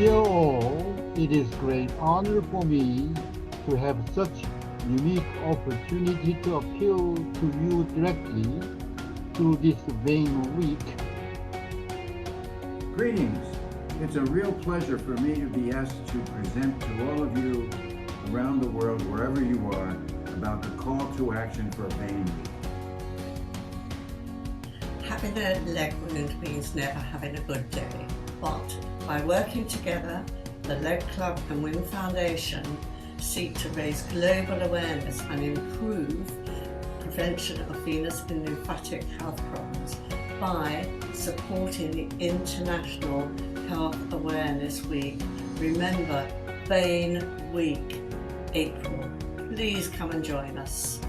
Dear all, it is great honor for me to have such unique opportunity to appeal to you directly through this vein week. Greetings. It's a real pleasure for me to be asked to present to all of you around the world, wherever you are, about the call to action for Vein Week. Having a leg wound means never having a good day, but by working together, the Leg Club and Women Foundation seek to raise global awareness and improve prevention of venous and lymphatic health problems by supporting the International Health Awareness Week. Remember, Vein Week, April. Please come and join us.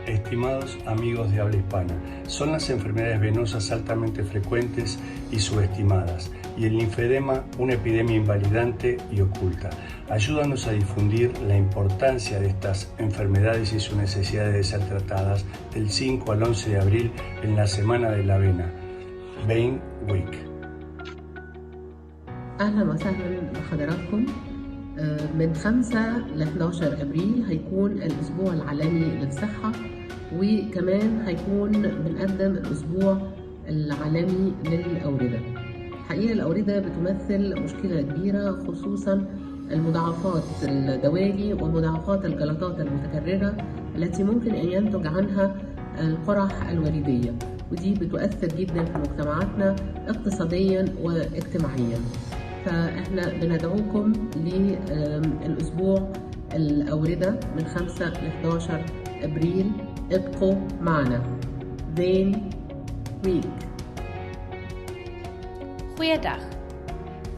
Estimados amigos de habla hispana, son las enfermedades venosas altamente frecuentes y subestimadas, y el linfedema una epidemia invalidante y oculta. Ayúdanos a difundir la importancia de estas enfermedades y su necesidad de ser tratadas del 5 al 11 de abril en la Semana de la Vena, Vein Week. أهلا وسهلا بحضراتكم. من 5 ل 11 أبريل هيكون الأسبوع العالمي للصحة، وكمان هيكون بنقدم الأسبوع العالمي للأوردة. حقيقة الأوردة بتمثل مشكلة كبيرة، خصوصا المضاعفات الدوالي ومضاعفات الجلطات المتكررة التي ممكن أن ينتج عنها القرح الوريدية، ودي بتؤثر جدا في مجتمعاتنا اقتصاديا واجتماعيا. فإحنا بندعوكم للأسبوع الأوردة من 5 ل 11 أبريل. ابقوا معنا. Vein Week. Goeiedag.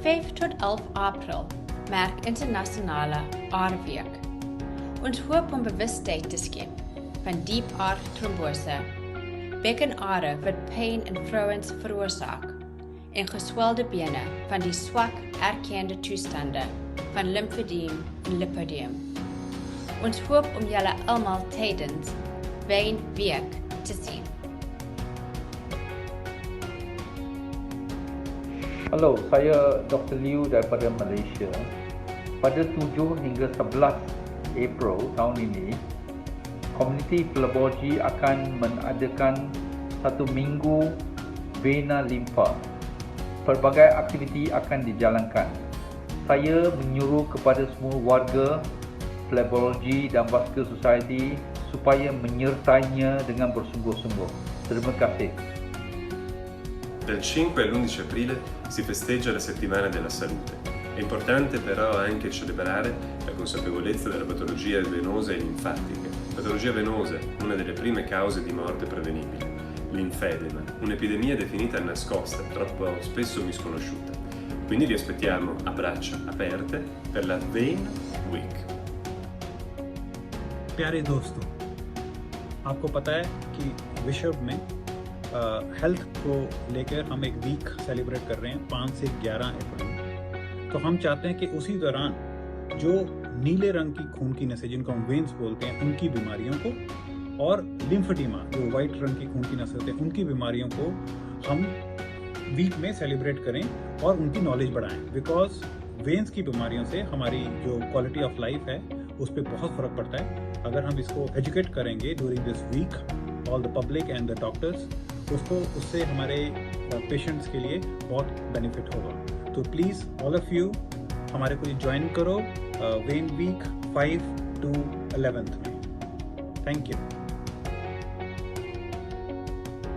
5 tot 11 April merk internasionale aardweek. Ons hoop om bewustheid te skep van diep aardtrombose, bekkenare wat pyn in vrouens veroorsaak, en geswelde bene van die swak erkende toestande van lymfedeem en lipödem. Ons hoop om julle almal tydens Vein Week te sien. Halo, saya Dr. Liu daripada Malaysia. Pada 7 hingga 11 April tahun ini, komuniti Physiology akan mengadakan 1 minggu vena limfa. Pelbagai aktiviti akan dijalankan. Saya menyuruh kepada semua warga Physiology dan Vascular Society supaya menyertainya dengan bersungguh-sungguh. Terima kasih. Dal 5 all'11 aprile si festeggia la settimana della salute. È importante però anche celebrare la consapevolezza della patologia venosa e linfatica. Patologia venosa, una delle prime cause di morte prevenibile. Linfedema, un'epidemia definita nascosta, troppo spesso misconosciuta. Quindi vi aspettiamo a braccia aperte per la Vein Week. प्यारे दोस्तों, आपको पता है कि विश्व में health को लेकर हम एक वीक सेलिब्रेट कर रहे हैं 5 से 11 अप्रैल। तो हम चाहते हैं कि उसी दौरान जो नीले रंग की खून की नसें जिनको हम वेन्स बोलते हैं उनकी बीमारियों को, और लिम्फेडिमा जो वाइट रंग की खून की नसें होते हैं उनकी बीमारियों को हम वीक में सेलिब्रेट करें और उनकी नॉलेज बढ़ाएं। बिकॉज वेन्स की बीमारियों से हमारी जो क्वालिटी ऑफ लाइफ है उस पर बहुत फ़र्क पड़ता है। अगर हम इसको एजुकेट करेंगे during this week, all the public and the doctors, उससे हमारे पेशेंट्स के लिए बहुत बेनिफिट होगा। तो प्लीज़ ऑल ऑफ यू हमारे को ज्वाइन करो वेन वीक 5 to 11 में। Thank you.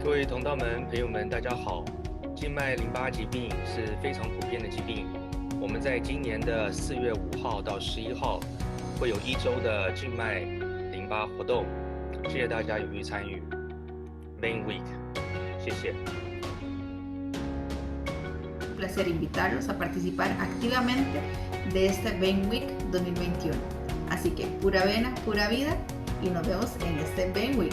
各位同道们、朋友们，大家好！今静脉淋巴疾病是非常普遍的疾病。我们在今年的4月5号到11号会有1周的静脉淋巴活动，谢谢大家踊跃参与 Vein Week， 谢谢。Un placer invitarlos a participar activamente de este Vein Week 2021. Así que pura vena, pura vida y nos vemos en este Vein Week.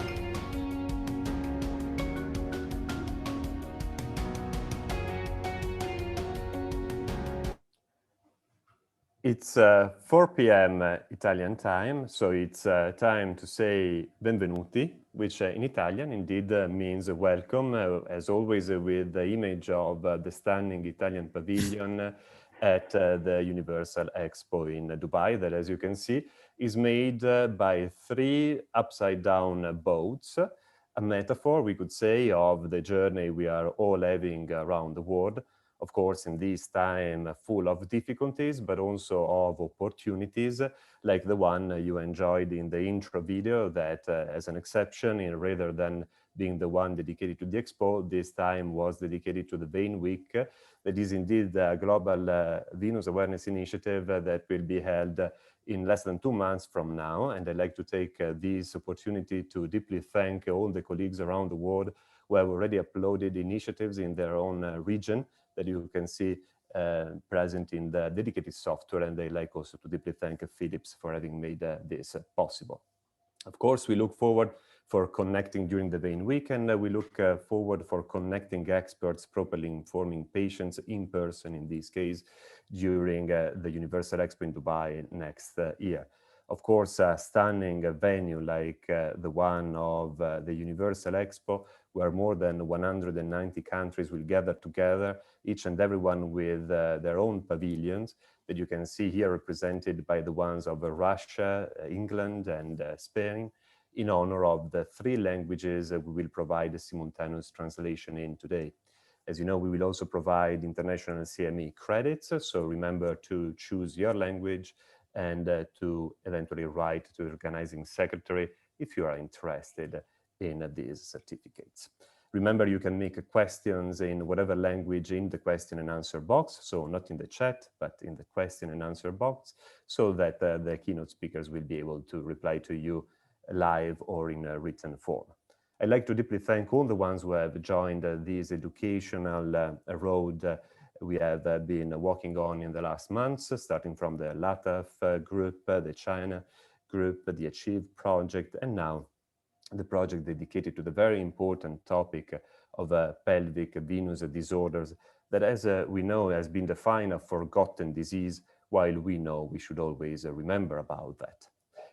It's 4 p.m. Italian time, so it's time to say benvenuti, which in Italian indeed means welcome, as always with the image of the stunning Italian pavilion at the Universal Expo in Dubai, that, as you can see, is made by 3 upside-down boats, a metaphor, we could say, of the journey we are all having around the world. Of course, in this time full of difficulties, but also of opportunities, like the one you enjoyed in the intro video that, as an exception, rather than being the one dedicated to the Expo, this time was dedicated to the Vein Week. That is indeed a global venous awareness initiative that will be held in less than 2 months from now. And I'd like to take this opportunity to deeply thank all the colleagues around the world who have already uploaded initiatives in their own region that you can see present in the dedicated software. And I'd like also to deeply thank Philips for having made this possible. Of course, we look forward for connecting during the Vein Week, and we look forward for connecting experts, properly informing patients in person, in this case, during the Universal Expo in Dubai next year. Of course, a stunning venue like the one of the Universal Expo, where more than 190 countries will gather together, each and everyone with their own pavilions that you can see here represented by the ones of Russia, England, and Spain, in honor of the 3 languages we will provide a simultaneous translation in today. As you know, we will also provide international CME credits, so remember to choose your language and to eventually write to the organizing secretary if you are interested in these certificates. Remember, you can make questions in whatever language in the question and answer box, so not in the chat, but in the question and answer box, so that the keynote speakers will be able to reply to you live or in a written form. I'd like to deeply thank all the ones who have joined this educational road we have been working on in the last months, starting from the LATAF group, the China group, the Achieve project, and now the project dedicated to the very important topic of pelvic venous disorders that, as we know, has been defined a forgotten disease, while we know we should always remember about that.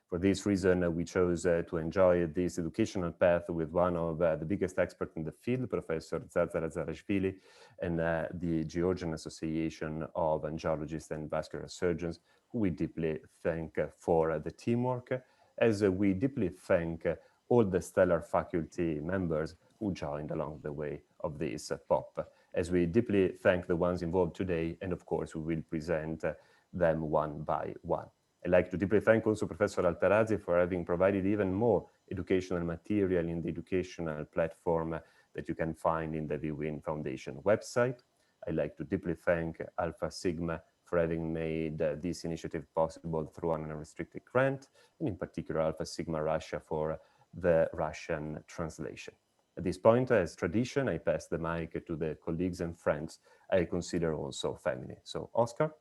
For this reason, we chose to enjoy this educational path with one of the biggest experts in the field, Professor Zaza Lazarashvili, and the Georgian Association of Angiologists and Vascular Surgeons, who we deeply thank for the teamwork, as we deeply thank all the stellar faculty members who joined along the way of this POP, as we deeply thank the ones involved today, and of course we will present them one by one. I'd like to deeply thank also Professor Altarazzi for having provided even more educational material in the educational platform that you can find in the VWin Foundation website. I'd like to deeply thank Alpha Sigma for having made this initiative possible through an unrestricted grant, and in particular Alpha Sigma Russia for the Russian translation. At this point, as tradition, I pass the mic to the colleagues and friends I consider also family. So, Oscar.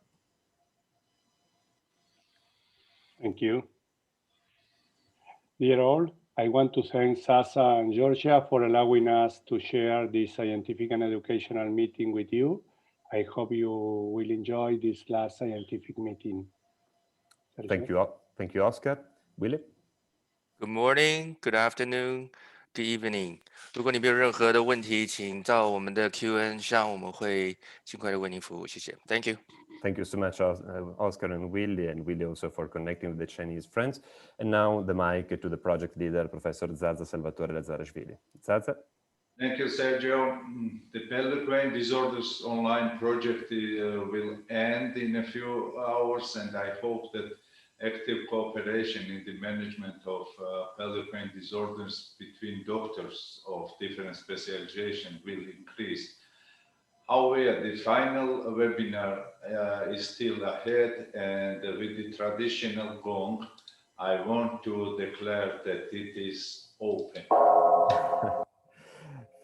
Thank you. Dear all, I want to thank Sasa and Georgia for allowing us to share this scientific and educational meeting with you. I hope you will enjoy this last scientific meeting. Sergio? Thank you, Oscar. Willie? Good morning, good afternoon, good evening. 如果你没有任何的问题，请照我们的 Q&A 上，我们会尽快的为您服务。谢谢。Thank you. Thank you so much, Oscar and Willie also for connecting with the Chinese friends. And now the mic to the project leader, Professor Zaza Salvatore Lazarashvili. Zaza? Thank you, Sergio. The pelvic vein disorders online project will end in a few hours, and I hope that active cooperation in the management of pelvic vein disorders between doctors of different specialization will increase. However, the final webinar is still ahead, and with the traditional gong, I want to declare that it is open.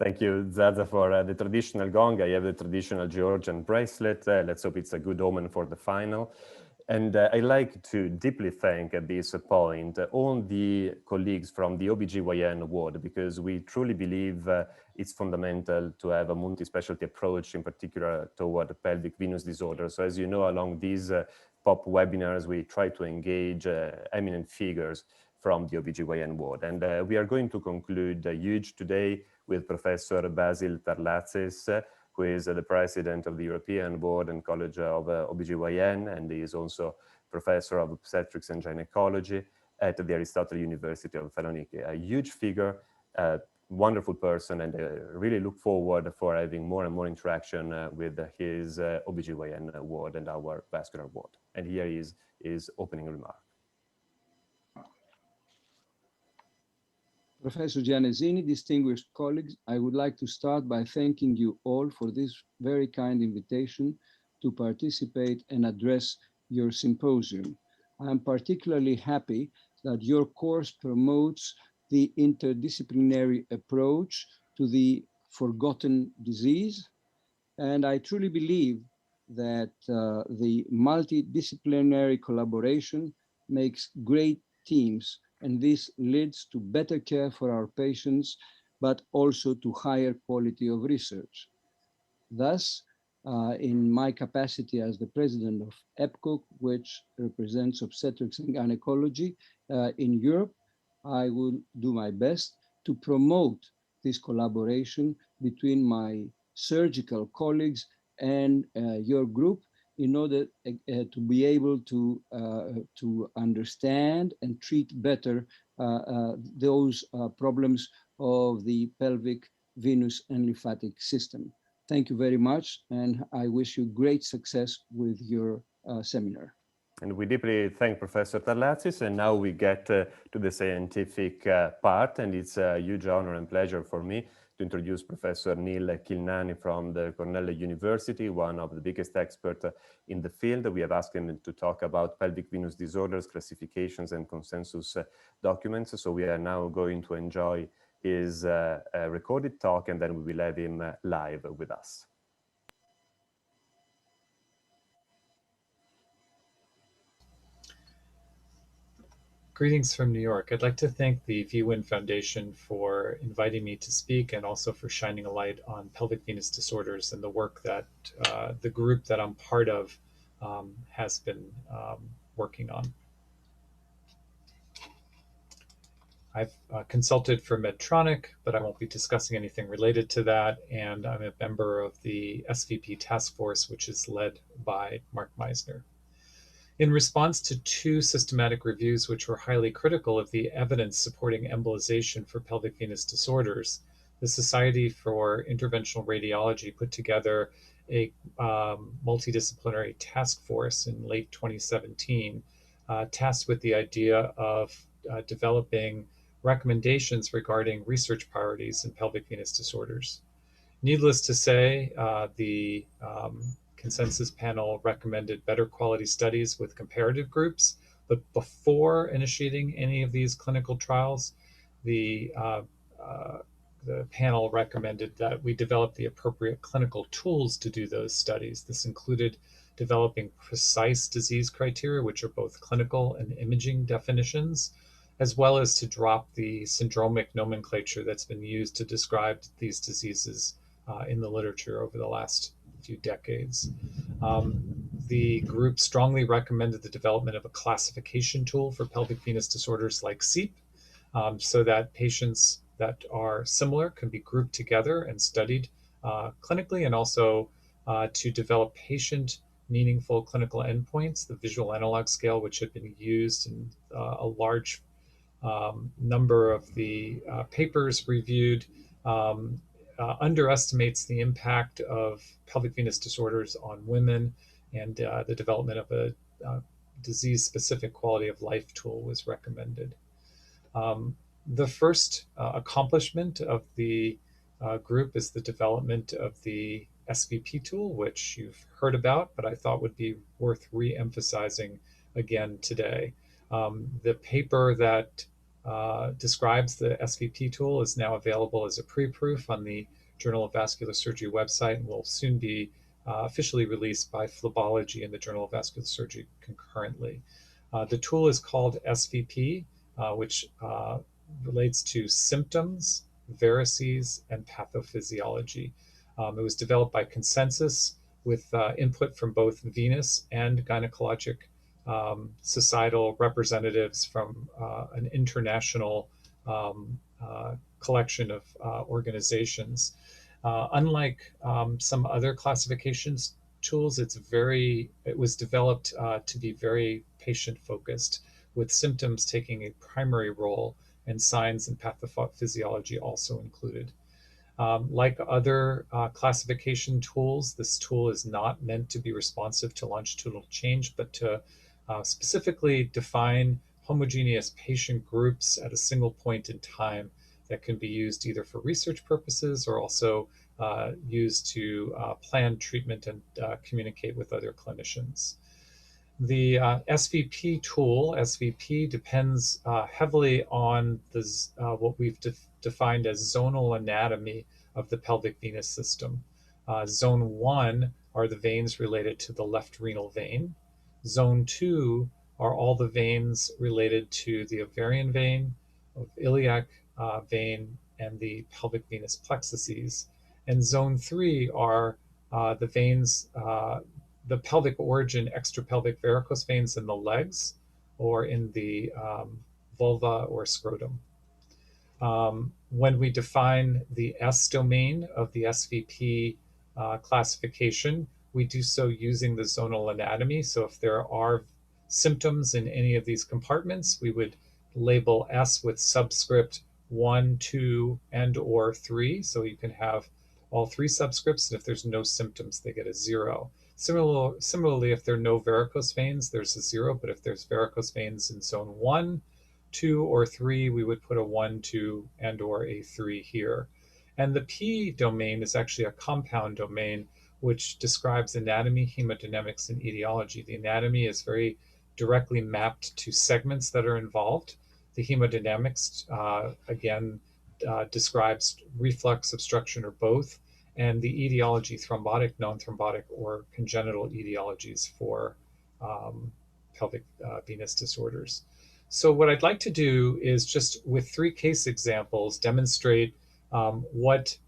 Thank you, Zaza, for the traditional gong. I have the traditional Georgian bracelet. Let's hope it's a good omen for the final. And I'd like to deeply thank at this point all the colleagues from the OBGYN ward, because we truly believe it's fundamental to have a multi-specialty approach, in particular toward pelvic venous disorders. So as you know, along these POP webinars, we try to engage eminent figures from the OBGYN ward. And we are going to conclude huge today with Professor Basil Tarlatzis, who is the president of the European Board and College of OBGYN, and he is also professor of obstetrics and gynecology at the Aristotle University of Thessaloniki. A huge figure, a wonderful person, and really look forward for having more and more interaction with his OBGYN ward and our vascular ward. And here is his opening remark. Professor Gianesini, distinguished colleagues, I would like to start by thanking you all for this very kind invitation to participate and address your symposium. I am particularly happy that your course promotes the interdisciplinary approach to the forgotten disease, and I truly believe that the multidisciplinary collaboration makes great teams, and this leads to better care for our patients, but also to higher quality of research. Thus, in my capacity as the president of EPCOG, which represents obstetrics and gynecology in Europe, I will do my best to promote this collaboration between my surgical colleagues and your group, in order to be able to understand and treat better those problems of the pelvic, venous, and lymphatic system. Thank you very much, and I wish you great success with your seminar. And we deeply thank Professor Tarlatzis, and now we get to the scientific part, and it's a huge honor and pleasure for me to introduce Professor Nila Kilnani from the Cornell University, one of the biggest experts in the field. We have asked him to talk about pelvic venous disorders, classifications, and consensus documents. So we are now going to enjoy his recorded talk, and then we will have him live with us. Greetings from New York. I'd like to thank the VWIN Foundation for inviting me to speak, and also for shining a light on pelvic venous disorders and the work that the group that I'm part of has been working on. I've consulted for Medtronic, but I won't be discussing anything related to that, and I'm a member of the Svp Task Force, which is led by Mark Meisner. In response to two systematic reviews which were highly critical of the evidence supporting embolization for pelvic venous disorders, the Society for Interventional Radiology put together a multidisciplinary task force in late 2017, tasked with the idea of developing recommendations regarding research priorities in pelvic venous disorders. Needless to say, the consensus panel recommended better quality studies with comparative groups, but before initiating any of these clinical trials, the panel recommended that we develop the appropriate clinical tools to do those studies. This included developing precise disease criteria, which are both clinical and imaging definitions, as well as to drop the syndromic nomenclature that's been used to describe these diseases in the literature over the last few decades. The group strongly recommended the development of a classification tool for pelvic venous disorders like SEEP, so that patients that are similar can be grouped together and studied clinically, and also to develop patient meaningful clinical endpoints. The visual analog scale, which had been used in a large number of the papers reviewed, underestimates the impact of pelvic venous disorders on women, and the development of a disease-specific quality of life tool was recommended. The first accomplishment of the group is the development of the Svp Tool, which you've heard about, but I thought would be worth re-emphasizing again today. The paper that describes the Svp Tool is now available as a preproof on the Journal of Vascular Surgery website and will soon be officially released by Phlebology and the Journal of Vascular Surgery concurrently. The tool is called Svp, which relates to symptoms, varices, and pathophysiology. It was developed by consensus with input from both venous and gynecologic societal representatives from an international collection of organizations. Unlike some other classifications tools, it was developed to be very patient-focused, with symptoms taking a primary role and signs and pathophysiology also included. Like other classification tools, this tool is not meant to be responsive to longitudinal change, but to specifically define homogeneous patient groups at a single point in time that can be used either for research purposes or also used to plan treatment and communicate with other clinicians. The Svp tool, Svp, depends heavily on what we've defined as zonal anatomy of the pelvic venous system. Zone 1 are the veins related to the left renal vein. Zone 2 are all the veins related to the ovarian vein, iliac vein, and the pelvic venous plexuses. And zone 3 are the veins, the pelvic origin extrapelvic varicose veins in the legs or in the vulva or scrotum. When we define the S domain of the Svp classification, we do so using the zonal anatomy. So if there are symptoms in any of these compartments, we would label S with subscript 1, 2, and or 3. So you can have all 3 subscripts, and if there's no symptoms, they get a 0. Similarly, if there are no varicose veins, there's a 0, but if there's varicose veins in zone 1, 2, or 3, we would put a 1, 2, and or a 3 here. And the P domain is actually a compound domain which describes anatomy, hemodynamics, and etiology. The anatomy is very directly mapped to segments that are involved. The hemodynamics, again, describes reflux, obstruction, or both. And the etiology, thrombotic, non-thrombotic, or congenital etiologies for pelvic venous disorders. So what I'd like to do is just with 3 case examples demonstrate what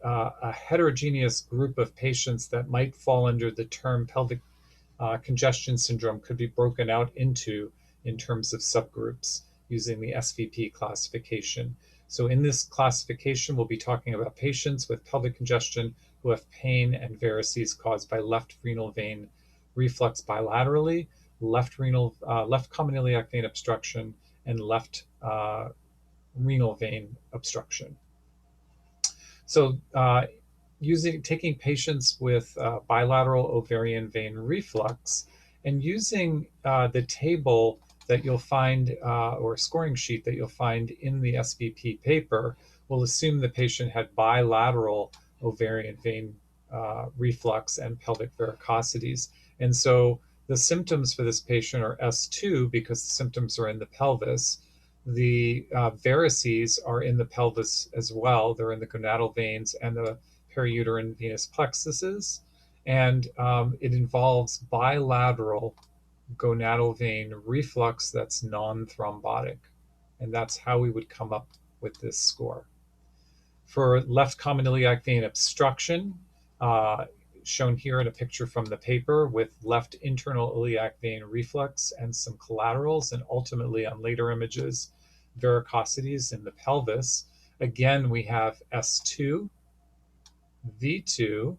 a heterogeneous group of patients that might fall under the term pelvic congestion syndrome could be broken out into in terms of subgroups using the Svp classification. So in this classification, we'll be talking about patients with pelvic congestion who have pain and varices caused by left renal vein reflux bilaterally, left common iliac vein obstruction, and left renal vein obstruction. So taking patients with bilateral ovarian vein reflux and using the table that you'll find, or scoring sheet that you'll find in the Svp paper, we'll assume the patient had bilateral ovarian vein reflux and pelvic varicosities. And so the symptoms for this patient are S2 because the symptoms are in the pelvis. The varices are in the pelvis as well. They're in the gonadal veins and the periuterine venous plexuses. And it involves bilateral gonadal vein reflux that's non-thrombotic. And that's how we would come up with this score. For left common iliac vein obstruction, shown here in a picture from the paper with left internal iliac vein reflux and some collaterals, and ultimately on later images, varicosities in the pelvis. Again, we have S2, V2,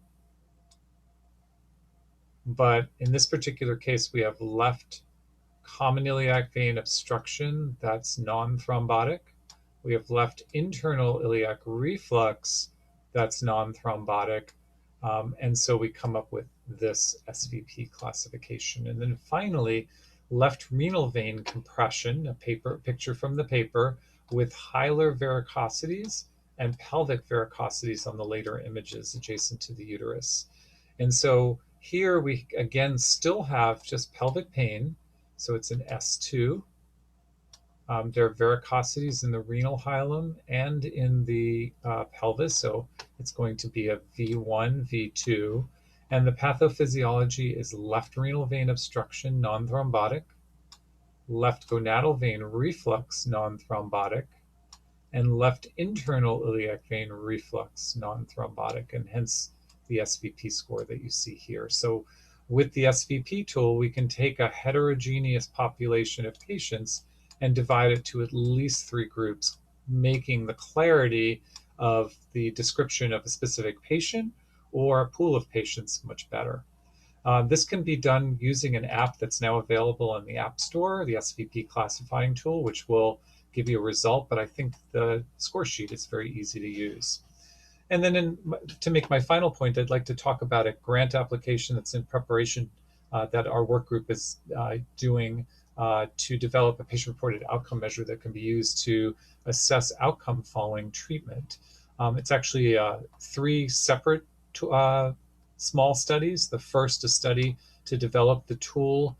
but in this particular case, we have left common iliac vein obstruction that's non-thrombotic. We have left internal iliac reflux that's non-thrombotic. And so we come up with this Svp classification. And then finally, left renal vein compression, a picture from the paper with hilar varicosities and pelvic varicosities on the later images adjacent to the uterus. And so here we again still have just pelvic pain. So it's an S2. There are varicosities in the renal hilum and in the pelvis. So it's going to be a V1, V2. And the pathophysiology is left renal vein obstruction, non-thrombotic, left gonadal vein reflux, non-thrombotic, and left internal iliac vein reflux, non-thrombotic, and hence the SVP score that you see here. So with the SVP tool, we can take a heterogeneous population of patients and divide it to at least 3 groups, making the clarity of the description of a specific patient or a pool of patients much better. This can be done using an app that's now available in the App Store, the SVP Classifying Tool, which will give you a result, but I think the score sheet is very easy to use. And then to make my final point, I'd like to talk about a grant application that's in preparation that our work group is doing to develop a patient-reported outcome measure that can be used to assess outcome following treatment. It's actually 3 separate small studies. The first, a study to develop the tool,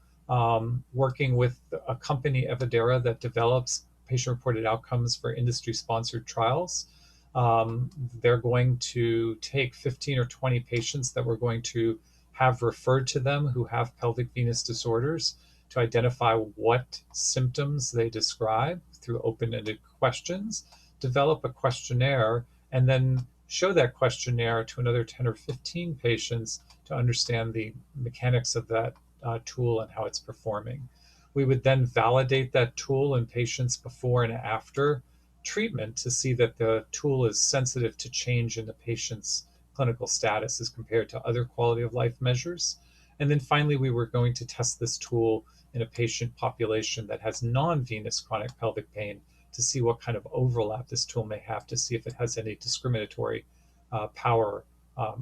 working with a company, Evidera, that develops patient-reported outcomes for industry-sponsored trials. They're going to take 15 or 20 patients that we're going to have referred to them who have pelvic venous disorders to identify what symptoms they describe through open-ended questions, develop a questionnaire, and then show that questionnaire to another 10 or 15 patients to understand the mechanics of that tool and how it's performing. We would then validate that tool in patients before and after treatment to see that the tool is sensitive to change in the patient's clinical status as compared to other quality of life measures. And then finally, we were going to test this tool in a patient population that has non-venous chronic pelvic pain to see what kind of overlap this tool may have, to see if it has any discriminatory power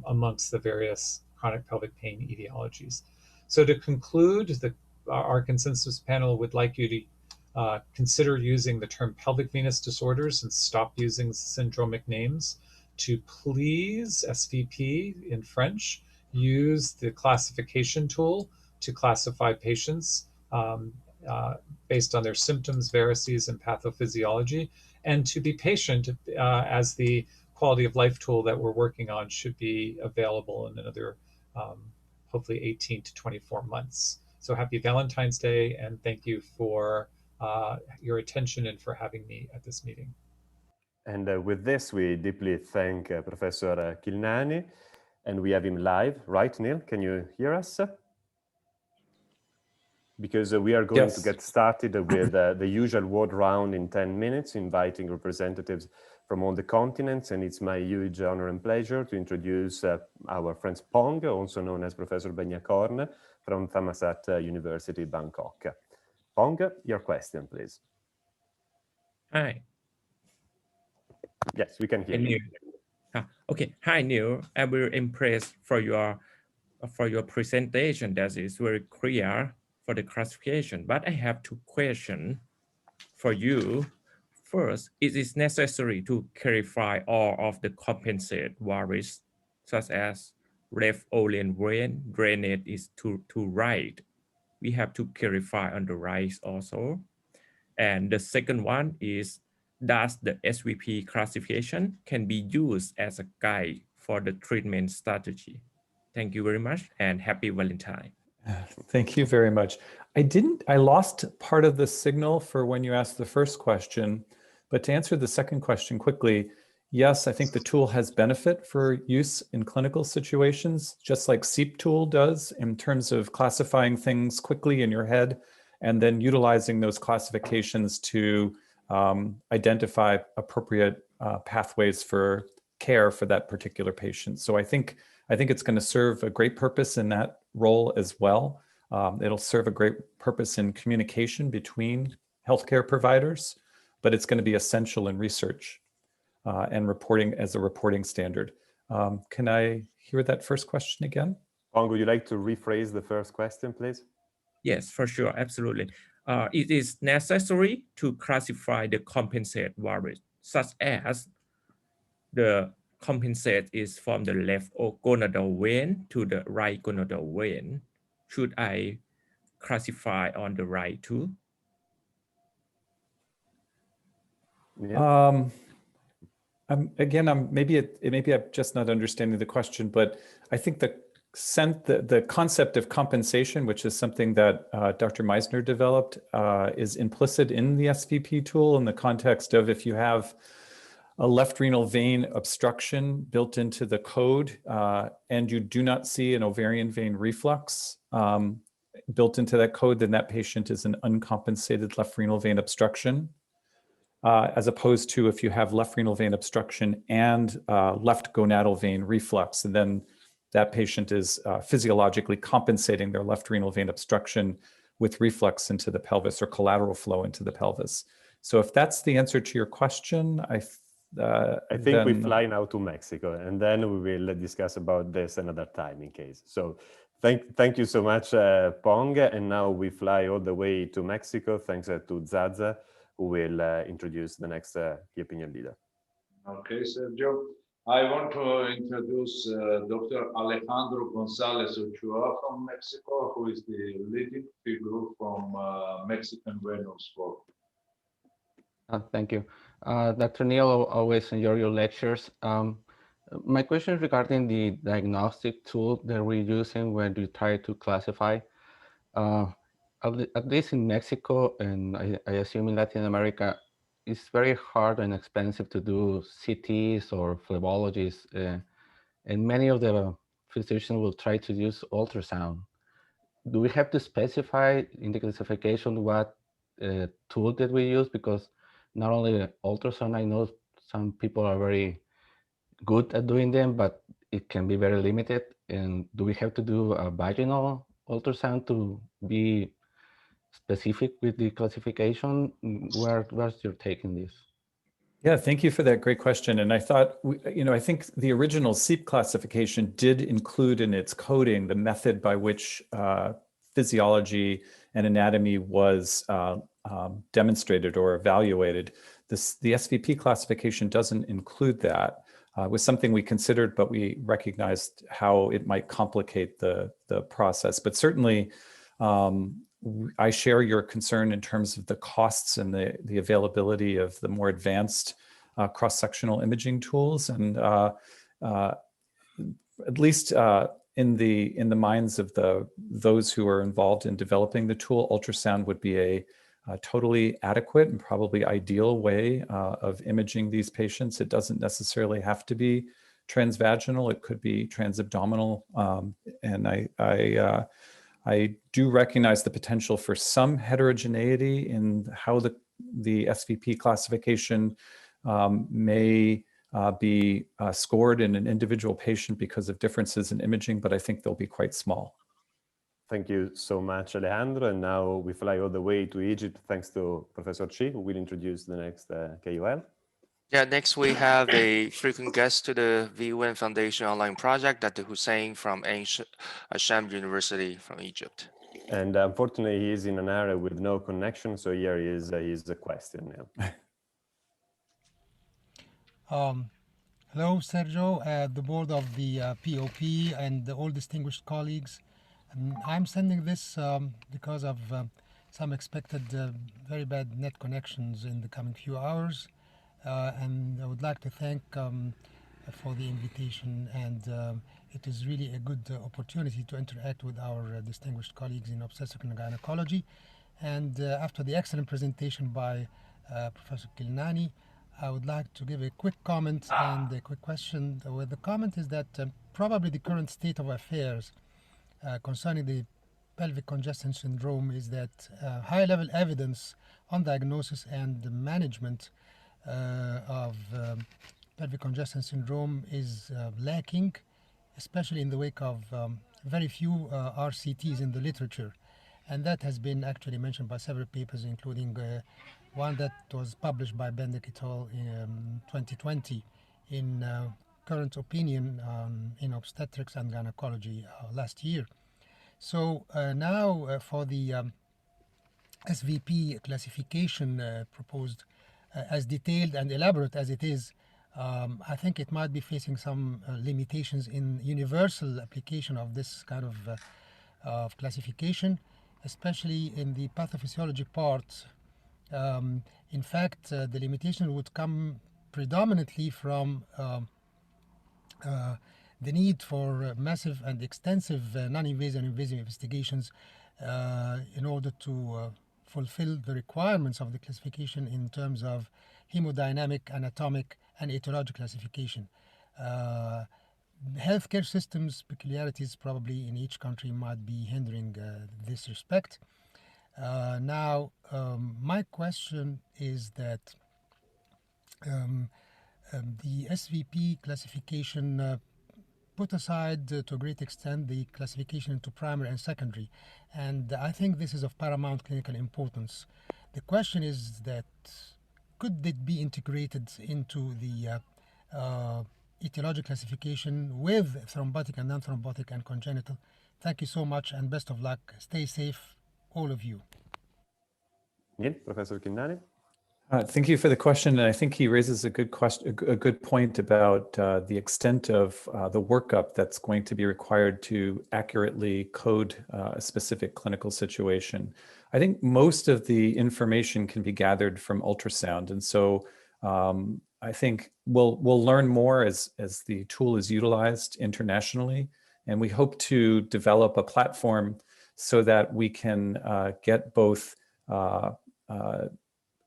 amongst the various chronic pelvic pain etiologies. So to conclude, our consensus panel would like you to consider using the term pelvic venous disorders and stop using syndromic names. To please, SVP in French, use the classification tool to classify patients based on their symptoms, varices, and pathophysiology, and to be patient as the quality of life tool that we're working on should be available in another hopefully 18 to 24 months. So happy Valentine's Day, and thank you for your attention and for having me at this meeting. And with this, we deeply thank Professor Kilnani, and we have him live, right, Neil? Can you hear us? Because we are going to get started with the usual word round in 10 minutes, inviting representatives from all the continents, and it's my huge honor and pleasure to introduce our friend Pong, also known as Professor Benyakorn, from Thammasat University, Bangkok. Pong, your question, please. Hi. Yes, we can hear you. Okay. Hi, Neil. I'm very impressed for your presentation. That is very clear for the classification. But I have 2 questions for you. First, it is necessary to clarify all of the compensate varices, such as left orient vein drainage is to right. We have to clarify on the right also. And the second one is, does the SVP classification can be used as a guide for the treatment strategy? Thank you very much and happy Valentine. Thank you very much. I lost part of the signal for when you asked the first question, but to answer the second question quickly, yes, I think the tool has benefit for use in clinical situations, just like Svp Tool does in terms of classifying things quickly in your head and then utilizing those classifications to identify appropriate pathways for care for that particular patient. So I think it's going to serve a great purpose in that role as well. It'll serve a great purpose in communication between healthcare providers, but it's going to be essential in research and reporting as a reporting standard. Can I hear that first question again? Pong, would you like to rephrase the first question, please? Yes, for sure, absolutely. It is necessary to classify the compensate varices, such as the compensate is from the left gonadal vein to the right gonadal vein. Should I classify on the right too? Yeah. Maybe I'm just not understanding the question, but I think the concept of compensation, which is something that Dr. Meisner developed, is implicit in the SVP tool in the context of if you have a left renal vein obstruction built into the code and you do not see an ovarian vein reflux built into that code, then that patient is an uncompensated left renal vein obstruction. As opposed to if you have left renal vein obstruction and left gonadal vein reflux, and then that patient is physiologically compensating their left renal vein obstruction with reflux into the pelvis or collateral flow into the pelvis. So if that's the answer to your question, I think we fly now to Mexico, and then we will discuss about this another time in case. So thank you so much, Pong. And now we fly all the way to Mexico, thanks to Zaza, who will introduce the next key opinion leader. Okay, Sergio. I want to introduce Dr. Alejandro Gonzalez Ochoa from Mexico, who is the leading figure from Mexican Venous Work. Thank you. Dr. Nila, always enjoy your lectures. My question is regarding the diagnostic tool that we're using when we try to classify. At least in Mexico, and I assume in Latin America, it's very hard and expensive to do CTs or phlebologies, and many of the physicians will try to use ultrasound. Do we have to specify in the classification what tool that we use? Because not only ultrasound, I know some people are very good at doing them, but it can be very limited. And do we have to do a vaginal ultrasound to be specific with the classification? Where's your take in this? Yeah, thank you for that great question. And I thought, I think the original Svp classification did include in its coding the method by which physiology and anatomy was demonstrated or evaluated. The SVP classification doesn't include that. It was something we considered, but we recognized how it might complicate the process. But certainly, I share your concern in terms of the costs and the availability of the more advanced cross-sectional imaging tools. And at least in the minds of those who are involved in developing the tool, ultrasound would be a totally adequate and probably ideal way of imaging these patients. It doesn't necessarily have to be transvaginal. It could be transabdominal. And I do recognize the potential for some heterogeneity in how the SVP classification may be scored in an individual patient because of differences in imaging, but I think they'll be quite small. Thank you so much, Alejandro. And now we fly all the way to Egypt, thanks to Professor Chi, who will introduce the next KOL. Yeah, next we have a frequent guest to the VUN Foundation online project, Dr. Hussein from Ain Shams University from Egypt. And unfortunately, he is in an area with no connection, so here is the question now. Hello, Sergio, the board of the POP, and all distinguished colleagues. I'm sending this because of some expected very bad net connections in the coming few hours. And I would like to thank for the invitation, and it is really a good opportunity to interact with our distinguished colleagues in obstetrics and gynecology. And after the excellent presentation by Professor Kilnani, I would like to give a quick comment and a quick question. The comment is that probably the current state of affairs concerning the pelvic congestion syndrome is that high-level evidence on diagnosis and management of pelvic congestion syndrome is lacking, especially in the wake of very few RCTs in the literature. And that has been actually mentioned by several papers, including one that was published by Bendek et al. In 2020 in Current Opinion in Obstetrics and Gynecology last year. So now for the SVP classification proposed, as detailed and elaborate as it is, I think it might be facing some limitations in universal application of this kind of classification, especially in the pathophysiology part. In fact, the limitation would come predominantly from the need for massive and extensive non-invasive and invasive investigations in order to fulfill the requirements of the classification in terms of hemodynamic, anatomic, and etiologic classification. Healthcare systems peculiarities probably in each country might be hindering this respect. Now, my question is that the SVP classification put aside to a great extent the classification into primary and secondary, and I think this is of paramount clinical importance. The question is that could it be integrated into the etiologic classification with thrombotic and non-thrombotic and congenital? Thank you so much and best of luck. Stay safe, all of you. Professor Kilnani. Thank you for the question, and I think he raises a good question, a good point about the extent of the workup that's going to be required to accurately code a specific clinical situation. I think most of the information can be gathered from ultrasound, and so I think we'll learn more as the tool is utilized internationally, and we hope to develop a platform so that we can get both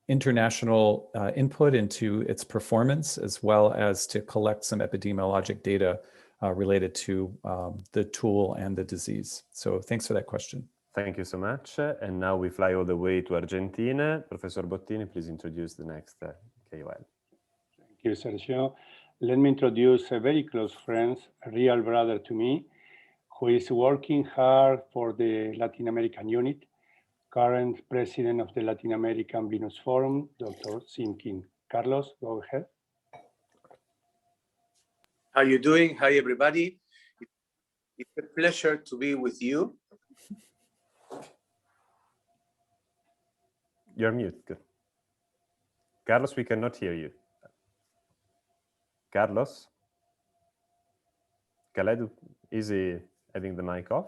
international input into its performance, as well as to collect some epidemiologic data related to the tool and the disease. So thanks for that question. Thank you so much. And now we fly all the way to Argentina. Professor Bottini, please introduce the next KOL. Thank you, Sergio. Let me introduce a very close friend, a real brother to me, who is working hard for the Latin American unit, current president of the Latin American Venous Forum, Dr. Simkin. Carlos, go ahead. How you doing? Hi, everybody. It's a pleasure to be with you. You're mute. Good. Carlos, we cannot hear you. Carlos? Khaled, is he having the mic off?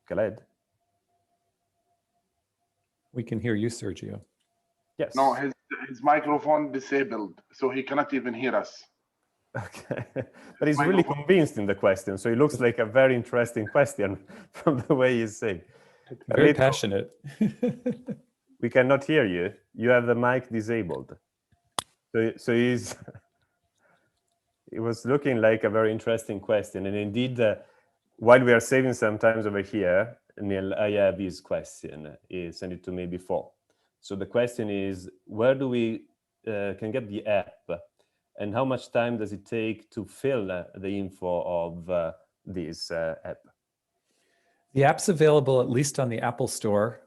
Khaled? We can hear you, Sergio. Yes. No, his microphone disabled, so he cannot even hear us. Okay, but he's really convinced in the question, so it looks like a very interesting question from the way he's saying. Very passionate. We cannot hear you. You have the mic disabled. So it was looking like a very interesting question, and indeed, while we are saving some time over here, Neil, I have his question. He sent it to me before. So the question is, where do we can get the app, and how much time does it take to fill the info of this app? The app's available at least on the Apple Store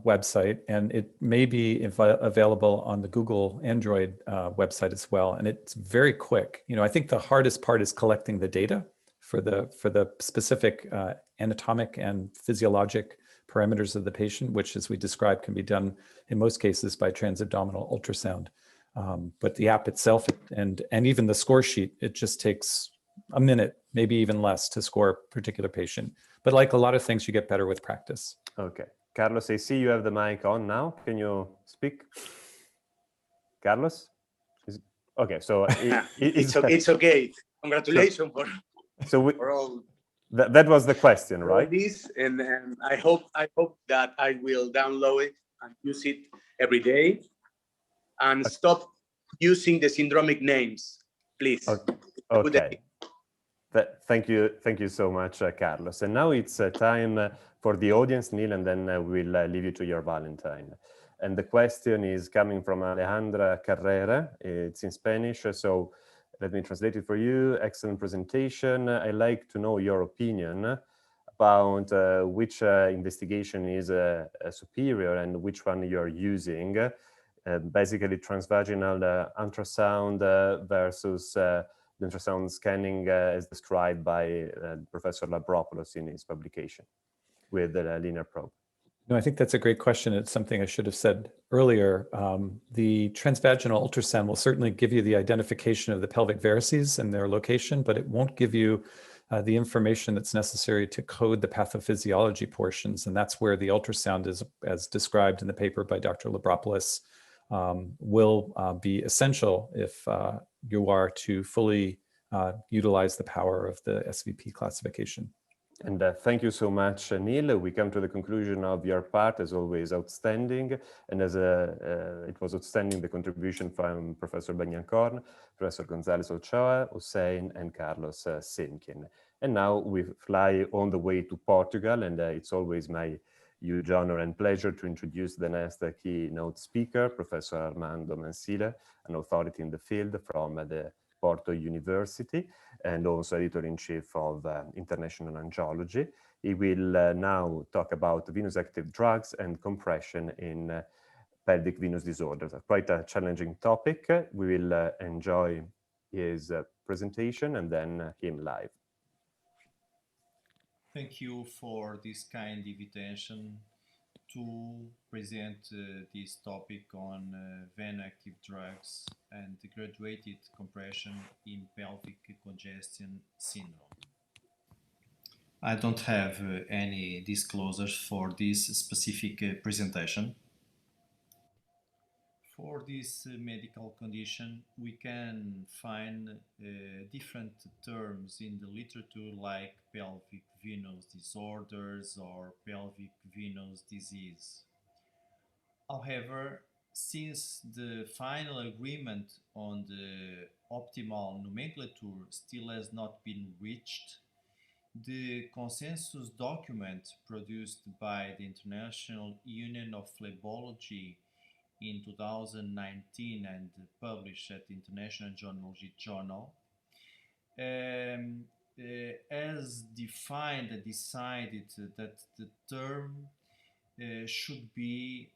website, and it may be available on the Google Android website as well. And it's very quick. You know, I think the hardest part is collecting the data for the specific anatomic and physiologic parameters of the patient, which, as we described, can be done in most cases by transabdominal ultrasound. But the app itself and even the score sheet, it just takes a minute, maybe even less, to score a particular patient. But like a lot of things, you get better with practice. Okay. Carlos, I see you have the mic on now. Can you speak? Carlos? Okay, so it's okay. Congratulations for all. That was the question, right? This, and I hope that I will download it and use it every day, and stop using the syndromic names, please. Okay. Thank you so much, Carlos. And now it's time for the audience, Neil, and then we'll leave you to your Valentine. And the question is coming from Alejandra Carrera. It's in Spanish, so let me translate it for you. Excellent presentation. I'd like to know your opinion about which investigation is superior and which one you're using. Basically, transvaginal ultrasound versus the ultrasound scanning as described by Professor Labropoulos in his publication with the linear probe. No, I think that's a great question. It's something I should have said earlier. The transvaginal ultrasound will certainly give you the identification of the pelvic varices and their location, but it won't give you the information that's necessary to code the pathophysiology portions. And that's where the ultrasound is, as described in the paper by Dr. Labropoulos, will be essential if you are to fully utilize the power of the SVP classification. And thank you so much, Nila. We come to the conclusion of your part, as always, outstanding. And as it was outstanding, the contribution from Professor Bagnacorn, Professor Gonzalez Ochoa, Hussein, and Carlos Simkin. And now we fly on the way to Portugal, and it's always my huge honor and pleasure to introduce the next keynote speaker, Professor Armando Mancilla, an authority in the field from the Porto University, and also editor-in-chief of International Angiology. He will now talk about venous active drugs and compression in pelvic venous disorders. Quite a challenging topic. We will enjoy his presentation and then him live. Thank you for this kind invitation to present this topic on vein-active drugs and graduated compression in pelvic congestion syndrome. I don't have any disclosures for this specific presentation. For this medical condition, we can find different terms in the literature like pelvic venous disorders or pelvic venous disease. However, since the final agreement on the optimal nomenclature still has not been reached, the consensus document produced by the International Union of Phlebology in 2019 and published at the International Angiology Journal has defined and decided that the term should be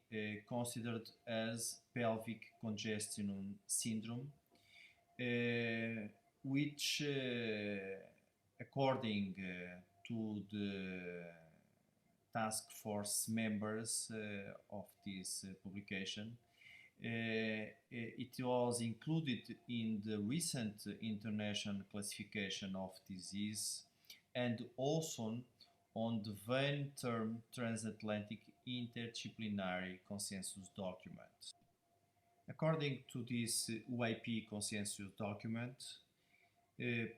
considered as pelvic congestion syndrome, which according to the task force members of this publication, it was included in the recent international classification of disease and also on the vein term transatlantic interdisciplinary consensus document. According to this UIP consensus document,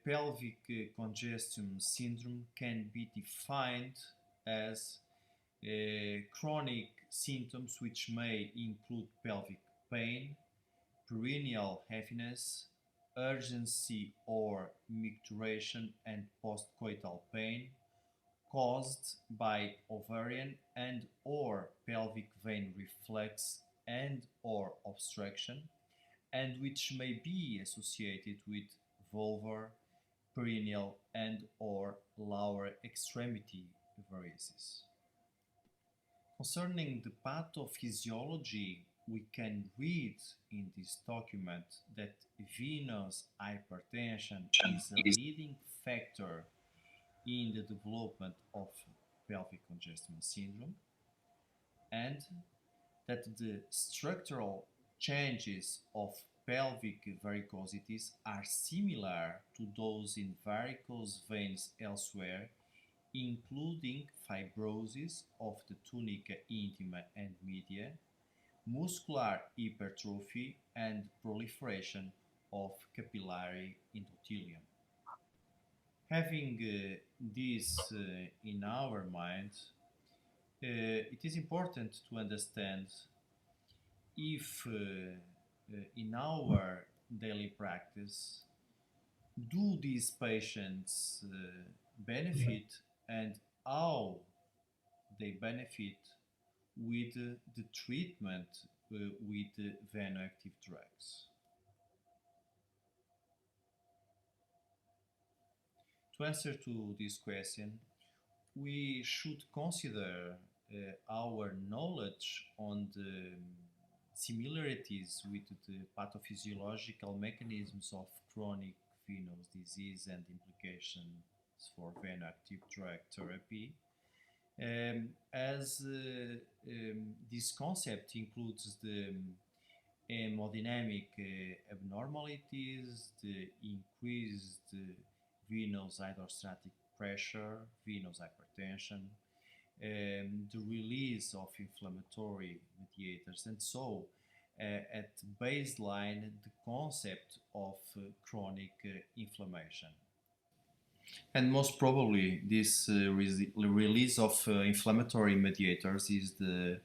pelvic congestion syndrome can be defined as chronic symptoms which may include pelvic pain, perineal heaviness, urgency or micturition and postcoital pain caused by ovarian and or pelvic vein reflux and or obstruction, and which may be associated with vulvar, perineal and or lower extremity varices. Concerning the pathophysiology, we can read in this document that venous hypertension is a leading factor in the development of pelvic congestion syndrome, and that the structural changes of pelvic varicosities are similar to those in varicose veins elsewhere, including fibrosis of the tunica intima and media, muscular hypertrophy, and proliferation of capillary endothelium. Having this in our mind, it is important to understand if in our daily practice, do these patients benefit and how they benefit with the treatment with vein-active drugs. To answer to this question, we should consider our knowledge on the similarities with the pathophysiological mechanisms of chronic venous disease and implications for vein-active drug therapy, As this concept includes the hemodynamic abnormalities, the increased venous hydrostatic pressure, venous hypertension, the release of inflammatory mediators, and so at baseline the concept of chronic inflammation. And most probably this release of inflammatory mediators is the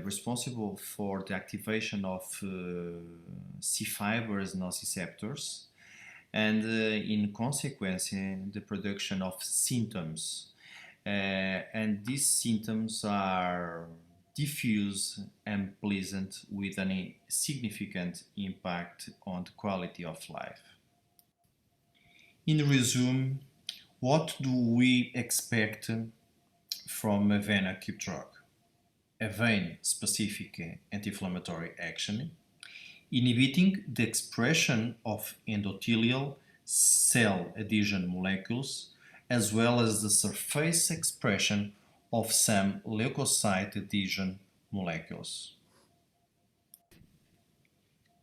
responsible for the activation of C fibers nociceptors and in consequence the production of symptoms. And these symptoms are diffuse and pleasant with a significant impact on the quality of life. In resume, what do we expect from a vein-active drug? A vein-specific anti-inflammatory action, inhibiting the expression of endothelial cell adhesion molecules, as well as the surface expression of some leukocyte adhesion molecules.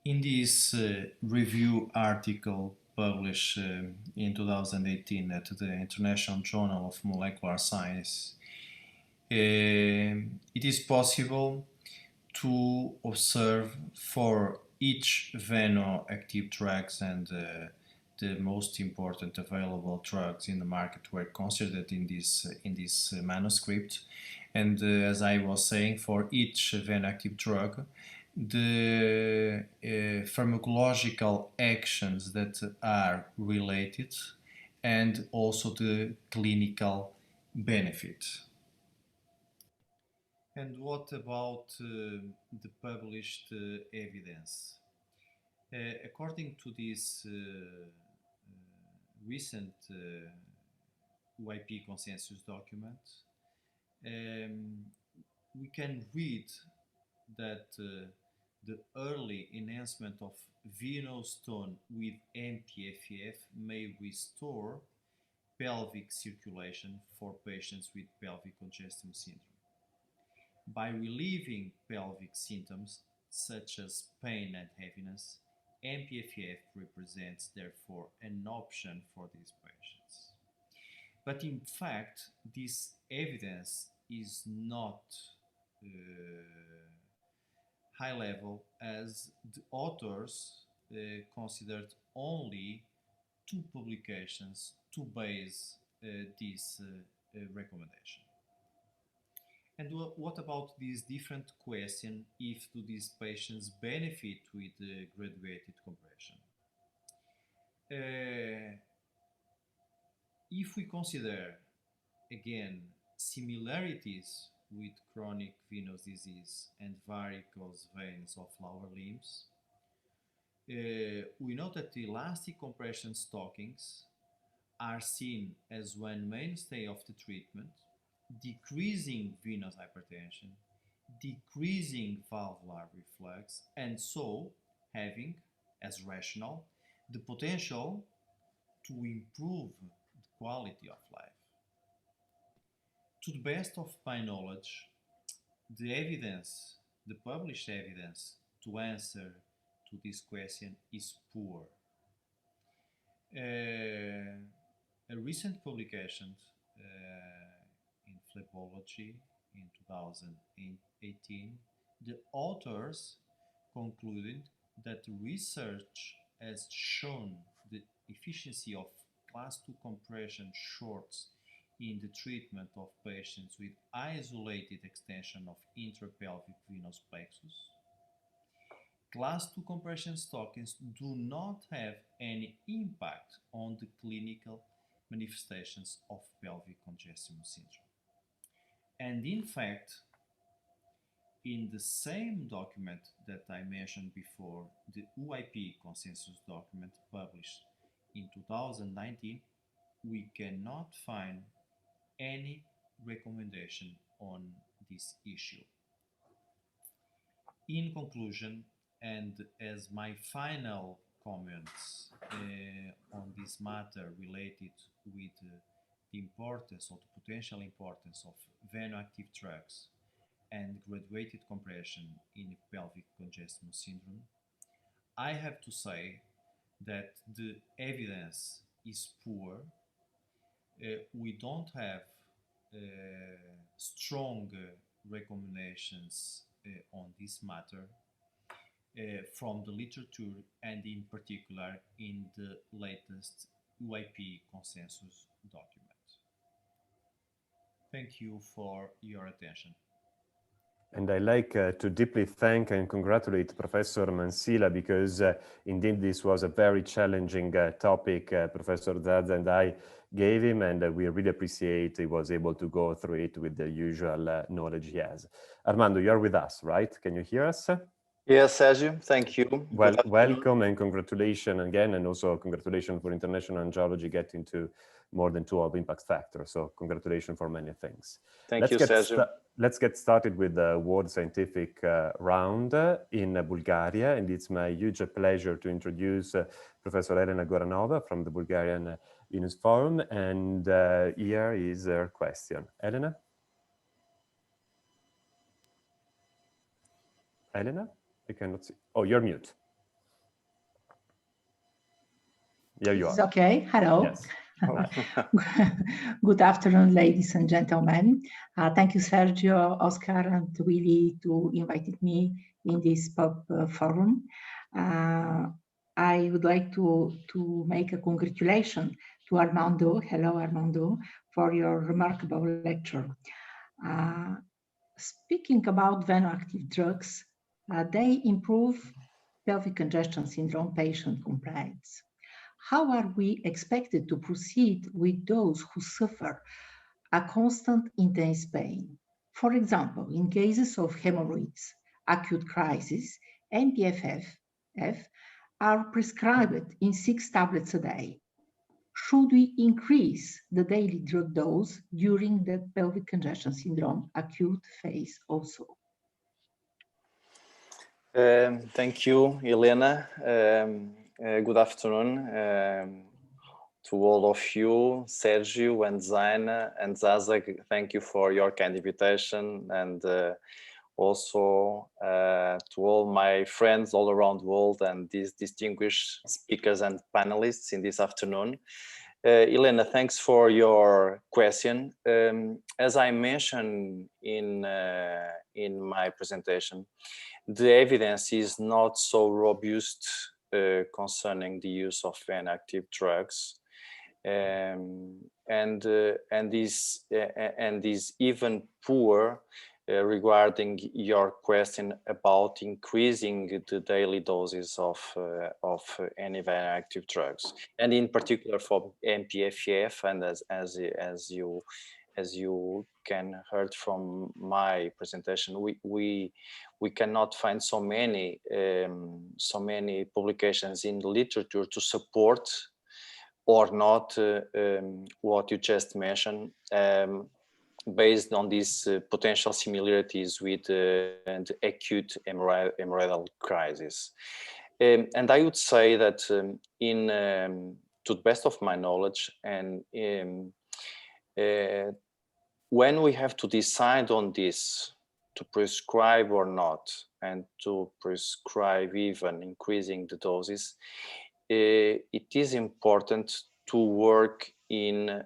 In this review article published in 2018 at the International Journal of Molecular Science, it is possible to observe for each veno-active drugs, and the most important available drugs in the market were considered in this manuscript. And as I was saying, for each veno-active drug, the pharmacological actions that are related and also the clinical benefit. And what about the published evidence? According to this recent UIP consensus document, we can read that the early enhancement of venous tone with MPFF may restore pelvic circulation for patients with pelvic congestion syndrome. By relieving pelvic symptoms such as pain and heaviness, MPFF represents therefore an option for these patients. But in fact, this evidence is not high level, as the authors considered only 2 publications to base this recommendation. And what about this different question, if do these patients benefit with graduated compression? If we consider, again, similarities with chronic venous disease and varicose veins of lower limbs, we know that the elastic compression stockings are seen as one mainstay of the treatment, decreasing venous hypertension, decreasing valvular reflux, and so having, as rational, the potential to improve the quality of life. To the best of my knowledge, the evidence, the published evidence to answer to this question is poor. A recent publication in Physiology in 2018, the authors concluded that research has shown the efficiency of class 2 compression shorts in the treatment of patients with isolated extension of intrapelvic venous plexus. Class 2 compression stockings do not have any impact on the clinical manifestations of pelvic congestion syndrome. And in fact, in the same document that I mentioned before, the UIP consensus document published in 2019, we cannot find any recommendation on this issue. In conclusion, and as my final comments on this matter related with the importance or the potential importance of venoactive drugs and graduated compression in pelvic congestion syndrome, I have to say that the evidence is poor. We don't have strong recommendations on this matter from the literature and in particular in the latest UIP consensus document. Thank you for your attention. And I like to deeply thank and congratulate Professor Mansilla because indeed this was a very challenging topic Professor Zazza and I gave him, and we really appreciate he was able to go through it with the usual knowledge he has. Armando, you're with us, right? Can you hear us? Yes, Sergio, thank you. Well, welcome and congratulations again, and also congratulations for International Angiology getting to more than 12 impact factors. So congratulations for many things. Thank you, Sergio. Let's get started with the World Scientific Round in Bulgaria, and it's my huge pleasure to introduce Professor Elena Goranova from the Bulgarian Venous Forum, and here is her question. Elena? Elena? I cannot see. Oh, you're mute. Here you are. Is okay. Hello. Yes. Good afternoon, ladies and gentlemen. Thank you, Sergio, Oscar, and Willy to inviting me in this forum. I would like to make a congratulation to Armando. Hello, Armando, for your remarkable lecture. Speaking about venoactive drugs, they improve pelvic congestion syndrome patient compliance. How are we expected to proceed with those who suffer a constant intense pain? For example, in cases of hemorrhoids, acute crisis, MPFF are prescribed in 6 tablets a day. Should we increase the daily drug dose during the pelvic congestion syndrome acute phase also? Thank you, Elena. Good afternoon to all of you, Sergio and Zaina and Zaza. Thank you for your kind invitation, and also to all my friends all around the world and these distinguished speakers and panelists in this afternoon. Elena, thanks for your question. As I mentioned in my presentation, the evidence is not so robust concerning the use of venoactive drugs, and is even poor regarding your question about increasing the daily doses of any venoactive drugs, and in particular for MPFF. And as you can heard from my presentation, we cannot find so many publications in the literature to support or not what you just mentioned, based on these potential similarities with the acute hemorrhoidal crisis. And I would say that to the best of my knowledge, and when we have to decide on this, to prescribe or not, and to prescribe even increasing the doses, it is important to work in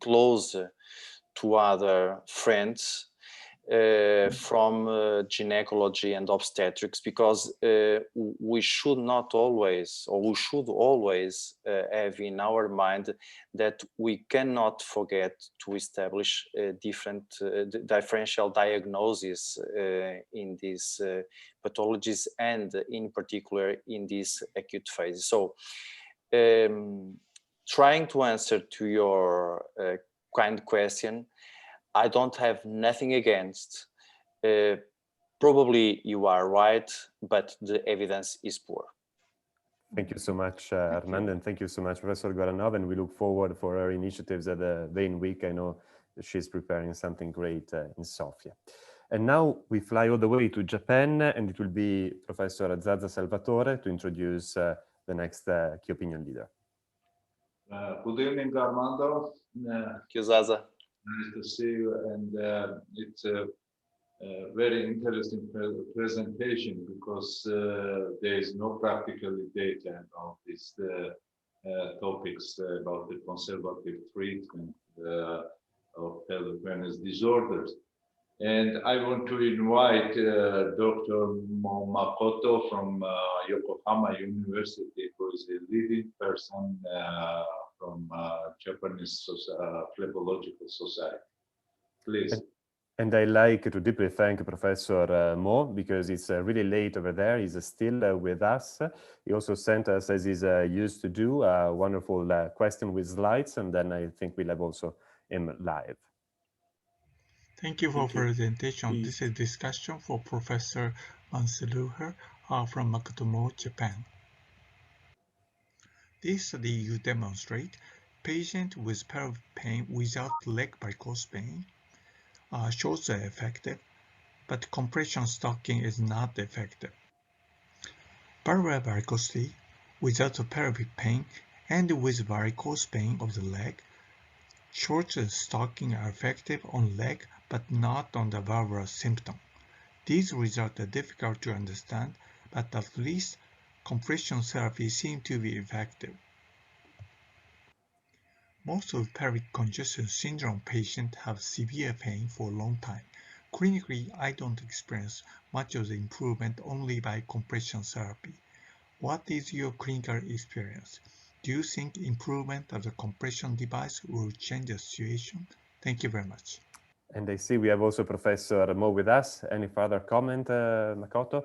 close to other friends from gynecology and obstetrics, because we should not always, or we should always have in our mind that we cannot forget to establish different differential diagnoses in these pathologies, and in particular in this acute phase. So trying to answer to your kind question, I don't have nothing against. Probably you are right, but the evidence is poor. Thank you so much, Armando, and thank you so much, Professor Goranov, and we look forward for her initiatives at the Vein Week. I know she's preparing something great in Sofia. And now we fly all the way to Japan, and it will be Professor Zaza Salvatore to introduce the next key opinion leader. Good evening, Armando. Thank you, Zaza. Nice to see you, and it's a very interesting presentation because there is no practical data about these topics about the conservative treatment of pelvic venous disorders. And I want to invite Dr. Makoto from Yokohama University, who is a leading person from Japanese Phlebological Society. Please. And I like to deeply thank Professor Mo, because it's really late over there. He's still with us. He also sent us, as he's used to do, a wonderful question with slides, and then I think we'll have also him live. Thank you for presentation. This is discussion for Professor Mansuruha from Makoto, Japan. This study you demonstrate patient with pelvic pain without leg varicose pain shows are effective, but compression stocking is not effective. Parallel varicosity without pelvic pain and with varicose pain of the leg, short stocking are effective on leg but not on the valvular symptom. These results are difficult to understand, but at least compression therapy seems to be effective. Most of pelvic congestion syndrome patients have severe pain for a long time. Clinically, I don't experience much of the improvement only by compression therapy. What is your clinical experience? Do you think improvement of the compression device will change the situation? Thank you very much. And I see we have also Professor Mo with us. Any further comment, Makoto?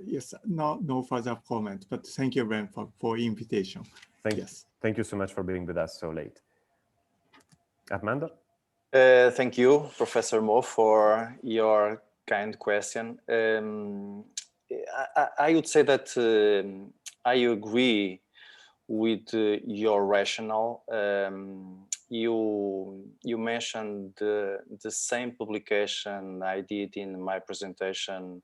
Yes, no further comment, but thank you very much for invitation. Thank you so much for being with us so late. Armando? Thank you, Professor Mo, for your kind question. I would say that I agree with your rationale. You mentioned the same publication I did in my presentation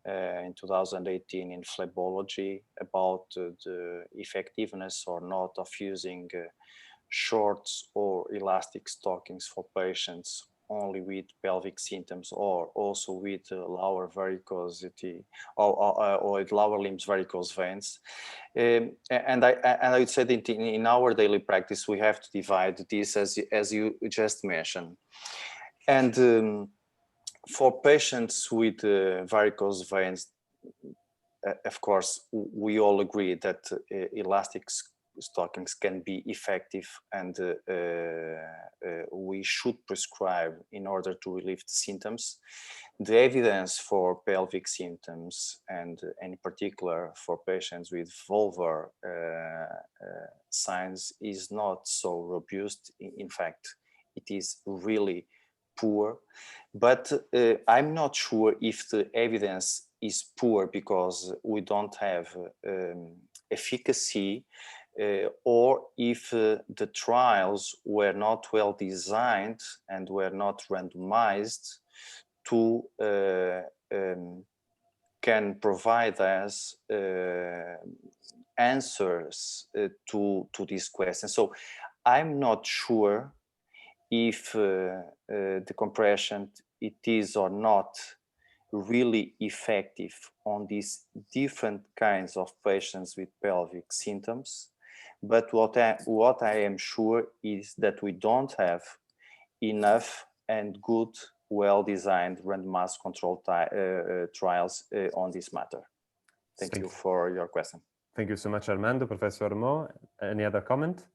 in 2018 in Phlebology about the effectiveness or not of using shorts or elastic stockings for patients only with pelvic symptoms or also with lower varicosity or lower limbs varicose veins. And I would say that in our daily practice, we have to divide this as you just mentioned. And for patients with varicose veins, of course, we all agree that elastic stockings can be effective, and we should prescribe in order to relieve the symptoms. The evidence for pelvic symptoms, and in particular for patients with vulvar signs, is not so robust. In fact, it is really poor. But I'm not sure if the evidence is poor because we don't have efficacy, or if the trials were not well designed and were not randomized to can provide us answers to this question. So I'm not sure if the compression, it is or not really effective on these different kinds of patients with pelvic symptoms. But what I am sure is that we don't have enough and good, well-designed randomized controlled trials on this matter. Thank you for your question. Thank you so much, Armando. Professor Mo, any other comment?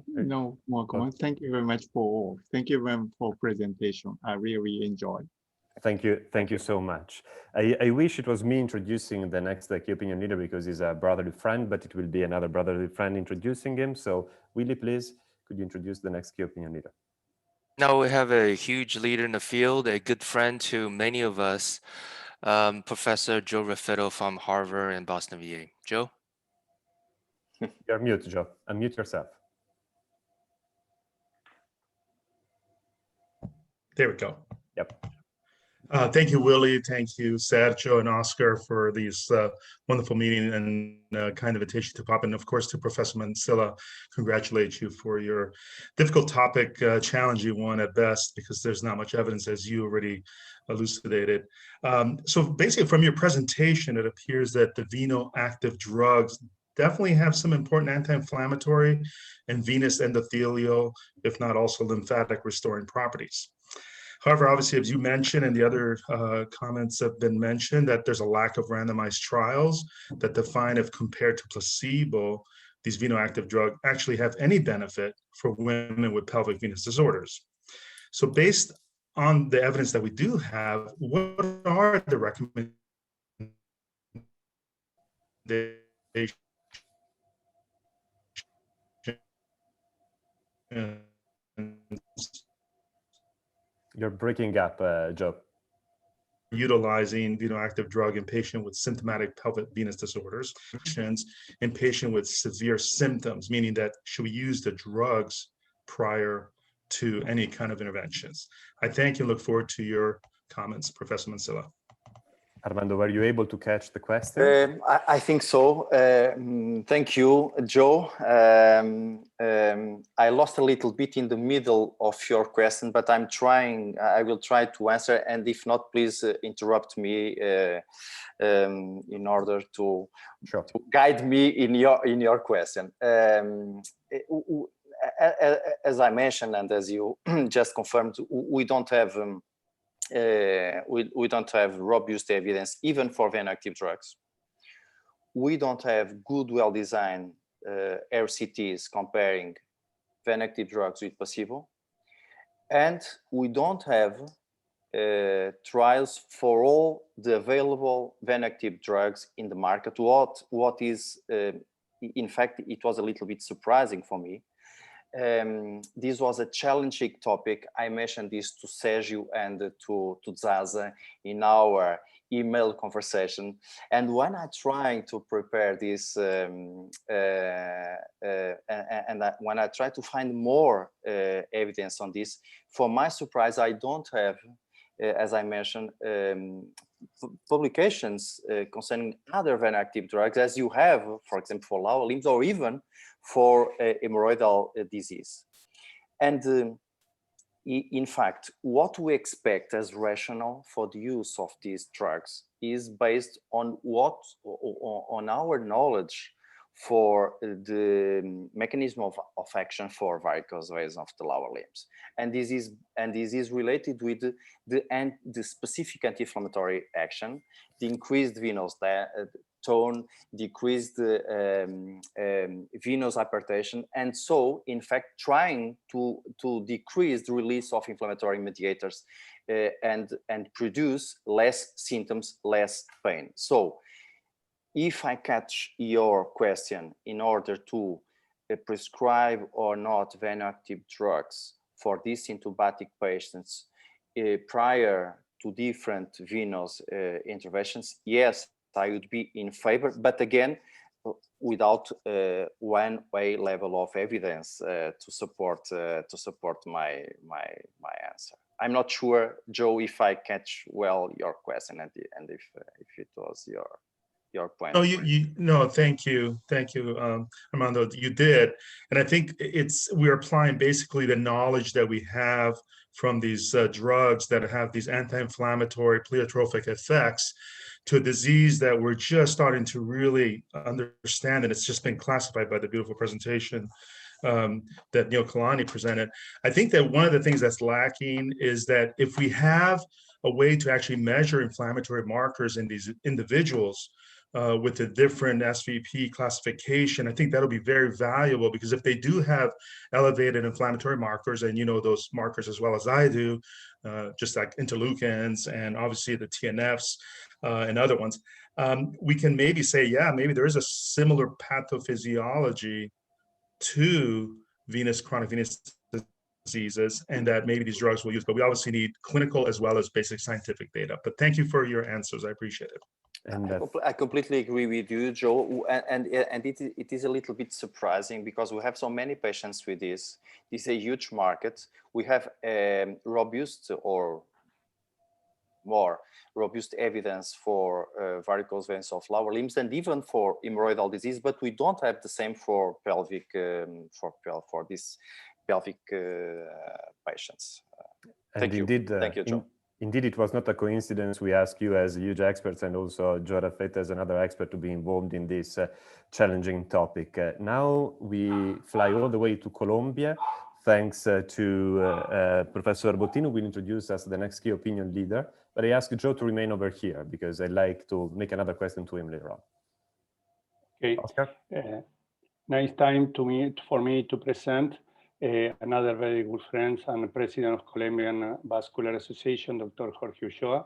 No more comment. Thank you very much for presentation. I really enjoyed. Thank you so much. I wish it was me introducing the next key opinion leader because he's a brotherly friend, but it will be another brotherly friend introducing him. So Willie, please, could you introduce the next key opinion leader? Now we have a huge leader in the field, a good friend to many of us, Professor Joe Raffetto from Harvard and Boston VA. Joe? You're mute, Joe. Unmute yourself. There we go. Yep. Thank you, Willie. Thank you, Sergio and Oscar, for these wonderful meeting and kind invitation to pop in. Of course, to Professor Mansilla, congratulate you for your difficult topic, challenging one at best, because there's not much evidence, as you already elucidated. So basically, from your presentation, it appears that the veno-active drugs definitely have some important anti-inflammatory and venous endothelial, if not also lymphatic restoring properties. However, obviously, as you mentioned, and the other comments have been mentioned, that there's a lack of randomized trials that define if compared to placebo, these veno-active drugs actually have any benefit for women with pelvic venous disorders. So based on the evidence that we do have, what are the recommendations You're breaking up, Joe. Utilizing veno-active drug in patient with symptomatic pelvic venous disorders, in patient with severe symptoms, meaning that should we use the drugs prior to any kind of interventions? I thank you and look forward to your comments, Professor Mansilla. Armando, were you able to catch the question? I think so. Thank you, Joe. I lost a little bit in the middle of your question, but I will try to answer. And if not, please interrupt me in order to guide me in your question. As I mentioned, and as you just confirmed, we don't have we don't have robust evidence even for veno-active drugs. We don't have good, well-designed RCTs comparing veno-active drugs with placebo, and we don't have trials for all the available veno-active drugs in the market. What is, in fact, it was a little bit surprising for me. This was a challenging topic. I mentioned this to Sergio and to Zaza in our email conversation. And when I tried to prepare this, when I tried to find more evidence on this, for my surprise, I don't have, as I mentioned, publications concerning other veno-active drugs, as you have, for example, for lower limbs or even for hemorrhoidal disease. And in fact, what we expect as rationale for the use of these drugs is based on on our knowledge for the mechanism of action for varicose veins of the lower limbs, and this is related with the specific anti-inflammatory action, the increased venous tone, decreased venous hypertension, and so in fact trying to decrease the release of inflammatory mediators and produce less symptoms, less pain. So if I catch your question, in order to prescribe or not veno-active drugs for these symptomatic patients prior to different venous interventions, yes, I would be in favor, but again, without one-way level of evidence to support my answer. I'm not sure, Joe, if I catch well your question and if it was your point. No, no, thank you, Armando. You did, and I think we're applying basically the knowledge that we have from these drugs that have these anti-inflammatory pleiotropic effects to a disease that we're just starting to really understand, and it's just been classified by the beautiful presentation that Neil Kilnani presented. I think that one of the things that's lacking is that if we have a way to actually measure inflammatory markers in these individuals with a different SVP classification, I think that'll be very valuable, because if they do have elevated inflammatory markers, and you know those markers as well as I do, just like interleukins and obviously the TNFs and other ones, we can maybe say, yeah, maybe there is a similar pathophysiology to chronic venous diseases, and that maybe these drugs will use, but we obviously need clinical as well as basic scientific data. But thank you for your answers. I appreciate it. And I completely agree with you, Joe, and it is a little bit surprising because we have so many patients with this. This is a huge market. We have robust or more robust evidence for varicose veins of lower limbs and even for hemorrhoidal disease, but we don't have the same for pelvic for these pelvic patients. And indeed, thank you, Joe. Indeed, it was not a coincidence we asked you as huge experts and also Joe Raffetto as another expert to be involved in this challenging topic. Now we fly all the way to Colombia, thanks to Professor Bottino, who will introduce us the next key opinion leader. But I ask Joe to remain over here because I'd like to make another question to him later on. Okay. Oscar? Nice time for me to present another very good friend and president of Colombian Vascular Association, Dr. Jorge Ulloa.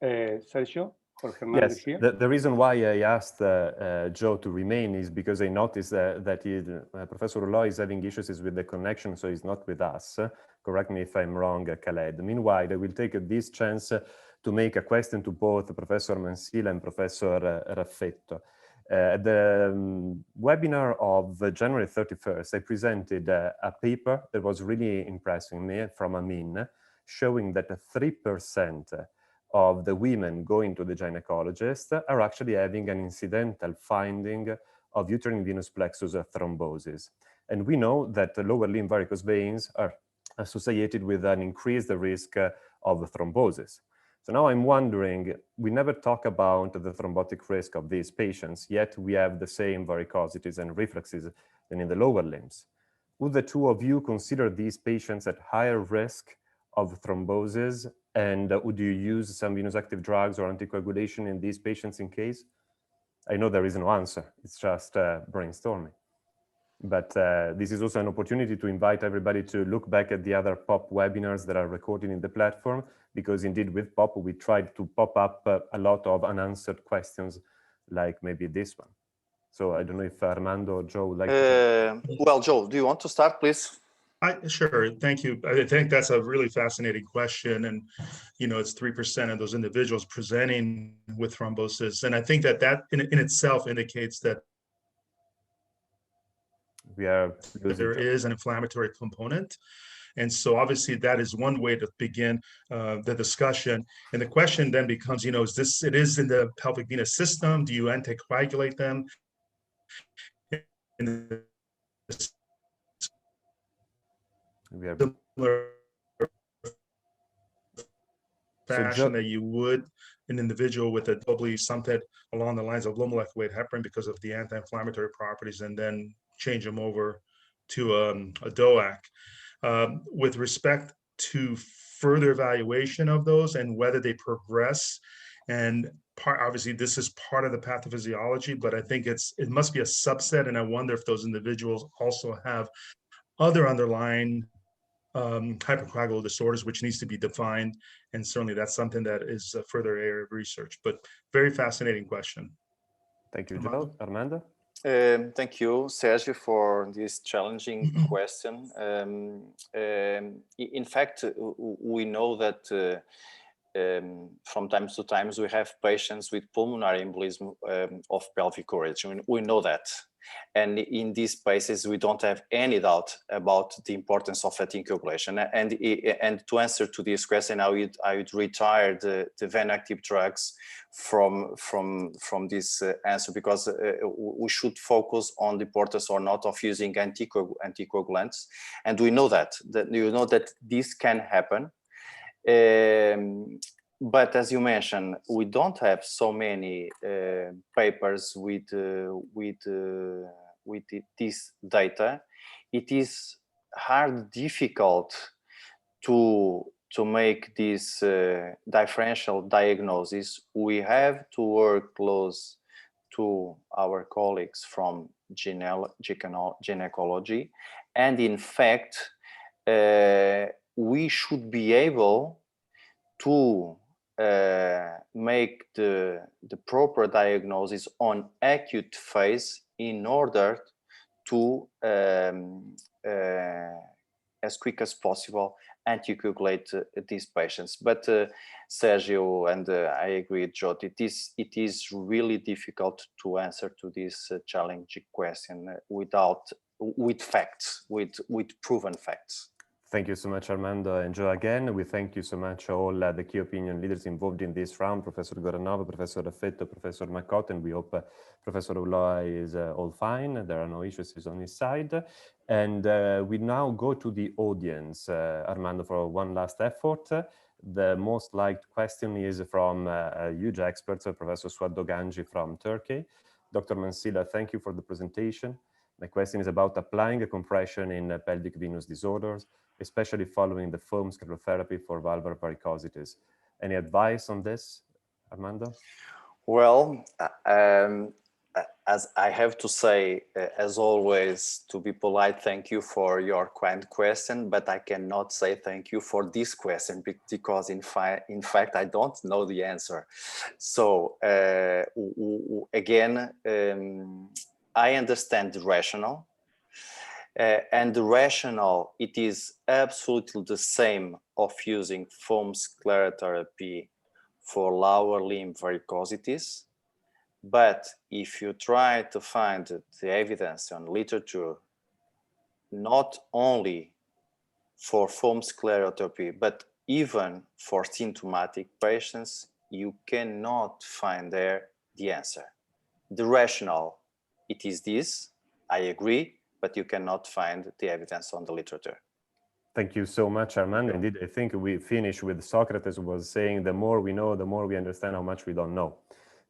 Sergio, Jorge Hernandez Yes, here. the reason why I asked Joe to remain is because I noticed that Professor Ulloa is having issues with the connection, so he's not with us. Correct me if I'm wrong, Khaled. Meanwhile, I will take this chance to make a question to both Professor Mansilla and Professor Raffetto. At the webinar of January 31st, I presented a paper that was really impressing me from Amin, showing that 3% of the women going to the gynecologist are actually having an incidental finding of uterine venous plexus thrombosis. And we know that lower limb varicose veins are associated with an increased risk of thrombosis. So now I'm wondering, we never talk about the thrombotic risk of these patients, yet we have the same varicosities and refluxes than in the lower limbs. Would the two of you consider these patients at higher risk of thrombosis, and would you use some venous active drugs or anticoagulation in these patients in case? I know there is no answer, it's just brainstorming. But this is also an opportunity to invite everybody to look back at the other POP webinars that are recorded in the platform, because indeed with POP, we tried to pop up a lot of unanswered questions, like maybe this one. So I don't know if Armando or Joe would like to... Well, Joe, do you want to start, please? Sure, thank you. I think that's a really fascinating question. And, you know, it's 3% of those individuals presenting with thrombosis. And I think that in itself indicates that there is an inflammatory component. And so obviously that is one way to begin the discussion. And the question then becomes, you know, it is in the pelvic venous system? Do you anticoagulate them? In the similar fashion that you would an individual with a probably something along the lines of low molecular weight heparin because of the anti-inflammatory properties, and then change them over to a DOAC. With respect to further evaluation of those and whether they progress, and obviously this is part of the pathophysiology, but I think it must be a subset, and I wonder if those individuals also have other underlying hypercoagulable disorders, which needs to be defined, and certainly that's something that is a further area of research, but very fascinating question. Thank you, Joe. Armando? Thank you, Sergio, for this challenging question. In fact, we know that from time to time we have patients with pulmonary embolism of pelvic origin. We know that. And in these cases, we don't have any doubt about the importance of anticoagulation. And to answer to this question, I would retire the vein-active drugs from this answer, because we should focus on the importance or not of using anticoagulants. And we know that this can happen. But as you mentioned, we don't have so many papers with this data. It is difficult to make this differential diagnosis. We have to work close to our colleagues from gynecology, and in fact, we should be able to make the proper diagnosis on acute phase in order to, as quick as possible, anticoagulate these patients. But Sergio, and I agree, Joe, it is really difficult to answer to this challenging question with facts, with proven facts. Thank you so much, Armando and Joe again. We thank you so much all the key opinion leaders involved in this round, Professor Goranova, Professor Raffetto, Professor McCott, and we hope Professor Ulloa is all fine. There are no issues on his side. And we now go to the audience, Armando, for one last effort. The most liked question is from a huge expert, Professor Suad Doganji from Turkey. Dr. Mansilla, thank you for the presentation. My question is about applying a compression in pelvic venous disorders, especially following the foam sclerotherapy for valvular varicosities. Any advice on this, Armando? Well, as I have to say, as always, to be polite, thank you for your kind question, but I cannot say thank you for this question because in fact, I don't know the answer. So again, I understand the rationale. And the rationale, it is absolutely the same of using foam sclerotherapy for lower limb varicosities. But if you try to find the evidence on literature, not only for foam sclerotherapy, but even for symptomatic patients, you cannot find there the answer. The rationale, it is this, I agree, but you cannot find the evidence on the literature. Thank you so much, Armando. Indeed, I think we finish with Socrates was saying, the more we know, the more we understand how much we don't know.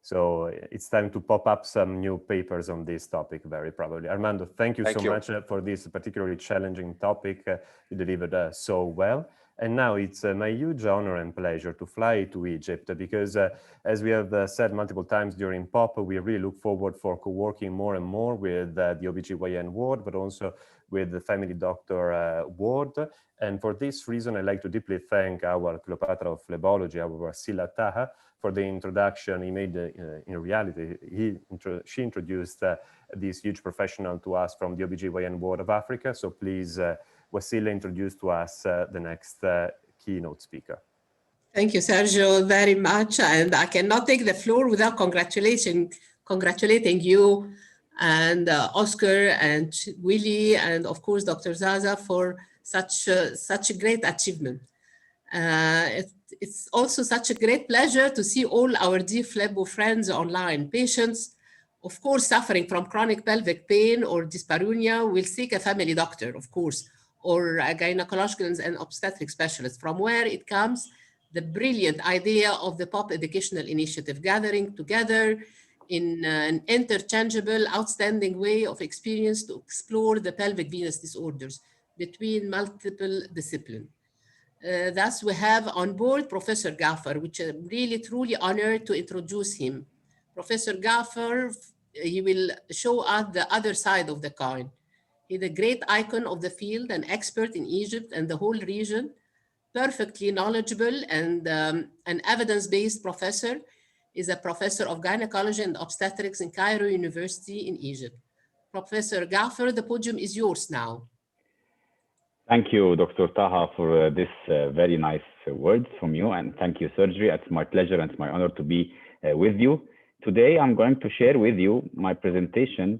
So it's time to pop up some new papers on this topic, very probably. Armando, thank you so much for this particularly challenging topic. You delivered so well. And now it's my huge honor and pleasure to fly to Egypt because, as we have said multiple times during POP, we really look forward for co-working more and more with the OBGYN ward, but also with the family doctor ward. And for this reason, I'd like to deeply thank our Cleopatra of Phlebology, our Sila Taha, for the introduction he made. In reality, she introduced this huge professional to us from the OBGYN ward of Africa. So please, Wasila, introduce to us the next keynote speaker. Thank you, Sergio, very much. And I cannot take the floor without congratulating you and Oscar and Willie and, of course, Dr. Zaza for such a great achievement. It's also such a great pleasure to see all our dear Phlebo friends online. Patients, of course, suffering from chronic pelvic pain or dyspareunia will seek a family doctor, of course, or a gynecological and obstetric specialist. From where it comes, the brilliant idea of the POP Educational Initiative, gathering together in an interchangeable, outstanding way of experience to explore the pelvic venous disorders between multiple disciplines. Thus, we have on board Professor Ghaffar, which I'm really truly honored to introduce him. Professor Ghaffar, he will show us the other side of the coin. He's a great icon of the field, an expert in Egypt and the whole region, perfectly knowledgeable and an evidence-based professor. Is a professor of gynecology and obstetrics in Cairo University in Egypt. Professor Ghaffar, the podium is yours now. Thank you, Dr. Taha, for this very nice words from you. And thank you, Sergio. It's my pleasure and it's my honor to be with you. Today, I'm going to share with you my presentation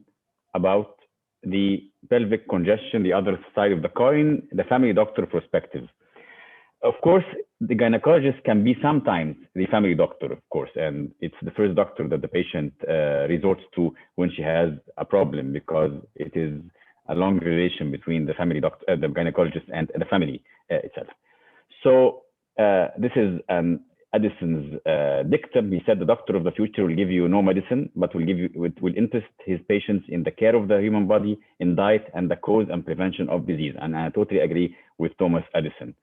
about the pelvic congestion, the other side of the coin, the family doctor perspective. Of course, the gynecologist can be sometimes the family doctor, of course, and it's the first doctor that the patient resorts to when she has a problem, because it is a long relation between the family doctor, the gynecologist, and the family itself. So this is Addison's dictum. He said the doctor of the future will give you no medicine, but will interest his patients in the care of the human body, in diet, and the cause and prevention of disease. And I totally agree with Thomas Edison.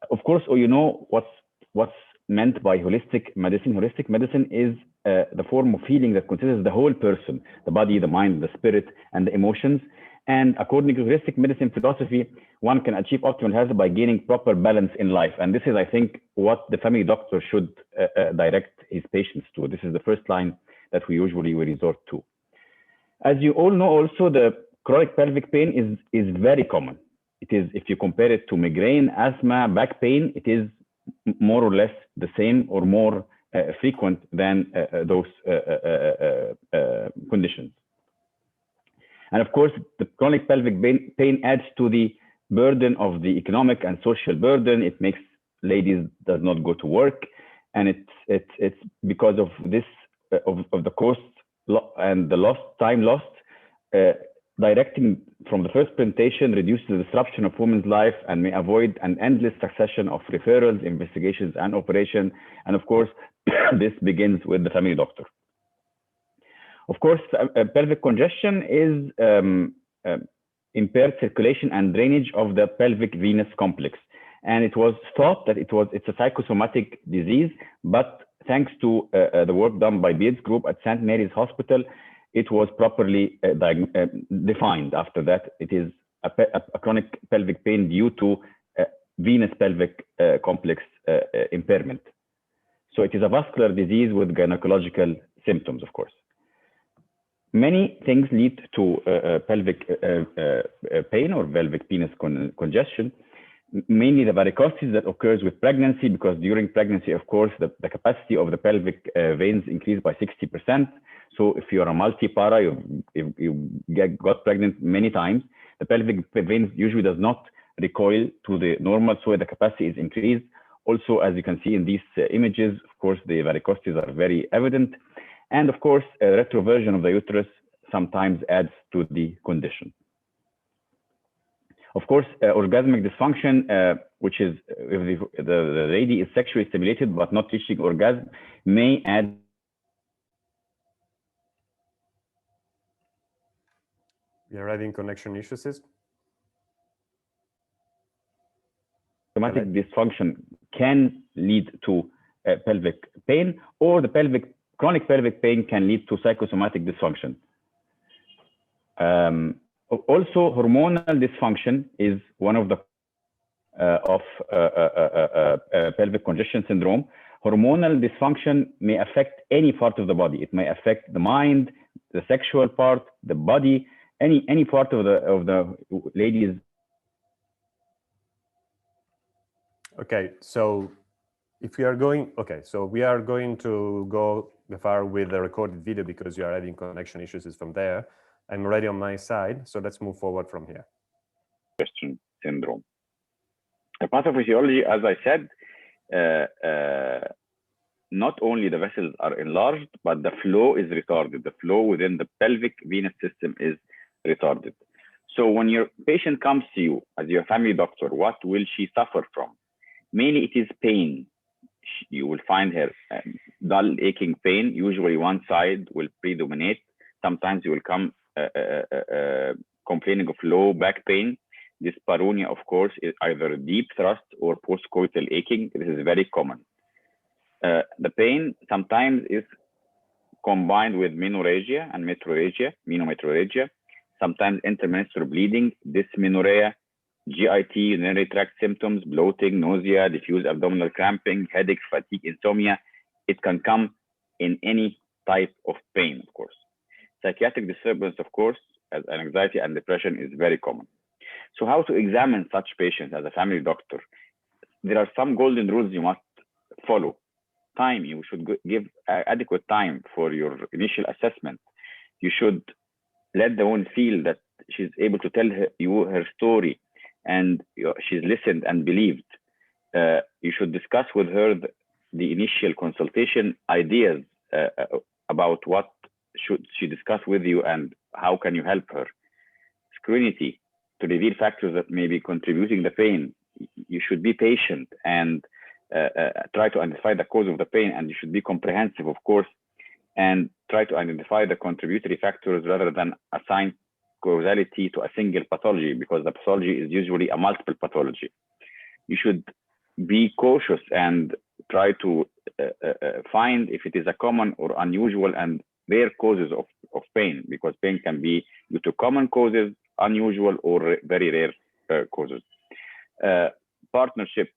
Of course, you know what's meant by holistic medicine. Holistic medicine is the form of healing that considers the whole person, the body, the mind, the spirit, and the emotions. And according to holistic medicine philosophy, one can achieve optimal health by gaining proper balance in life. And this is, I think, what the family doctor should direct his patients to. This is the first line that we usually resort to. As you all know, also, the chronic pelvic pain is very common. It is, if you compare it to migraine, asthma, back pain, it is more or less the same or more frequent than those conditions. And of course, the chronic pelvic pain adds to the burden of the economic and social burden. It makes ladies does not go to work, and it's because of this of the cost and the lost time lost. Directing from the first presentation reduces the disruption of women's life and may avoid an endless succession of referrals, investigations, and operations. And of course, this begins with the family doctor. Of course, pelvic congestion is impaired circulation and drainage of the pelvic venous complex. And it was thought that it's a psychosomatic disease, but thanks to the work done by Beard's group at St. Mary's Hospital, it was properly defined after that. It is a chronic pelvic pain due to venous pelvic complex impairment. So it is a vascular disease with gynecological symptoms, of course. Many things lead to pelvic pain or pelvic penis congestion, mainly the varices that occurs with pregnancy, because during pregnancy, of course, the capacity of the pelvic veins increased by 60%. So if you're a multi-para, you got pregnant many times, the pelvic veins usually does not recoil to the normal, so the capacity is increased. Also, as you can see in these images, of course, the varices are very evident. And of course, a retroversion of the uterus sometimes adds to the condition. Of course, orgasmic dysfunction, which is if the lady is sexually stimulated but not reaching orgasm, may add. We are having connection issues. Somatic dysfunction can lead to pelvic pain, or the chronic pelvic pain can lead to psychosomatic dysfunction. Also, hormonal dysfunction is one of the pelvic congestion syndrome. Hormonal dysfunction may affect any part of the body. It may affect the mind, the sexual part, the body, any part of the lady's. Okay, so if we are going, so we are going to go far with the recorded video because you are having connection issues from there. I'm ready on my side, so let's move forward from here. Congestion syndrome. The pathophysiology, as I said, not only the vessels are enlarged, but the flow is retarded. The flow within the pelvic venous system is retarded. So when your patient comes to you as your family doctor, what will she suffer from? Mainly it is pain. You will find her dull aching pain. Usually one side will predominate. Sometimes you will come complaining of low back pain. Dyspareunia, of course, is either deep thrust or postcoital aching. This is very common. The pain sometimes is combined with menorrhagia and menometrorrhagia, sometimes intermenstrual bleeding, dysmenorrhea, GIT, urinary tract symptoms, bloating, nausea, diffuse abdominal cramping, headache, fatigue, insomnia. It can come in any type of pain, of course. Psychiatric disturbance, of course, as anxiety and depression is very common. So how to examine such patients as a family doctor? There are some golden rules you must follow. Time, you should give adequate time for your initial assessment. You should let the woman feel that she's able to tell you her story and she's listened and believed. You should discuss with her the initial consultation ideas about what should she discuss with you and how can you help her. Scrutiny, to reveal factors that may be contributing the pain. You should be patient and try to identify the cause of the pain, and you should be comprehensive, of course, and try to identify the contributory factors rather than assign causality to a single pathology, because the pathology is usually a multiple pathology. You should be cautious and try to find if it is a common or unusual and rare causes of pain, because pain can be due to common causes, unusual or very rare causes. Partnership,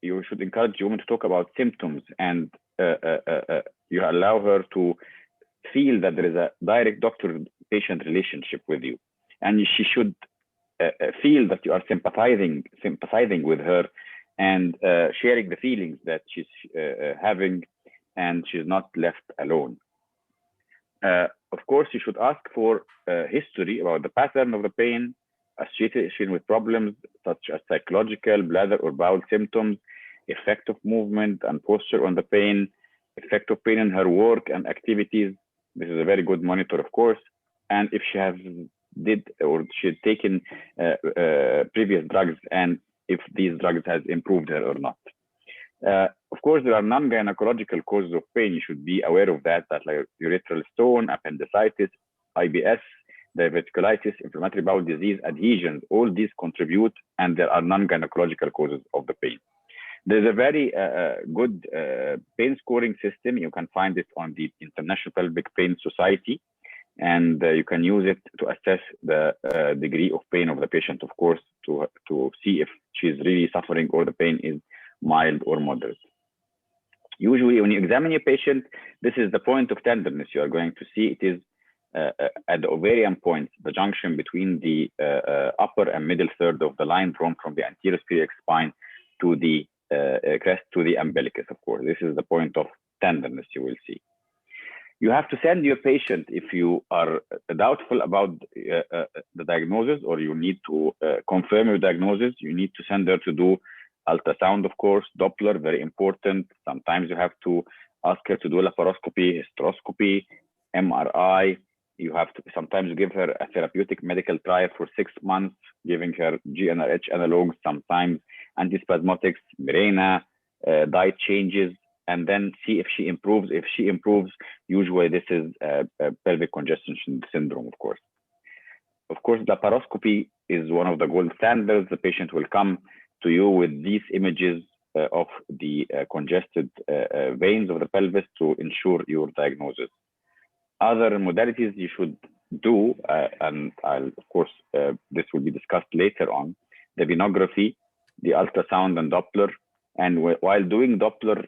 you should encourage the woman to talk about symptoms, and you allow her to feel that there is a direct doctor-patient relationship with you, and she should feel that you are sympathizing with her and sharing the feelings that she's having, and she's not left alone. Of course, you should ask for history about the pattern of the pain, association with problems such as psychological, bladder or bowel symptoms, effect of movement and posture on the pain, effect of pain in her work and activities. This is a very good monitor, of course. And if she has she had taken previous drugs, and if these drugs has improved her or not. Of course, there are non-gynecological causes of pain. You should be aware of that, like urethral stone, appendicitis, IBS, diverticulitis, inflammatory bowel disease, adhesions. All these contribute, and there are non-gynecological causes of the pain. There's a very good pain scoring system. You can find it on the International Pelvic Pain Society, and you can use it to assess the degree of pain of the patient, of course, to see if she's really suffering or the pain is mild or moderate. Usually, when you examine a patient, this is the point of tenderness. You are going to see it is at the ovarian point, the junction between the upper and middle third of the line drawn from the anterior spheric spine to the crest to the umbilicus, of course. This is the point of tenderness you will see. You have to send your patient if you are doubtful about the diagnosis, or you need to confirm your diagnosis. You need to send her to do ultrasound, of course, Doppler, very important. Sometimes you have to ask her to do laparoscopy, hysteroscopy, MRI. You have to sometimes give her a therapeutic medical trial for 6 months, giving her GnRH analogs, sometimes antispasmodics, Mirena, diet changes, and then see if she improves. If she improves, usually this is pelvic congestion syndrome, of course. Of course, laparoscopy is one of the gold standards. The patient will come to you with these images of the congested veins of the pelvis to ensure your diagnosis. Other modalities you should do, and of course, this will be discussed later on, the venography, the ultrasound and Doppler. And while doing Doppler,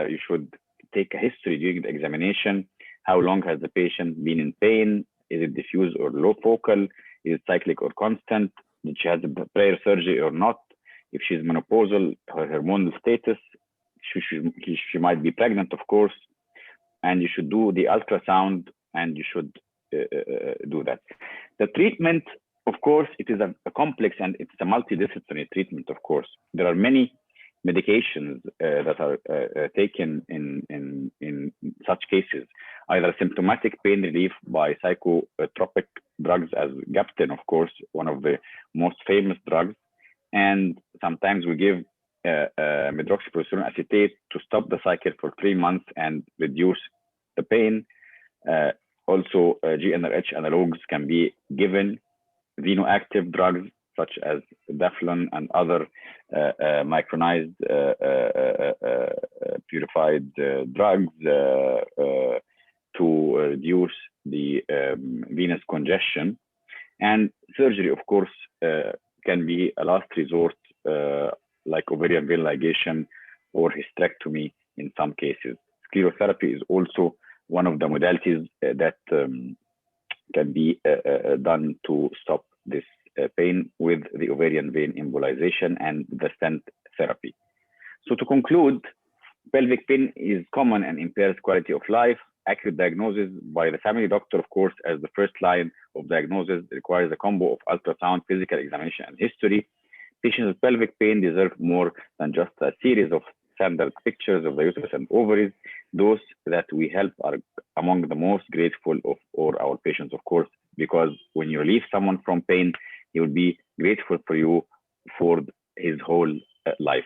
you should take a history during the examination. How long has the patient been in pain? Is it diffuse or low focal? Is it cyclic or constant? Did she have the prior surgery or not? If she's menopausal, her hormonal status, she might be pregnant, of course. And you should do the ultrasound, and you should do that. The treatment, of course, it is a complex and it's a multidisciplinary treatment, of course. There are many medications that are taken in such cases, either symptomatic pain relief by psychotropic drugs as Gapten, of course, one of the most famous drugs. And sometimes we give medroxyprogesterone acetate to stop the cycle for 3 months and reduce the pain. Also, GnRH analogs can be given. Venoactive drugs such as Daflon and other micronized purified drugs to reduce the venous congestion. And surgery, of course, can be a last resort, like ovarian vein ligation or hysterectomy in some cases. Sclerotherapy is also one of the modalities that can be done to stop this pain with the ovarian vein embolization and the stent therapy. So to conclude, pelvic pain is common and impairs quality of life. Accurate diagnosis by the family doctor, of course, as the first line of diagnosis, requires a combo of ultrasound, physical examination, and history. Patients with pelvic pain deserve more than just a series of standard pictures of the uterus and ovaries. Those that we help are among the most grateful of all our patients, of course, because when you relieve someone from pain, he will be grateful for you for his whole life.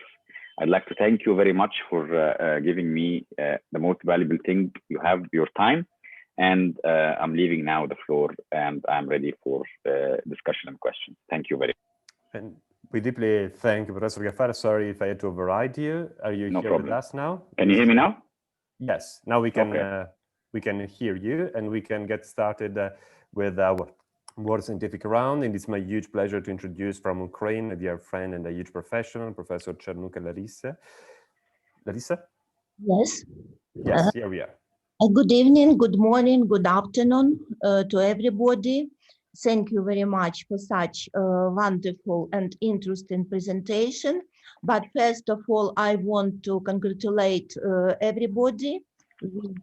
I'd like to thank you very much for giving me the most valuable thing you have, your time. And I'm leaving now the floor, and I'm ready for discussion and questions. Thank you very much. And we deeply thank Professor Gaffar. Sorry if I had to override you. Are you here with us now? Can you hear me now? Yes. Now we can Okay. We can hear you, and we can get started with our World Scientific Round. And it's my huge pleasure to introduce from Ukraine a dear friend and a huge professional, Professor Chernuka Larissa. Larissa? Yes. Yes, here we are. Good evening, good morning, good afternoon to everybody. Thank you very much for such a wonderful and interesting presentation. But first of all, I want to congratulate everybody with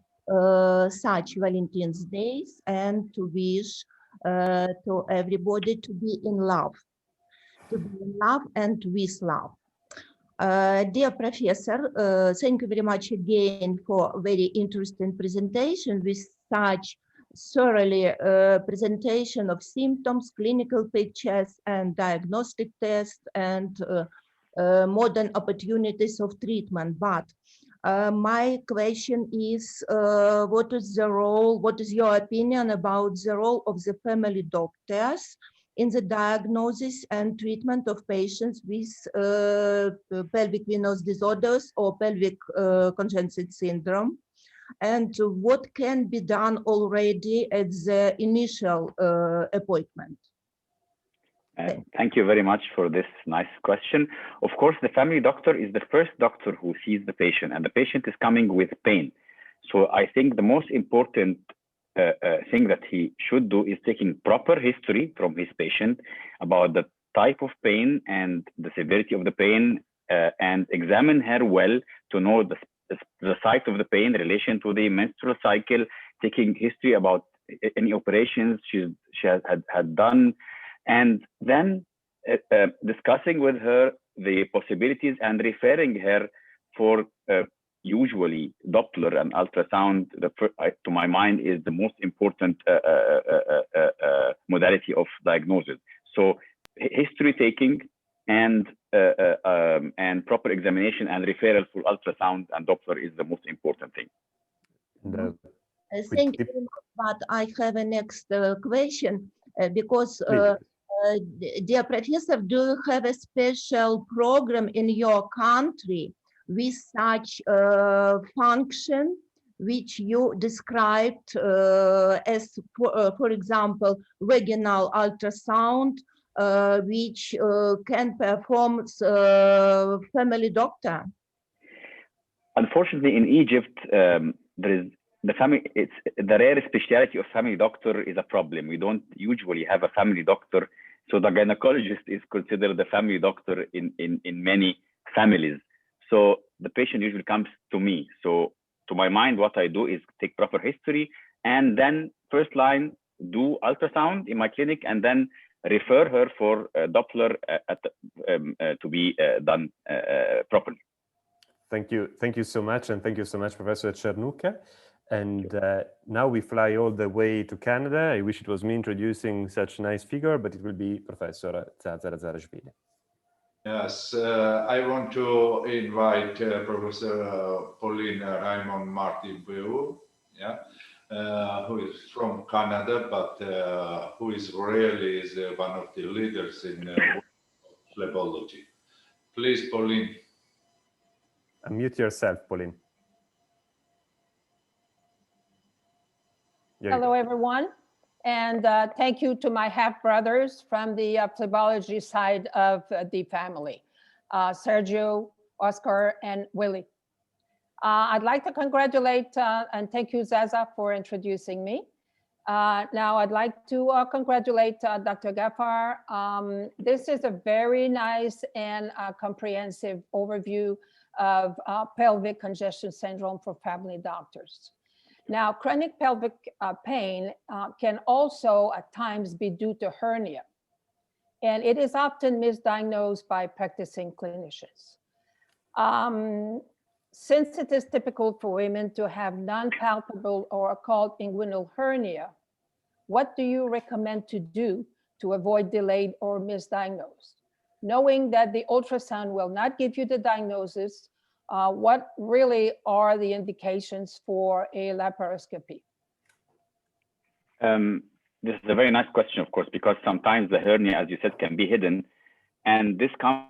such Valentine's Days and to wish to everybody to be in love. to be in love and with love. Dear Professor, thank you very much again for a very interesting presentation with such thoroughly presentation of symptoms, clinical pictures, and diagnostic tests, and modern opportunities of treatment. But my question is, what is your opinion about the role of the family doctors in the diagnosis and treatment of patients with pelvic venous disorders or pelvic congestion syndrome? And what can be done already at the initial appointment? Thank you very much for this nice question. Of course, the family doctor is the first doctor who sees the patient, and the patient is coming with pain. So I think the most important thing that he should do is taking proper history from his patient about the type of pain and the severity of the pain, and examine her well to know the site of the pain in relation to the menstrual cycle, taking history about any operations she had done, and then discussing with her the possibilities and referring her for usually Doppler and ultrasound, to my mind, is the most important modality of diagnosis. So history taking and proper examination and referral for ultrasound and Doppler is the most important thing. Thank you very much, but I have a next question because dear Professor, do you have a special program in your country with such function which you described as, for example, vaginal ultrasound, which can perform family doctor? Unfortunately, in Egypt, there is the rare specialty of family doctor is a problem. We don't usually have a family doctor, so the gynecologist is considered the family doctor in many families. So the patient usually comes to me. So to my mind, what I do is take proper history and then first line do ultrasound in my clinic and then refer her for Doppler to be done properly. Thank you so much, and thank you so much, Professor Czernuka. And now we fly all the way to Canada. I wish it was me introducing such a nice figure, but it will be Professor Zazarashvili. Yes, I want to invite Professor Pauline Raymond Martin-Beu, who is from Canada, but who is really one of the leaders in phlebology. Please, Pauline. Unmute yourself, Pauline. Hello, everyone. And thank you to my half-brothers from the phlebology side of the family, Sergio, Oscar, and Willie. I'd like to congratulate and thank you, Zaza, for introducing me. Now, I'd like to congratulate Dr. Ghaffar. This is a very nice and comprehensive overview of pelvic congestion syndrome for family doctors. Now, chronic pelvic pain can also at times be due to hernia, and it is often misdiagnosed by practicing clinicians. Since it is typical for women to have non-palpable or called inguinal hernia, what do you recommend to do to avoid delayed or misdiagnosed? Knowing that the ultrasound will not give you the diagnosis, what really are the indications for a laparoscopy? This is a very nice question, of course, because sometimes the hernia, as you said, can be hidden. And this comes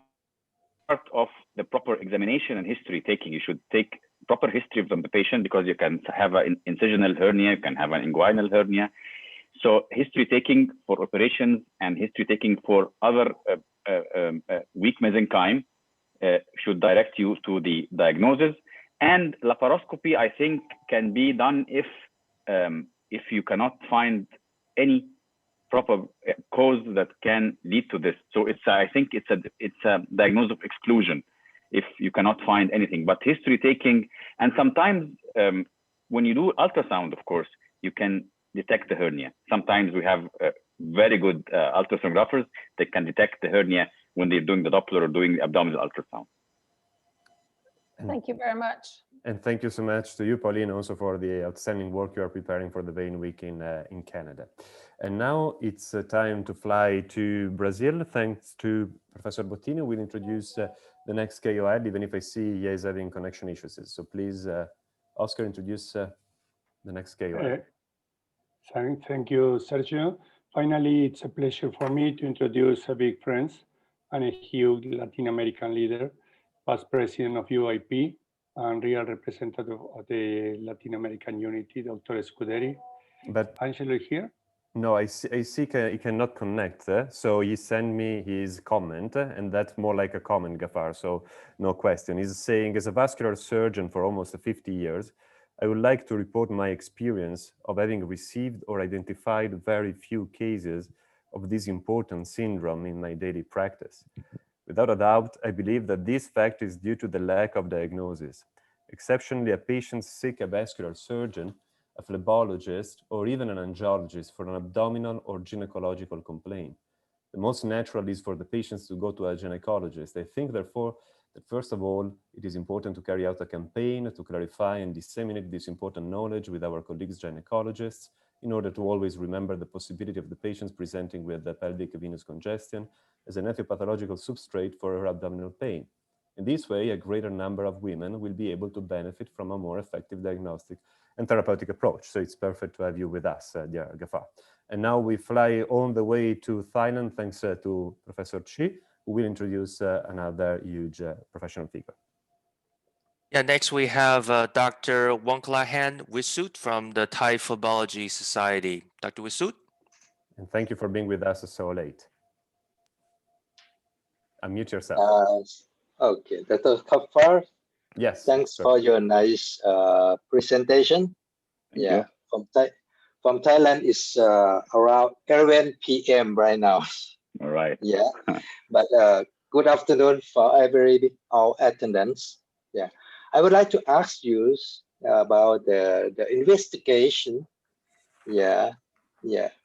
part of the proper examination and history taking. You should take proper history from the patient because you can have an incisional hernia, you can have an inguinal hernia. So history taking for operations and history taking for other weak mesenchyme should direct you to the diagnosis. And laparoscopy, I think, can be done if you cannot find any proper cause that can lead to this. So I think it's a diagnosis of exclusion if you cannot find anything. But history taking, and sometimes when you do ultrasound, of course, you can detect the hernia. Sometimes we have very good ultrasonographers that can detect the hernia when they're doing the Doppler or doing the abdominal ultrasound. Thank you very much. And thank you so much to you, Pauline, also for the outstanding work you are preparing for the Vein Week in Canada. And now it's time to fly to Brazil. Thanks to Professor Bottini, we'll introduce the next KOL, even if I see he is having connection issues. So please, Oscar, introduce the next KOL. Thank you, Sergio. Finally, it's a pleasure for me to introduce a big friend and a huge Latin American leader, past president of UIP and real representative of the Latin American unity, Dr. Scuderi. But Angelo here? No, I see he cannot connect. So he sent me his comment, and that's more like a comment, Gafar, so no question. He's saying, as a vascular surgeon for almost 50 years, I would like to report my experience of having received or identified very few cases of this important syndrome in my daily practice. Without a doubt, I believe that this fact is due to the lack of diagnosis. Exceptionally, a patient seeks a vascular surgeon, a phlebologist, or even an angiologist for an abdominal or gynecological complaint. The most natural is for the patients to go to a gynecologist. I think, therefore, that first of all, it is important to carry out a campaign to clarify and disseminate this important knowledge with our colleagues gynecologists in order to always remember the possibility of the patients presenting with the pelvic venous congestion as an etiological substrate for her abdominal pain. In this way, a greater number of women will be able to benefit from a more effective diagnostic and therapeutic approach. So it's perfect to have you with us, dear Gafar. And now we fly on the way to Thailand, thanks to Professor Chi, who will introduce another huge professional figure. Yeah, next we have Dr. Wongklahan Wisut from the Thai Physiology Society. Dr. Wisut? And thank you for being with us so late. Unmute yourself. Okay, Dr. Gafar. Yes. Thanks for your nice presentation. Thank you. From Thailand, it's around 11 p.m. right now. All right. Yeah, but good afternoon for all attendants. Yeah, I would like to ask you about the investigation. Yeah.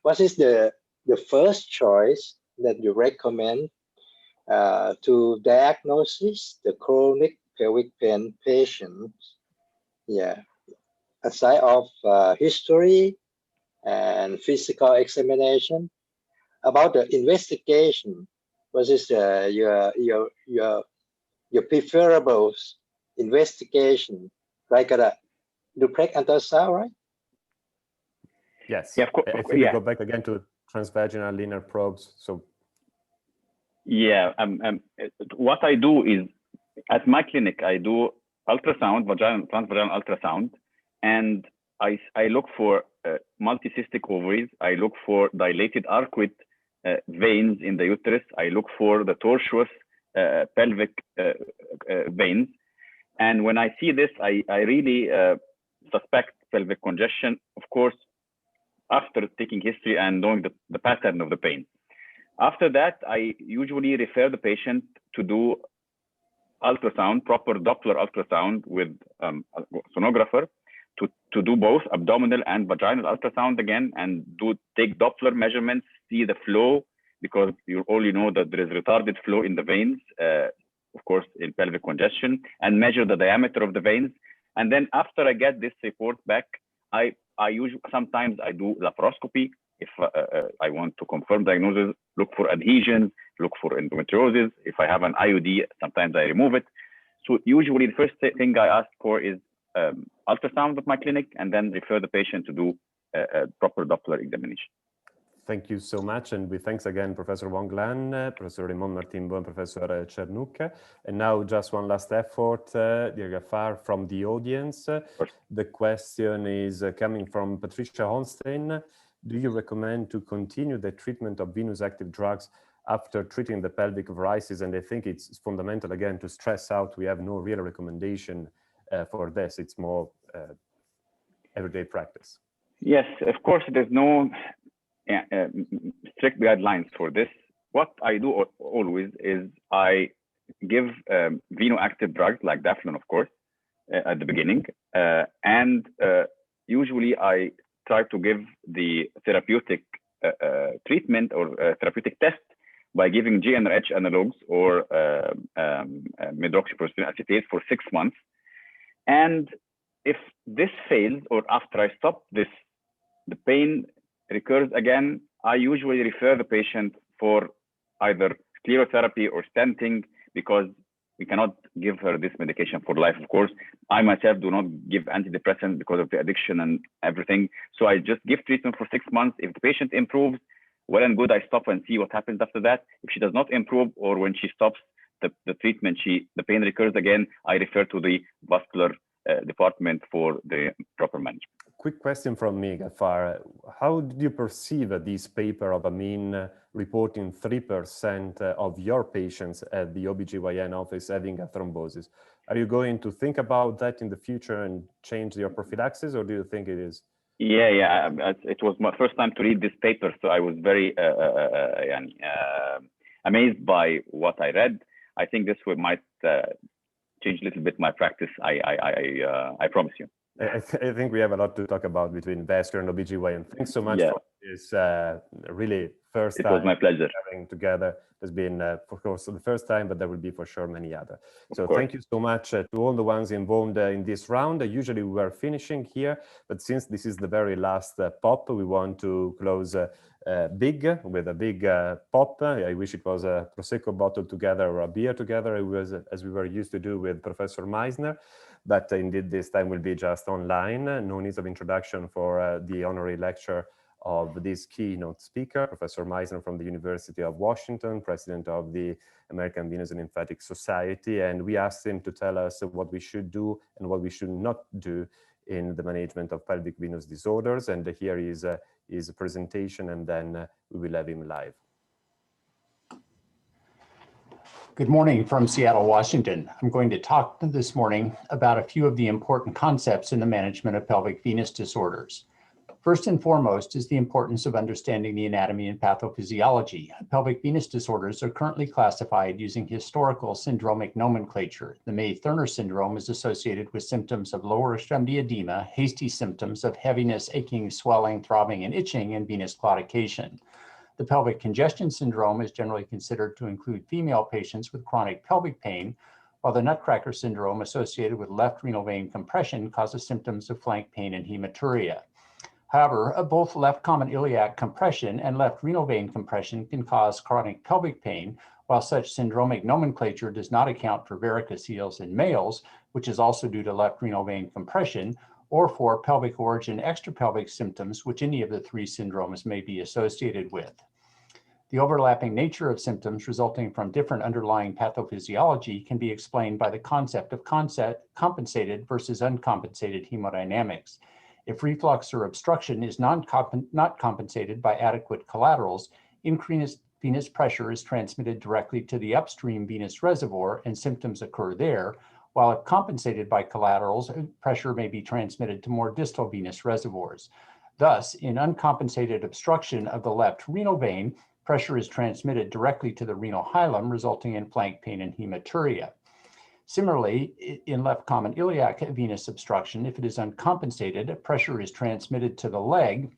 What is the first choice that you recommend to diagnose the chronic pelvic pain patients? Yeah, aside of history and physical examination, about the investigation, what is your preferable investigation? Like a duplex ultrasound, right? Yes. Yeah, of course. I think we go back again to transvaginal linear probes. So. Yeah. What I do is, at my clinic, I do ultrasound, transvaginal ultrasound, and I look for multicystic ovaries. I look for dilated arcuate veins in the uterus. I look for the tortuous pelvic veins. And when I see this, I really suspect pelvic congestion, of course, after taking history and knowing the pattern of the pain. After that, I usually refer the patient to do ultrasound, proper Doppler ultrasound with a sonographer, to do both abdominal and vaginal ultrasound again, and take Doppler measurements, see the flow, because you only know that there is retarded flow in the veins, of course, in pelvic congestion, and measure the diameter of the veins. And then after I get this report back, I usually, sometimes I do laparoscopy. If I want to confirm diagnosis, look for adhesions, look for endometriosis. If I have an IUD, sometimes I remove it. So usually the first thing I ask for is ultrasound at my clinic, and then refer the patient to do a proper Doppler examination. Thank you so much, and we thanks again Professor Wongklahan, Professor Raymond Martin-Bo, and Professor Czernouk. And now just one last effort, dear Gafar, from the audience. The question is coming from Patricia Holstein. Do you recommend to continue the treatment of venous active drugs after treating the pelvic varices? And I think it's fundamental, again, to stress out we have no real recommendation for this. It's more everyday practice. Yes, of course, there's no strict guidelines for this. What I do always is I give venoactive drugs like Daflon, of course, at the beginning. And usually I try to give the therapeutic treatment or therapeutic test by giving GnRH analogs or medroxyprogesterone acetate for 6 months. And if this fails, or after I stop this, the pain recurs again, I usually refer the patient for either sclerotherapy or stenting, because we cannot give her this medication for life, of course. I myself do not give antidepressants because of the addiction and everything. So I just give treatment for 6 months. If the patient improves, well and good, I stop and see what happens after that. If she does not improve, or when she stops the treatment, the pain recurs again, I refer to the vascular department for the proper management. Quick question from me, Gafar. How did you perceive this paper of Amin reporting 3% of your patients at the OBGYN office having a thrombosis? Are you going to think about that in the future and change your prophylaxis, or do you think it is? Yeah. It was my first time to read this paper, so I was very amazed by what I read. I think this might change a little bit my practice. I promise you. I think we have a lot to talk about between vascular and OBGYN. Thanks so much for this really first time. It was my pleasure. Having together. It's been, of course, the first time, but there will be for sure many other. So thank you so much to all the ones involved in this round. Usually we were finishing here, but since this is the very last pop, we want to close big with a big pop. I wish it was a Prosecco bottle together or a beer together, as we were used to do with Professor Meisner. But indeed, this time will be just online. No need of introduction for the honorary lecture of this keynote speaker, Professor Meisner from the University of Washington, president of the American Venous and Lymphatic Society. And we asked him to tell us what we should do and what we should not do in the management of pelvic venous disorders. And here is his presentation, and then we will have him live. Good morning from Seattle, Washington. I'm going to talk this morning about a few of the important concepts in the management of pelvic venous disorders. First and foremost is the importance of understanding the anatomy and pathophysiology. Pelvic venous disorders are currently classified using historical syndromic nomenclature. The May-Thurner syndrome is associated with symptoms of lower extremity edema, hasty symptoms of heaviness, aching, swelling, throbbing, and itching, and venous claudication. The pelvic congestion syndrome is generally considered to include female patients with chronic pelvic pain, while the Nutcracker syndrome associated with left renal vein compression causes symptoms of flank pain and hematuria. However, both left common iliac compression and left renal vein compression can cause chronic pelvic pain, while such syndromic nomenclature does not account for varices in males, which is also due to left renal vein compression, or for pelvic origin extrapelvic symptoms, which any of the three syndromes may be associated with. The overlapping nature of symptoms resulting from different underlying pathophysiology can be explained by the concept of compensated versus uncompensated hemodynamics. If reflux or obstruction is not compensated by adequate collaterals, increased venous pressure is transmitted directly to the upstream venous reservoir and symptoms occur there, while if compensated by collaterals, pressure may be transmitted to more distal venous reservoirs. Thus, in uncompensated obstruction of the left renal vein, pressure is transmitted directly to the renal hilum, resulting in flank pain and hematuria. Similarly, in left common iliac venous obstruction, if it is uncompensated, pressure is transmitted to the leg,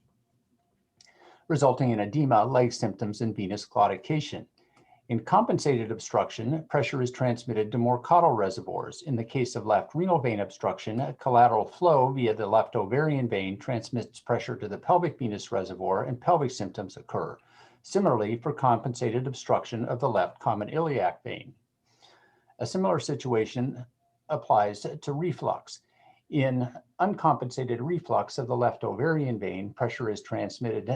resulting in edema, leg symptoms, and venous claudication. In compensated obstruction, pressure is transmitted to more caudal reservoirs. In the case of left renal vein obstruction, collateral flow via the left ovarian vein transmits pressure to the pelvic venous reservoir, and pelvic symptoms occur. Similarly, for compensated obstruction of the left common iliac vein. A similar situation applies to reflux. In uncompensated reflux of the left ovarian vein, pressure is transmitted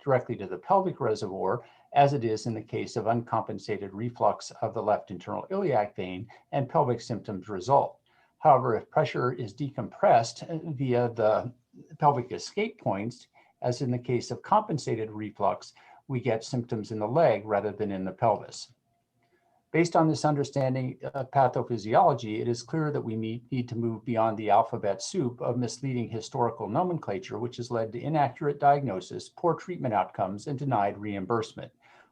directly to the pelvic reservoir, as it is in the case of uncompensated reflux of the left internal iliac vein, and pelvic symptoms result. However, if pressure is decompressed via the pelvic escape points, as in the case of compensated reflux, we get symptoms in the leg rather than in the pelvis. Based on this understanding of pathophysiology, it is clear that we need to move beyond the alphabet soup of misleading historical nomenclature, which has led to inaccurate diagnosis, poor treatment outcomes, and denied reimbursement.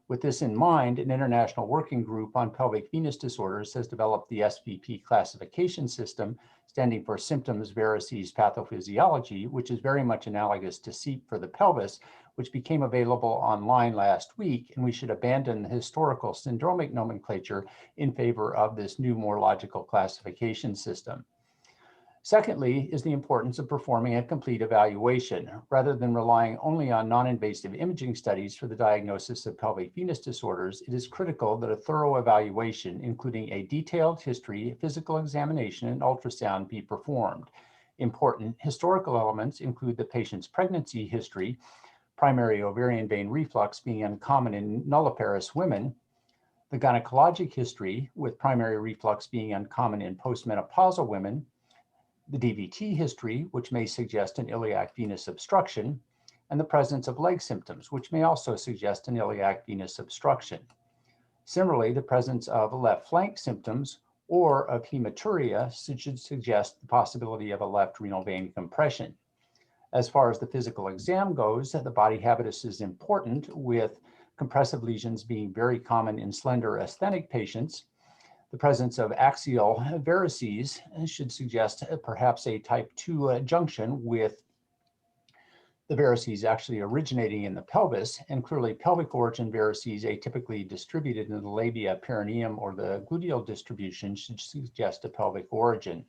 With this in mind, an international working group on pelvic venous disorders has developed the Svp Classification System, standing for Symptoms, Varices, Pathophysiology, which is very much analogous to SEEP for the pelvis, which became available online last week, and we should abandon the historical syndromic nomenclature in favor of this new, more logical classification system. Secondly is the importance of performing a complete evaluation. Rather than relying only on non-invasive imaging studies for the diagnosis of pelvic venous disorders, it is critical that a thorough evaluation, including a detailed history, physical examination, and ultrasound be performed. Important historical elements include the patient's pregnancy history, primary ovarian vein reflux being uncommon in nulliparous women, the gynecologic history, with primary reflux being uncommon in postmenopausal women, the DVT history, which may suggest an iliac venous obstruction, and the presence of leg symptoms, which may also suggest an iliac venous obstruction. Similarly, the presence of left flank symptoms or of hematuria should suggest the possibility of a left renal vein compression. As far as the physical exam goes, the body habitus is important, with compressive lesions being very common in slender asthenic patients. The presence of axial varices should suggest perhaps a type 2 junction, with the varices actually originating in the pelvis, and clearly pelvic origin varices atypically distributed in the labia, perineum, or the gluteal distribution should suggest a pelvic origin.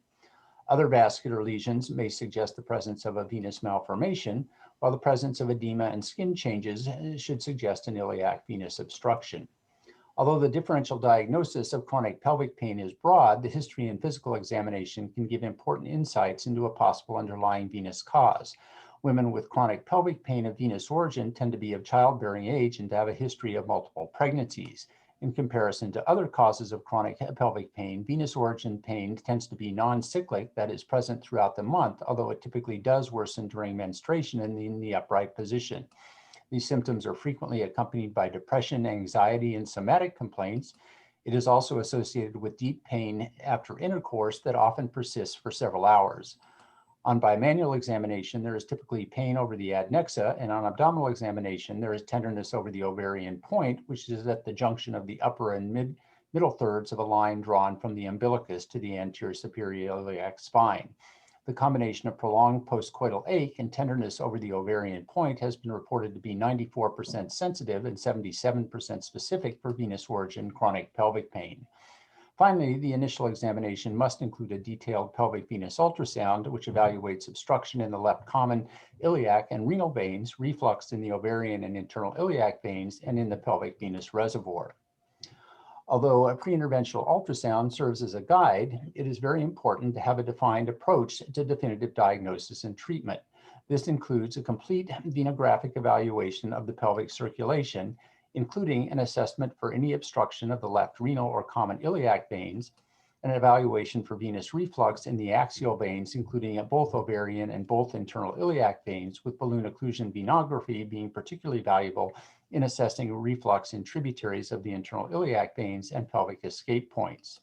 Other vascular lesions may suggest the presence of a venous malformation, while the presence of edema and skin changes should suggest an iliac venous obstruction. Although the differential diagnosis of chronic pelvic pain is broad, the history and physical examination can give important insights into a possible underlying venous cause. Women with chronic pelvic pain of venous origin tend to be of childbearing age and to have a history of multiple pregnancies. In comparison to other causes of chronic pelvic pain, venous origin pain tends to be non-cyclic, that is present throughout the month, although it typically does worsen during menstruation and in the upright position. These symptoms are frequently accompanied by depression, anxiety, and somatic complaints. It is also associated with deep pain after intercourse that often persists for several hours. On bimanual examination, there is typically pain over the adnexa, and on abdominal examination, there is tenderness over the ovarian point, which is at the junction of the upper and middle thirds of a line drawn from the umbilicus to the anterior superior iliac spine. The combination of prolonged postcoital ache and tenderness over the ovarian point has been reported to be 94% sensitive and 77% specific for venous origin chronic pelvic pain. Finally, the initial examination must include a detailed pelvic venous ultrasound, which evaluates obstruction in the left common iliac and renal veins, reflux in the ovarian and internal iliac veins, and in the pelvic venous reservoir. Although a pre-interventional ultrasound serves as a guide, it is very important to have a defined approach to definitive diagnosis and treatment. This includes a complete venographic evaluation of the pelvic circulation, including an assessment for any obstruction of the left renal or common iliac veins, an evaluation for venous reflux in the axial veins, including both ovarian and both internal iliac veins, with balloon occlusion venography being particularly valuable in assessing reflux in tributaries of the internal iliac veins and pelvic escape points.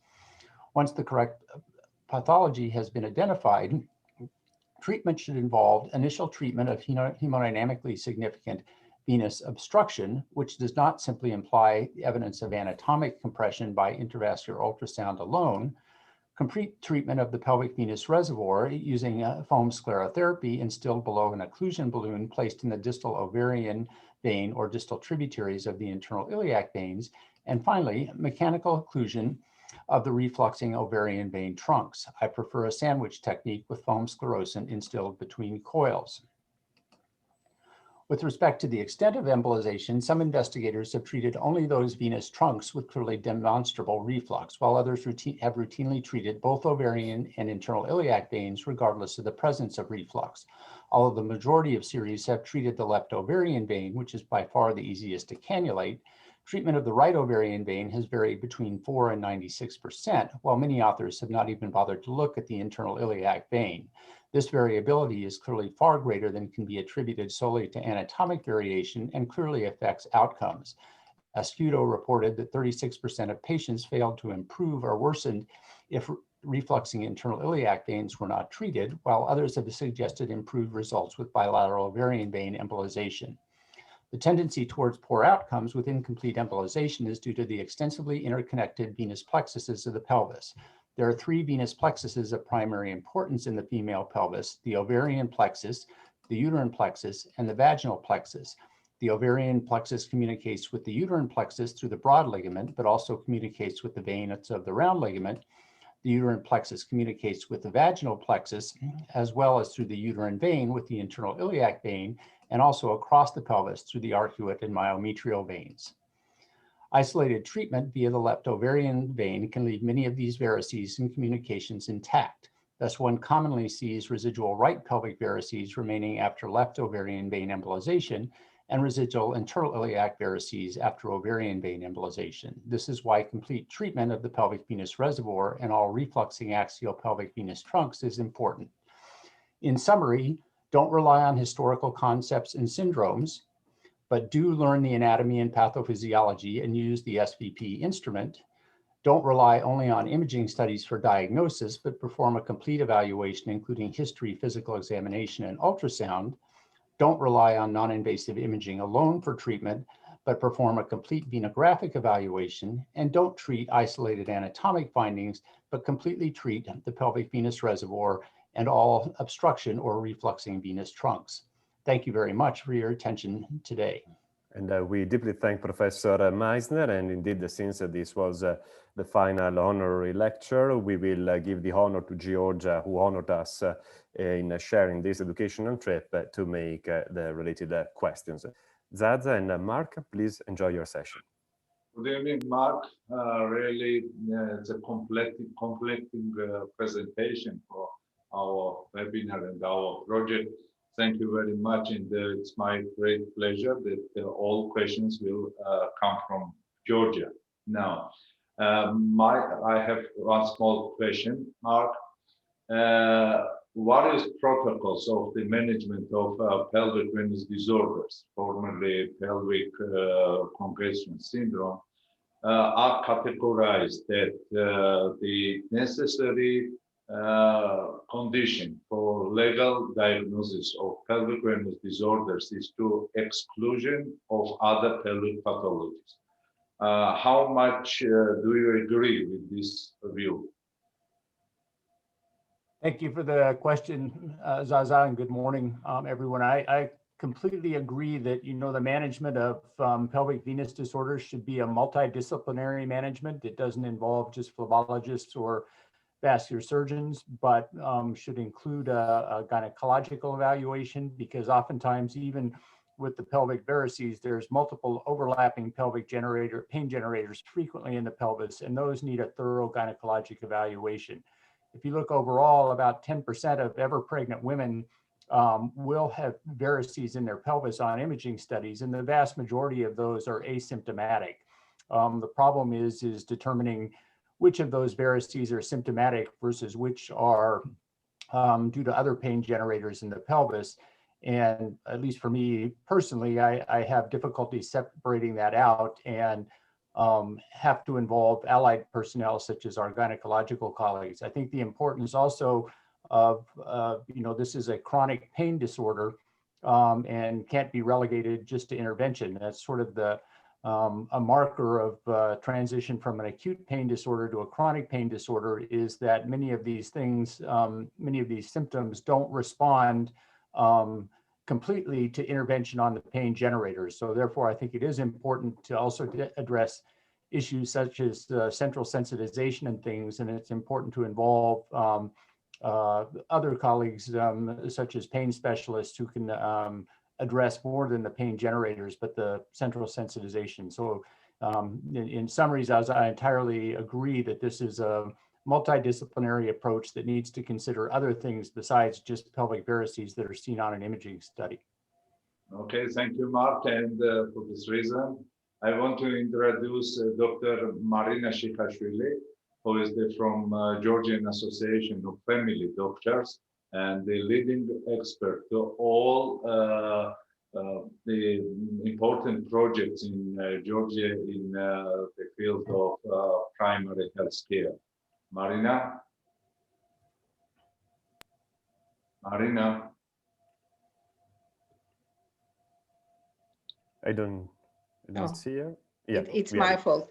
Once the correct pathology has been identified, treatment should involve initial treatment of hemodynamically significant venous obstruction, which does not simply imply evidence of anatomic compression by intravascular ultrasound alone. Complete treatment of the pelvic venous reservoir using foam sclerotherapy instilled below an occlusion balloon placed in the distal ovarian vein or distal tributaries of the internal iliac veins. And finally, mechanical occlusion of the refluxing ovarian vein trunks. I prefer a sandwich technique with foam sclerosant instilled between coils. With respect to the extent of embolization, some investigators have treated only those venous trunks with clearly demonstrable reflux, while others have routinely treated both ovarian and internal iliac veins regardless of the presence of reflux. Although the majority of series have treated the left ovarian vein, which is by far the easiest to cannulate, treatment of the right ovarian vein has varied between 4 and 96%, while many authors have not even bothered to look at the internal iliac vein. This variability is clearly far greater than can be attributed solely to anatomic variation and clearly affects outcomes. Ascuto reported that 36% of patients failed to improve or worsened if refluxing internal iliac veins were not treated, while others have suggested improved results with bilateral ovarian vein embolization. The tendency towards poor outcomes with incomplete embolization is due to the extensively interconnected venous plexuses of the pelvis. There are 3 venous plexuses of primary importance in the female pelvis: the ovarian plexus, the uterine plexus, and the vaginal plexus. The ovarian plexus communicates with the uterine plexus through the broad ligament, but also communicates with the veins of the round ligament. The uterine plexus communicates with the vaginal plexus, as well as through the uterine vein with the internal iliac vein, and also across the pelvis through the arcuate and myometrial veins. Isolated treatment via the left ovarian vein can leave many of these varices and communications intact. Thus, one commonly sees residual right pelvic varices remaining after left ovarian vein embolization and residual internal iliac varices after ovarian vein embolization. This is why complete treatment of the pelvic venous reservoir and all refluxing axial pelvic venous trunks is important. In summary, don't rely on historical concepts and syndromes, but do learn the anatomy and pathophysiology and use the SVP instrument. Don't rely only on imaging studies for diagnosis, but perform a complete evaluation, including history, physical examination, and ultrasound. Don't rely on non-invasive imaging alone for treatment, but perform a complete venographic evaluation. And don't treat isolated anatomic findings, but completely treat the pelvic venous reservoir and all obstruction or refluxing venous trunks. Thank you very much for your attention today. And we deeply thank Professor Meissner, and indeed, since this was the final honorary lecture, we will give the honor to Georgia, who honored us in sharing this educational trip to make the related questions. Zaza and Mark, please enjoy your session. Good evening, Mark. Really, it's a completing presentation for our webinar and our project. Thank you very much, and it's my great pleasure that all questions will come from Georgia. Now, I have one small question, Mark. What is protocols of the management of pelvic venous disorders, formerly pelvic congestion syndrome, are categorized that the necessary condition for legal diagnosis of pelvic venous disorders is to exclusion of other pelvic pathologies. How much do you agree with this view? Thank you for the question, Zaza, and good morning, everyone. I completely agree that, the management of pelvic venous disorders should be a multidisciplinary management. It doesn't involve just phlebologists or vascular surgeons, but should include a gynecological evaluation, because oftentimes, even with the pelvic varices, there's multiple overlapping pelvic pain generators frequently in the pelvis, and those need a thorough gynecologic evaluation. If you look overall, about 10% of ever pregnant women will have varices in their pelvis on imaging studies, and the vast majority of those are asymptomatic. The problem is determining which of those varices are symptomatic versus which are due to other pain generators in the pelvis. And at least for me personally, I have difficulty separating that out, and have to involve allied personnel such as our gynecological colleagues. I think the importance also of, this is a chronic pain disorder and can't be relegated just to intervention. That's sort of a marker of transition from an acute pain disorder to a chronic pain disorder, is that many of these things, many of these symptoms don't respond completely to intervention on the pain generators. So therefore, I think it is important to also address issues such as central sensitization and things, and it's important to involve other colleagues such as pain specialists who can address more than the pain generators, but the central sensitization. So in summaries, I entirely agree that this is a multidisciplinary approach that needs to consider other things besides just pelvic varices that are seen on an imaging study. Okay, thank you, Mark. And for this reason, I want to introduce Dr. Marina Shikhashvili, who is from Georgian Association of Family Doctors and the leading expert to all the important projects in Georgia in the field of primary health care. Marina? Marina? I don't see her. Yeah, it's my fault.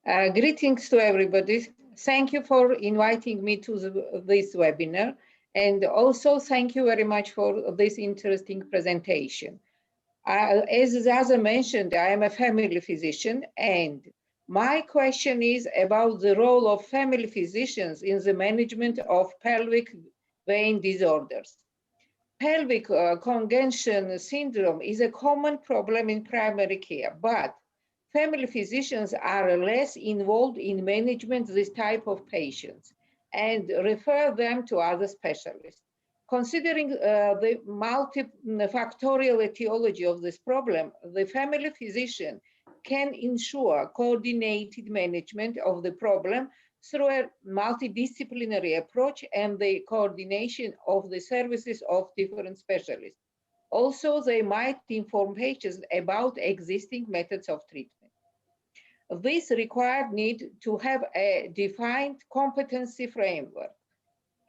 Greetings to everybody. Thank you for inviting me to this webinar. And also thank you very much for this interesting presentation. As Zaza mentioned, I am a family physician, and my question is about the role of family physicians in the management of pelvic vein disorders. Pelvic congestion syndrome is a common problem in primary care, but family physicians are less involved in management this type of patients and refer them to other specialists. Considering the multifactorial etiology of this problem, the family physician can ensure coordinated management of the problem through a multidisciplinary approach and the coordination of the services of different specialists. Also, they might inform patients about existing methods of treatment. This required need to have a defined competency framework.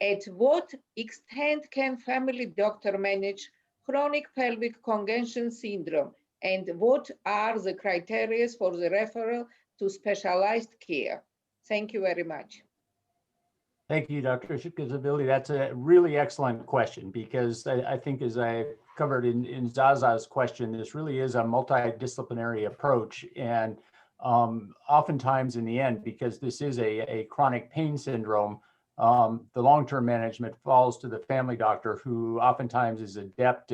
At what extent can family doctor manage chronic pelvic congestion syndrome, and what are the criteria for the referral to specialized care? Thank you very much. Thank you, Dr. Shikazabili. That's a really excellent question, because I think, as I covered in Zaza's question, this really is a multidisciplinary approach. And oftentimes in the end, because this is a chronic pain syndrome, the long-term management falls to the family doctor, who oftentimes is adept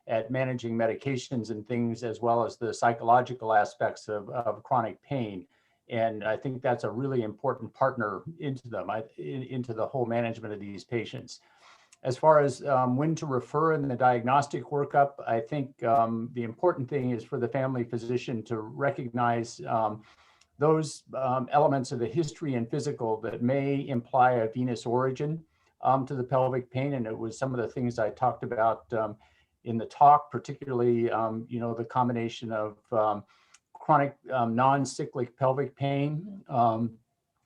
at managing medications and things, as well as the psychological aspects of chronic pain. And I think that's a really important partner into the whole management of these patients. As far as when to refer in the diagnostic workup, I think the important thing is for the family physician to recognize those elements of the history and physical that may imply a venous origin to the pelvic pain. And it was some of the things I talked about in the talk, particularly, the combination of chronic non-cyclic pelvic pain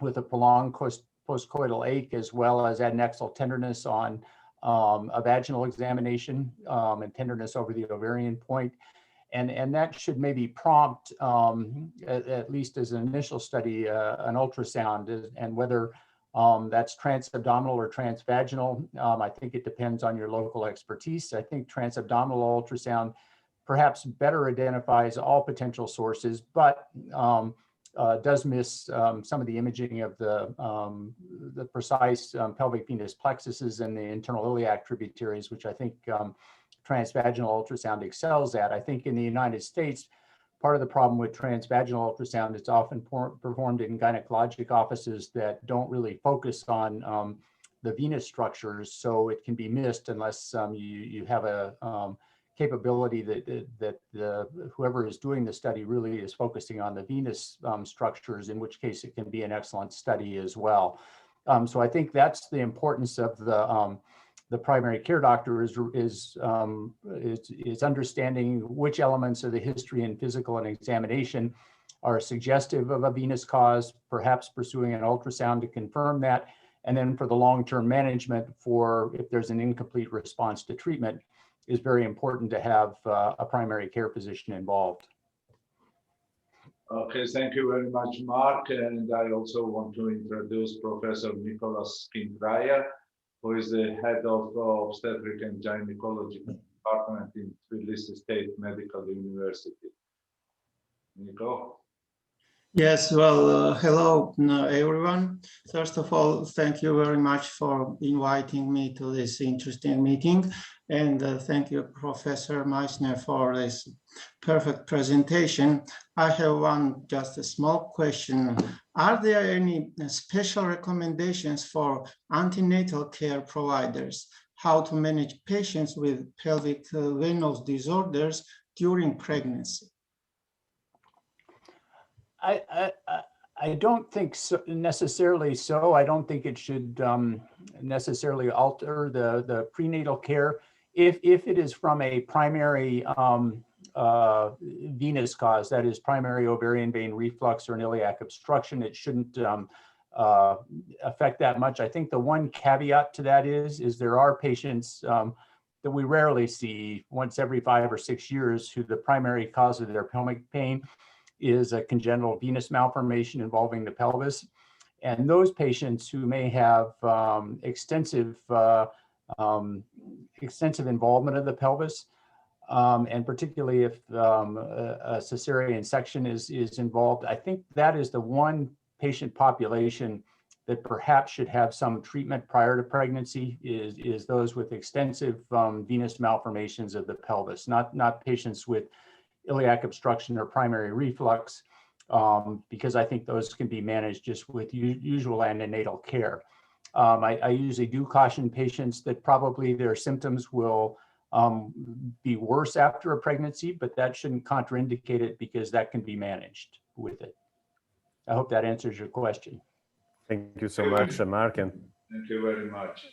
with a prolonged postcoital ache, as well as adnexal tenderness on a vaginal examination and tenderness over the ovarian point. And that should maybe prompt, at least as an initial study, an ultrasound, and whether that's transabdominal or transvaginal. I think it depends on your local expertise. I think transabdominal ultrasound perhaps better identifies all potential sources, but does miss some of the imaging of the precise pelvic venous plexuses and the internal iliac tributaries, which I think transvaginal ultrasound excels at. I think in the United States, part of the problem with transvaginal ultrasound, it's often performed in gynecologic offices that don't really focus on the venous structures, so it can be missed unless you have a capability that whoever is doing the study really is focusing on the venous structures, in which case it can be an excellent study as well. So I think that's the importance of the primary care doctor is understanding which elements of the history and physical and examination are suggestive of a venous cause, perhaps pursuing an ultrasound to confirm that. And then for the long-term management, for if there's an incomplete response to treatment, is very important to have a primary care physician involved. Okay, thank you very much, Mark. And I also want to introduce Professor Nicholas Kindraya, who is the head of obstetric and gynecology department in Tbilisi State Medical University. Nico? Yes, well, hello, everyone. First of all, thank you very much for inviting me to this interesting meeting. And thank you, Professor Meissner, for this perfect presentation. I have just a small question. Are there any special recommendations for antenatal care providers, how to manage patients with pelvic venous disorders during pregnancy? I don't think so, necessarily so. I don't think it should necessarily alter the prenatal care. If it is from a primary venous cause, that is primary ovarian vein reflux or an iliac obstruction, it shouldn't affect that much. I think the one caveat to that is there are patients that we rarely see, once every 5 or 6 years, who the primary cause of their pelvic pain is a congenital venous malformation involving the pelvis. And those patients who may have extensive involvement of the pelvis, and particularly if a cesarean section is involved, I think that is the one patient population that perhaps should have some treatment prior to pregnancy is those with extensive venous malformations of the pelvis, not patients with iliac obstruction or primary reflux, because I think those can be managed just with usual antenatal care. I usually do caution patients that probably their symptoms will be worse after a pregnancy, but that shouldn't contraindicate it because that can be managed with it. I hope that answers your question. Thank you so much, Mark. And thank you very much.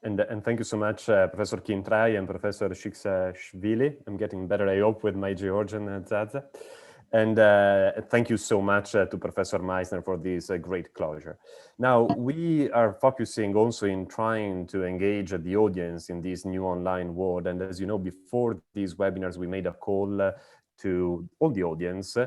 And thank you so much, Professor Kintrai and Professor Shiksashvili. I'm getting better, I hope, with my Georgian Zaza. And thank you so much to Professor Meissner for this great closure. Now, we are focusing also in trying to engage the audience in this new online world. And as you know, before these webinars, we made a call to all the audience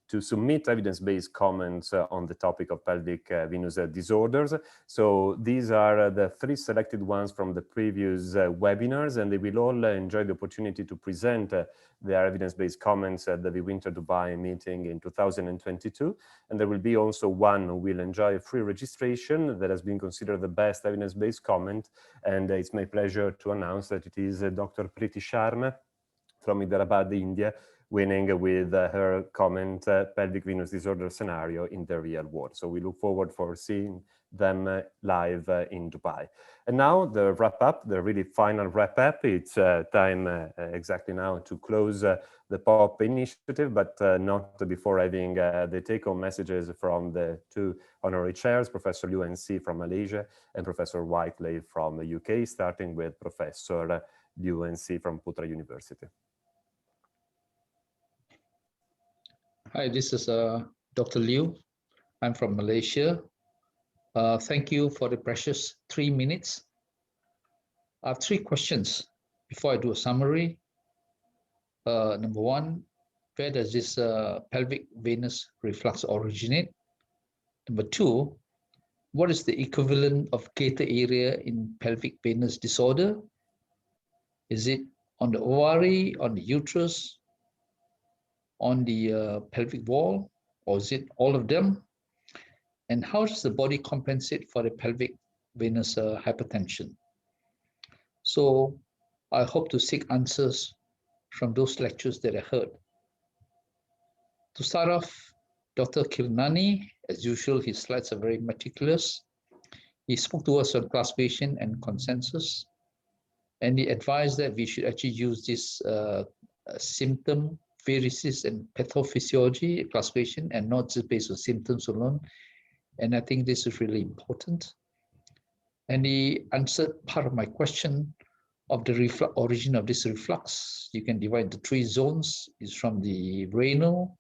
to submit evidence-based comments on the topic of pelvic venous disorders. So these are the 3 selected ones from the previous webinars, and they will all enjoy the opportunity to present their evidence-based comments at the Winter Dubai meeting in 2022. And there will be also one who will enjoy a free registration that has been considered the best evidence-based comment. And it's my pleasure to announce that it is Dr. Preeti Sharma from Hyderabad, India, winning with her comment, pelvic venous disorder scenario in the real world. So we look forward for seeing them live in Dubai. And now the wrap up, the really final wrap up. It's time exactly now to close the POP initiative, but not before having the take-home messages from the 2 honorary chairs, Professor Liu NC from Malaysia and Professor Whiteley from the UK, starting with Professor Liu NC from Putra University. Hi, this is Dr. Liu. I'm from Malaysia. Thank you for the precious 3 minutes. I have 3 questions before I do a summary. Number 1, where does this pelvic venous reflux originate? Number 2, what is the equivalent of gator area in pelvic venous disorder? Is it on the ovary, on the uterus, on the pelvic wall, or is it all of them? And how does the body compensate for the pelvic venous hypertension? So I hope to seek answers from those lectures that I heard. To start off, Dr. Kilnani, as usual, his slides are very meticulous. He spoke to us on classification and consensus, and he advised that we should actually use this symptom, varices, and pathophysiology classification and not just based on symptoms alone. And I think this is really important. And he answered part of my question of the origin of this reflux. You can divide into 3 zones. It's from the renal,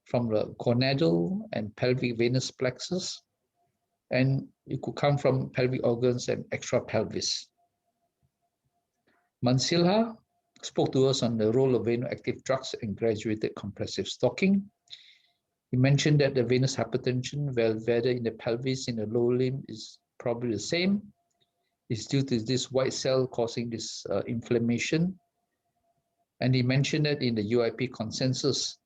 from the gonadal and pelvic venous plexus, and it could come from pelvic organs and extra pelvis. Mansilha spoke to us on the role of venoactive drugs and graduated compressive stocking. He mentioned that the venous hypertension, whether in the pelvis, in the lower limb, is probably the same. It's due to this white cell causing this inflammation. And he mentioned that in the UIP consensus,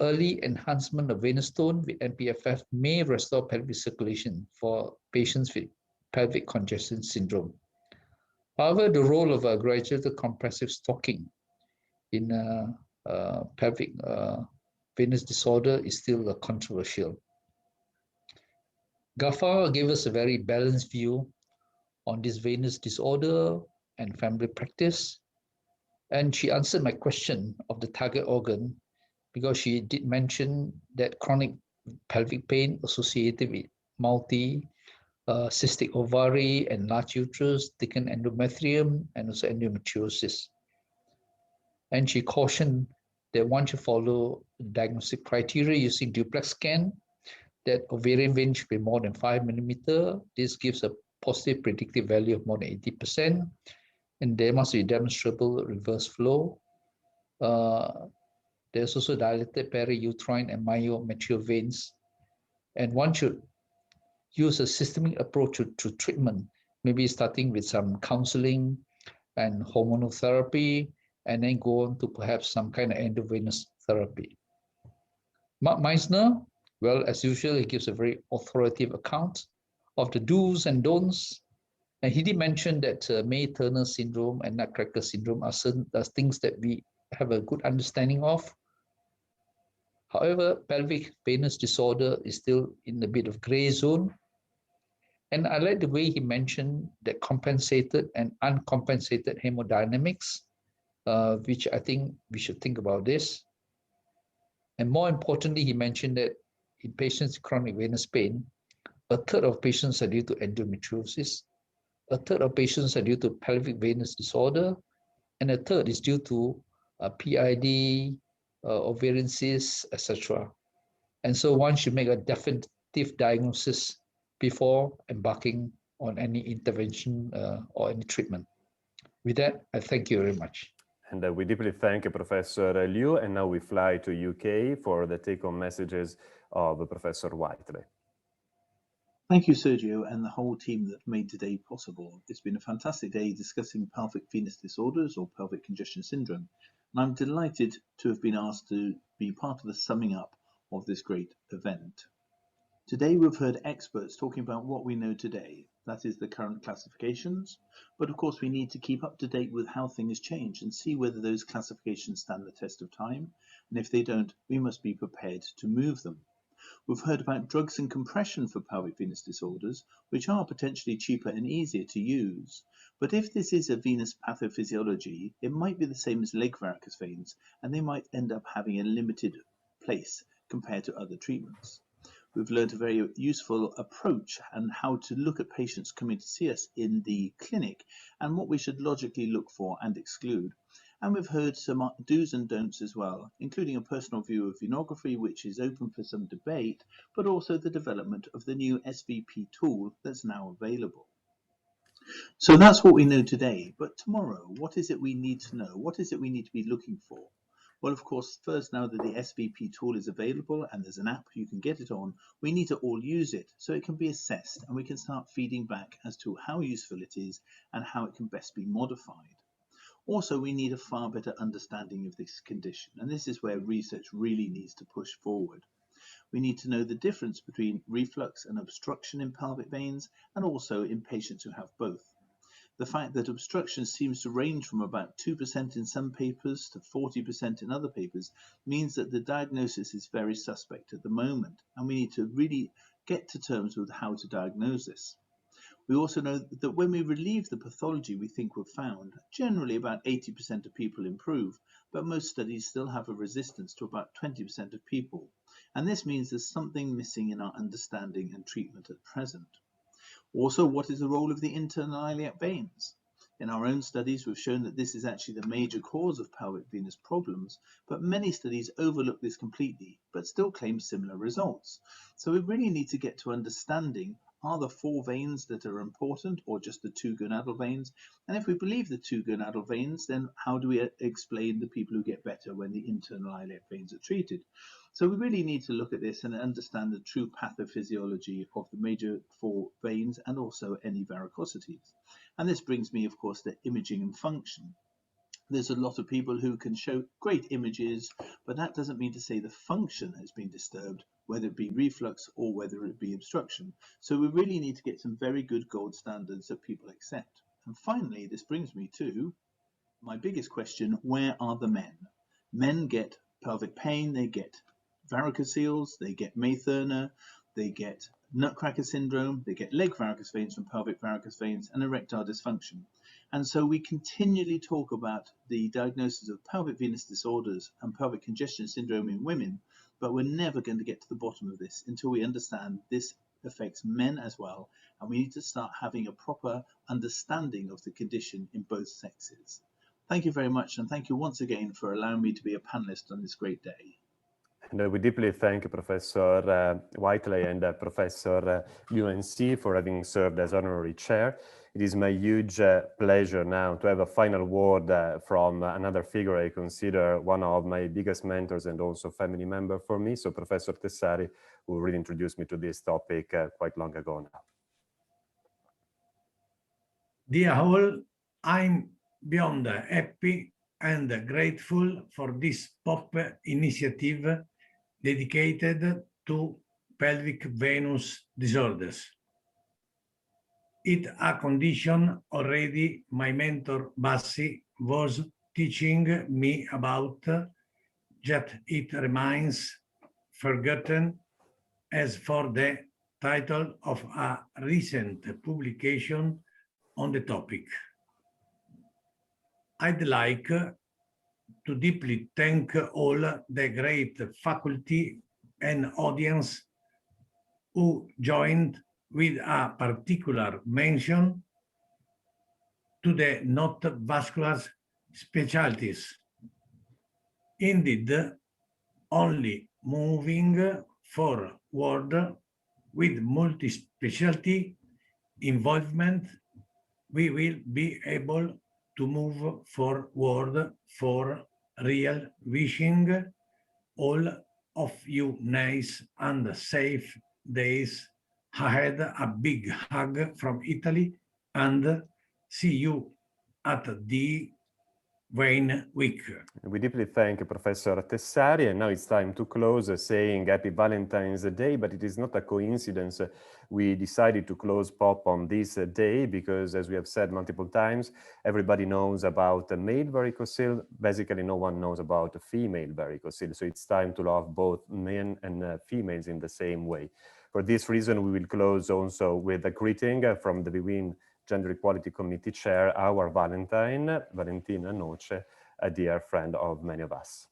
early enhancement of venous tone with MPFF may restore pelvic circulation for patients with pelvic congestion syndrome. However, the role of a graduated compressive stocking in pelvic venous disorder is still controversial. Gafar gave us a very balanced view on this venous disorder and family practice. And she answered my question of the target organ because she did mention that chronic pelvic pain associated with cystic ovary and large uterus, thickened endometrium, and also endometriosis. And she cautioned that one should follow diagnostic criteria using duplex scan, that ovarian vein should be more than 5 millimeter. This gives a positive predictive value of more than 80%, and there must be demonstrable reverse flow. There's also dilated periuterine and myometrial veins, and one should use a systemic approach to treatment, maybe starting with some counseling and hormonal therapy, and then go on to perhaps some kind of endovenous therapy. Mark Meisner, well, as usual, he gives a very authoritative account of the do's and don'ts. And he did mention that May-Turner syndrome and Nutcracker syndrome are certain things that we have a good understanding of. However, pelvic venous disorder is still in a bit of gray zone. And I like the way he mentioned that compensated and uncompensated hemodynamics, which I think we should think about this. And more importantly, he mentioned that in patients with chronic venous pain, a third of patients are due to endometriosis, a third of patients are due to pelvic venous disorder, and a third is due to PID, ovarian cysts, etc. And so one should make a definitive diagnosis before embarking on any intervention or any treatment. With that, I thank you very much. And we deeply thank Professor Liu, and now we fly to UK for the take-home messages of Professor Whiteley. Thank you, Sergio, and the whole team that made today possible. It's been a fantastic day discussing pelvic venous disorders or pelvic congestion syndrome, and I'm delighted to have been asked to be part of the summing up of this great event. Today we've heard experts talking about what we know today, that is the current classifications, but of course we need to keep up to date with how things change and see whether those classifications stand the test of time, and if they don't, we must be prepared to move them. We've heard about drugs and compression for pelvic venous disorders, which are potentially cheaper and easier to use. But if this is a venous pathophysiology, it might be the same as leg varicose veins, and they might end up having a limited place compared to other treatments. We've learned a very useful approach and how to look at patients coming to see us in the clinic and what we should logically look for and exclude. And we've heard some do's and don'ts as well, including a personal view of venography, which is open for some debate, but also the development of the new Svp tool that's now available. So that's what we know today, but tomorrow, what is it we need to know? What is it we need to be looking for? Well, of course, first, now that the Svp tool is available and there's an app you can get it on, we need to all use it so it can be assessed and we can start feeding back as to how useful it is and how it can best be modified. Also, we need a far better understanding of this condition, and this is where research really needs to push forward. We need to know the difference between reflux and obstruction in pelvic veins and also in patients who have both. The fact that obstruction seems to range from about 2% in some papers to 40% in other papers means that the diagnosis is very suspect at the moment, and we need to really get to terms with how to diagnose this. We also know that when we relieve the pathology we think we've found, generally about 80% of people improve, but most studies still have a resistance to about 20% of people, and this means there's something missing in our understanding and treatment at present. Also, what is the role of the internal iliac veins? In our own studies, we've shown that this is actually the major cause of pelvic venous problems, but many studies overlook this completely, but still claim similar results. So we really need to get to understanding, are the 4 veins that are important or just the 2 gonadal veins? And if we believe the 2 gonadal veins, then how do we explain the people who get better when the internal iliac veins are treated? So we really need to look at this and understand the true pathophysiology of the major 4 veins and also any varicosities. And this brings me, of course, to imaging and function. There's a lot of people who can show great images, but that doesn't mean to say the function has been disturbed, whether it be reflux or whether it be obstruction. So we really need to get some very good gold standards that people accept. And finally, this brings me to my biggest question: where are the men? Men get pelvic pain, they get varicoceles, they get May-Turner, they get Nutcracker syndrome, they get leg varicose veins from pelvic varicose veins, and erectile dysfunction. And so we continually talk about the diagnosis of pelvic venous disorders and pelvic congestion syndrome in women, but we're never going to get to the bottom of this until we understand this affects men as well, and we need to start having a proper understanding of the condition in both sexes. Thank you very much, and thank you once again for allowing me to be a panelist on this great day. And we deeply thank Professor Whiteley and Professor UNC for having served as honorary chair. It is my huge pleasure now to have a final word from another figure I consider one of my biggest mentors and also family member for me. So Professor Tessari, who really introduced me to this topic quite long ago now. Dear all, I'm beyond happy and grateful for this POP initiative dedicated to pelvic venous disorders. It's a condition already my mentor Bassi was teaching me about, yet it remains forgotten as for the title of a recent publication on the topic. I'd like to deeply thank all the great faculty and audience who joined, with a particular mention to the not vascular specialties. Indeed, only moving forward with multi-specialty involvement, we will be able to move forward for real. Wishing all of you nice and safe days ahead. A big hug from Italy, and see you at the Wayne Week. We deeply thank Professor Tessari, and now it's time to close saying Happy Valentine's Day, but it is not a coincidence. We decided to close POP on this day because, as we have said multiple times, everybody knows about the male varicocele. Basically, no one knows about the female varicocele, so it's time to love both men and females in the same way. For this reason, we will close also with a greeting from the Bwin Gender Equality Committee Chair, our Valentine, Valentina Noce, a dear friend of many of us.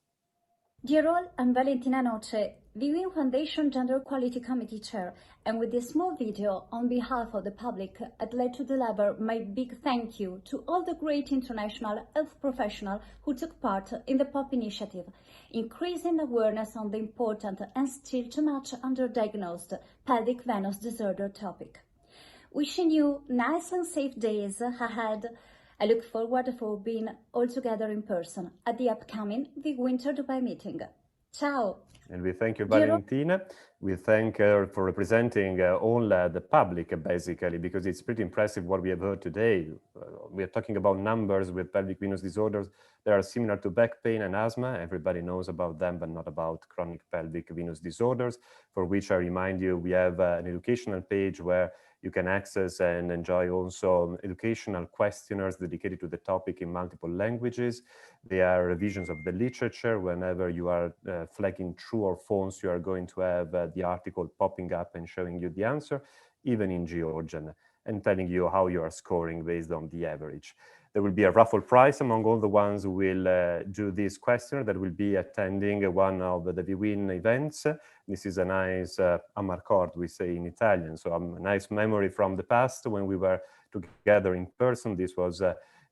Dear all, I'm Valentina Noce, Bwin Foundation Gender Equality Committee Chair, and with this small video on behalf of the public, I'd like to deliver my big thank you to all the great international health professionals who took part in the POP initiative, increasing awareness on the important and still too much underdiagnosed pelvic venous disorder topic. Wishing you nice and safe days ahead. I look forward for being all together in person at the upcoming Big Winter Dubai meeting. Ciao! And we thank you, Valentina. We thank her for representing all the public, basically, because it's pretty impressive what we have heard today. We are talking about numbers with pelvic venous disorders. They are similar to back pain and asthma. Everybody knows about them, but not about chronic pelvic venous disorders, for which I remind you, we have an educational page where you can access and enjoy also educational questionnaires dedicated to the topic in multiple languages. They are revisions of the literature. Whenever you are flagging true or false, you are going to have the article popping up and showing you the answer, even in Georgian, and telling you how you are scoring based on the average. There will be a raffle prize among all the ones who will do this questionnaire that will be attending one of the Bwin events. This is a nice amarcord, we say in Italian, so a nice memory from the past when we were together in person. This was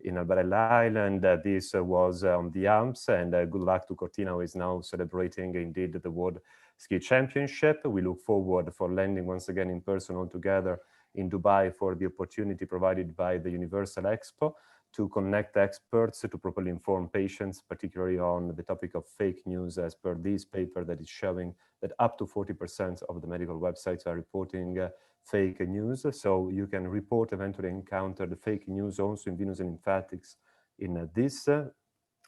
in Albarella Island, this was on the Alps, and good luck to Cortina, who is now celebrating indeed the World Ski Championship. We look forward for landing once again in person all together in Dubai for the opportunity provided by the Universal Expo to connect experts to properly inform patients, particularly on the topic of fake news, as per this paper that is showing that up to 40% of the medical websites are reporting fake news. So you can report, eventually encounter the fake news also in venous and lymphatics in this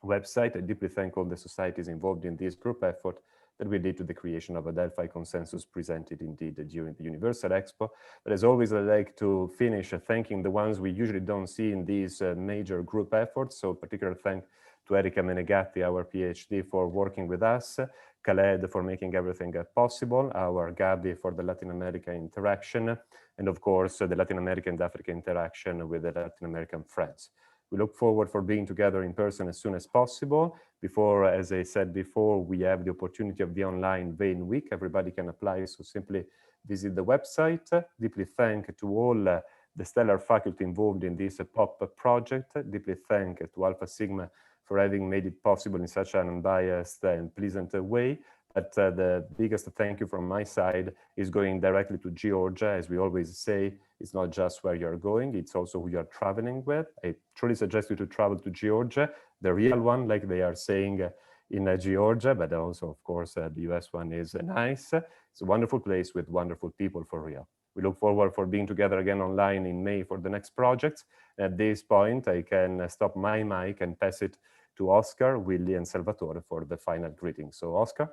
website. I deeply thank all the societies involved in this group effort that will lead to the creation of a Delphi consensus presented indeed during the Universal Expo. But as always, I'd like to finish thanking the ones we usually don't see in these major group efforts. So particular thank to Erika Menegatti, our PhD, for working with us, Khaled for making everything possible, our Gabi for the Latin America interaction, and of course, the Latin American and Africa interaction with the Latin American friends. We look forward for being together in person as soon as possible. Before, as I said before, we have the opportunity of the online Wayne Week. Everybody can apply, so simply visit the website. Deeply thank to all the stellar faculty involved in this POP project. Deeply thank to Alpha Sigma for having made it possible in such an unbiased and pleasant way. But the biggest thank you from my side is going directly to Georgia. As we always say, it's not just where you're going, it's also who you're traveling with. I truly suggest you to travel to Georgia, the real one, like they are saying in Georgia, but also, of course, the US one is nice. It's a wonderful place with wonderful people for real. We look forward for being together again online in May for the next project. At this point, I can stop my mic and pass it to Oscar, Willy, and Salvatore for the final greeting. So, Oscar.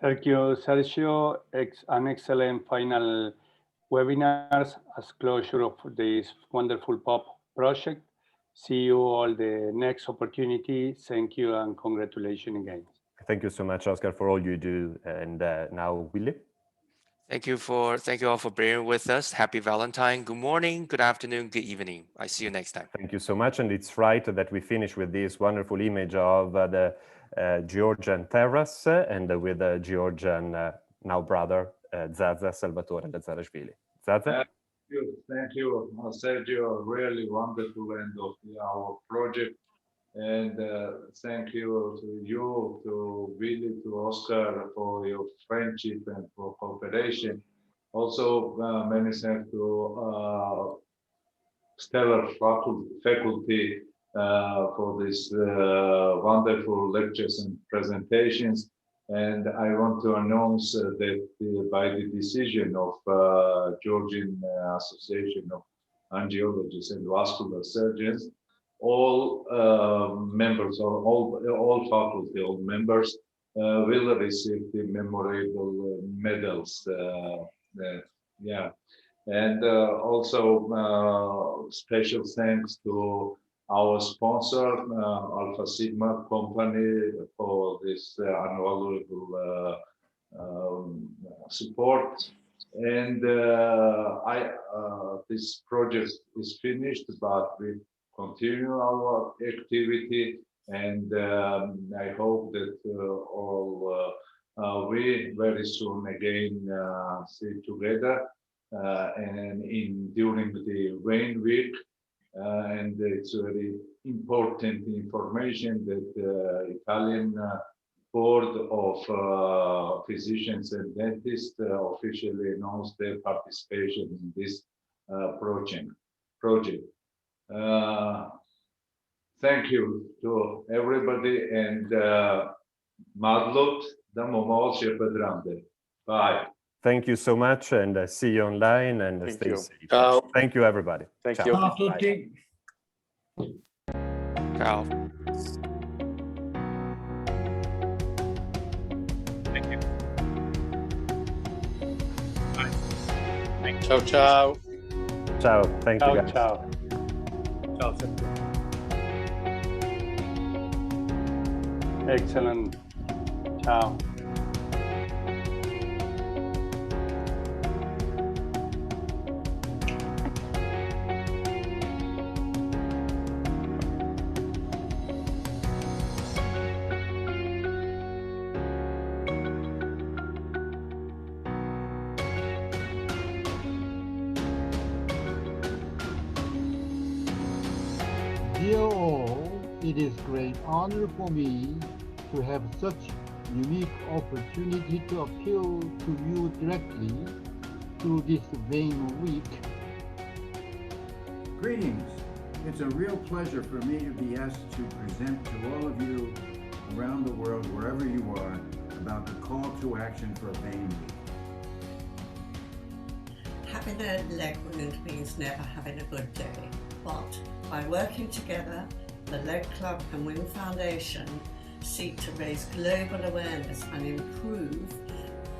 Thank you, Sergio. An excellent final webinars as closure of this wonderful POP project. See you all the next opportunity. Thank you and congratulations again. Thank you so much, Oscar, for all you do. And now, Willy. Thank you all for being with us. Happy Valentine. Good morning, good afternoon, good evening. I see you next time. Thank you so much. And it's right that we finish with this wonderful image of the Georgian terrace and with the Georgian now brother Zaza Salvatore Lazzarashvili. Zaza? Thank you, Sergio. Really wonderful end of our project. And thank you to you, to Willy, to Oscar for your friendship and for cooperation. Also, many thanks to stellar faculty for these wonderful lectures and presentations. And I want to announce that by the decision of Georgian Association of Angiologists and Vascular Surgeons, all members, or all faculty, all members will receive the memorable medals. And also special thanks to our sponsor, Alpha Sigma company, for this invaluable support. And this project is finished, but we continue our activity, and I hope that we very soon again see together and during the Rain Week. And it's very important information that Italian Board of Physicians and Dentists officially announced their participation in this project. Thank you to everybody, and Madlut da Momol Shepedramde. Bye. Thank you so much, and see you online, and stay safe. Thank you, everybody. Thank Ciao. you. Ciao a tutti. Ciao. Thank you. Bye. Ciao, ciao. Ciao. Thank you, guys. Ciao. Ciao, Sergio. Excellent. Ciao. Dear all, it is great honor for me to have such unique opportunity to appeal to you directly through this Vein Week. Greetings. It's a real pleasure for me to be asked to present to all of you around the world, wherever you are, about the call to action for Vein Week. Having a leg wound means never having a good day, but by working together, the Leg Club and Women Foundation seek to raise global awareness and improve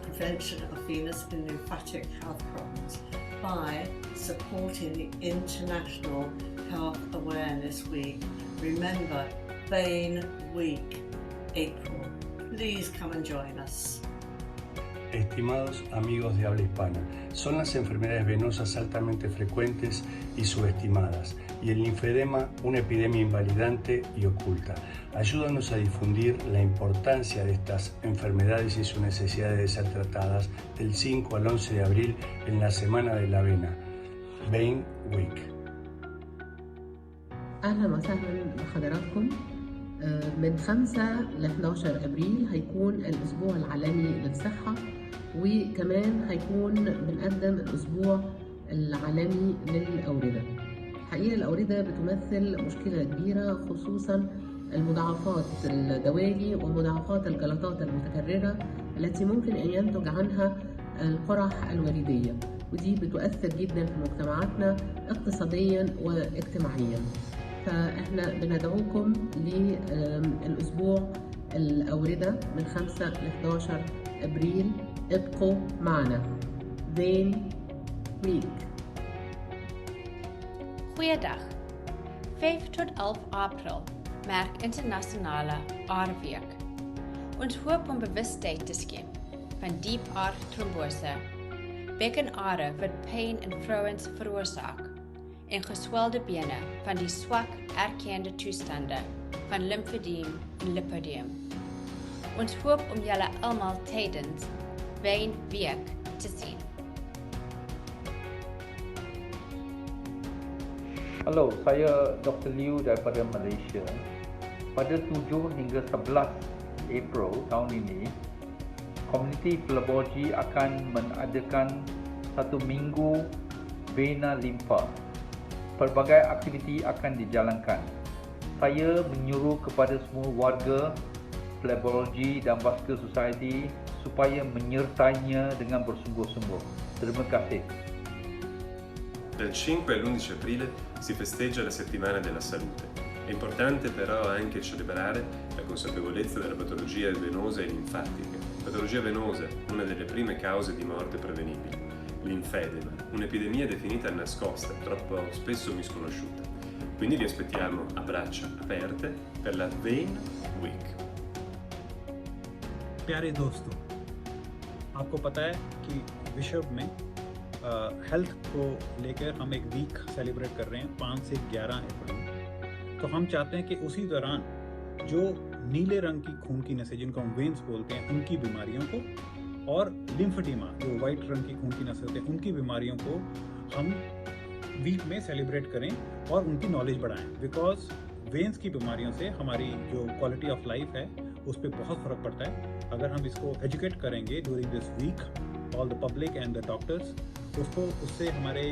prevention of venous and lymphatic health problems by supporting the International Health Awareness Week. Remember, Vein Week, April. Please come and join us. Estimados amigos de habla hispana, son las enfermedades venosas altamente frecuentes y subestimadas, y el linfedema una epidemia invalidante y oculta. Ayúdanos a difundir la importancia de estas enfermedades y su necesidad de ser tratadas del 5 al 11 de abril en la Semana de la Vena, Vein Week. أهلا وسهلا بحضراتكم. من 5 ل 11 أبريل هيكون الأسبوع العالمي للصحة، وكمان هيكون بنقدم الأسبوع العالمي للأوردة. حقيقة الأوردة بتمثل مشكلة كبيرة، خصوصا المضاعفات الدوالي ومضاعفات الجلطات المتكررة التي ممكن أن ينتج عنها القرح الوريدية. ودي بتؤثر جدا في مجتمعاتنا اقتصاديا واجتماعيا. فاحنا بندعوكم للأسبوع الأوردة من 5 ل 11 أبريل. ابقوا معنا. Vein Week. Goeiedag. 5 tot 11 April merk internasionale aardweek. Ons hoop om bewustheid te skep van diep aardtrombose, bekkenare wat pyn in vrouens veroorsaak, en geswelde bene van die swak erkende toestande van limfedeem en lipödeem. Ons hoop om julle almal tydens Vein Week te sien. Halo, saya Dr. Liu daripada Malaysia. Pada 7 hingga 11 April tahun ini, komuniti Physiology akan mengadakan 1 minggu vena limfa. Pelbagai aktiviti akan dijalankan. Saya menyuruh kepada semua warga Physiology dan Vascular Society supaya menyertainya dengan bersungguh-sungguh. Terima kasih. Dal 5 all'11 aprile si festeggia la settimana della salute. È importante però anche celebrare la consapevolezza della patologia venosa e linfatica. Patologia venosa, una delle prime cause di morte prevenibili. Linfedema, un'epidemia definita nascosta, troppo spesso misconosciuta. Quindi vi aspettiamo a braccia aperte per la Vein Week. प्यारे दोस्तों, आपको पता है कि विश्व में health को लेकर हम एक वीक सेलिब्रेट कर रहे हैं 5 से 11 अप्रैल। तो हम चाहते हैं कि उसी दौरान जो नीले रंग की खून की नसें जिनको हम वेन्स बोलते हैं उनकी बीमारियों को, और लिम्फेडिमा जो वाइट रंग की खून की नसें होते हैं उनकी बीमारियों को हम वीक में सेलिब्रेट करें और उनकी नॉलेज बढ़ाएं। बिकॉज वेन्स की बीमारियों से हमारी जो क्वालिटी ऑफ लाइफ है उस पर बहुत फ़र्क पड़ता है। अगर हम इसको एजुकेट करेंगे during this week, all the public and the doctors, उससे हमारे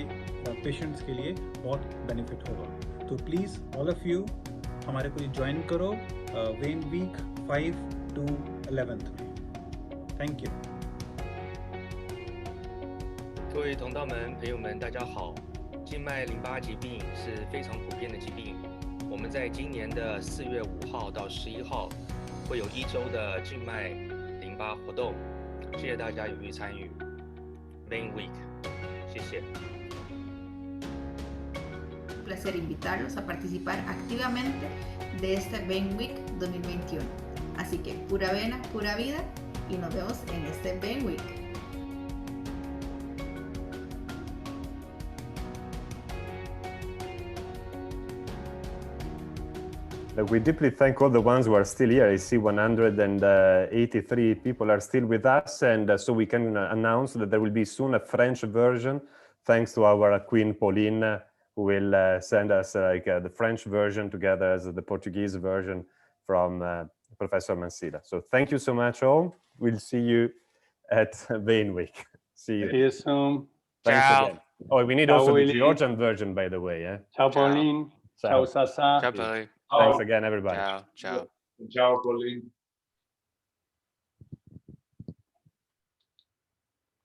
पेशेंट्स के लिए बहुत बेनिफिट होगा। तो प्लीज़ ऑल ऑफ यू हमारे को ज्वाइन करो वेन वीक 5 to 11 में। Thank you. 各位同道们、朋友们，大家好。静脉淋巴疾病是非常普遍的疾病。我们在今年的4月5号到11号会有1周的静脉淋巴活动，谢谢大家踊跃参与 Vein Week， 谢谢。 Un placer invitarlos a participar activamente de este Vein Week 2021. Así que pura vena, pura vida y nos vemos en este Vein Week. We deeply thank all the ones who are still here. I see 183 people are still with us, and so we can announce that there will be soon a French version, thanks to our Queen Pauline, who will send us the French version together as the Portuguese version from Professor Mansilla. So thank you so much all. We'll see you at Vein Week. See you. See you soon. Thanks Ciao. again. Oh, we need Ciao, also Willy. the Georgian version, by the way. Yeah? Ciao, Pauline. Ciao, Sasa. Ciao, Pauline. Thanks again, everybody. Ciao, ciao. Ciao, Pauline.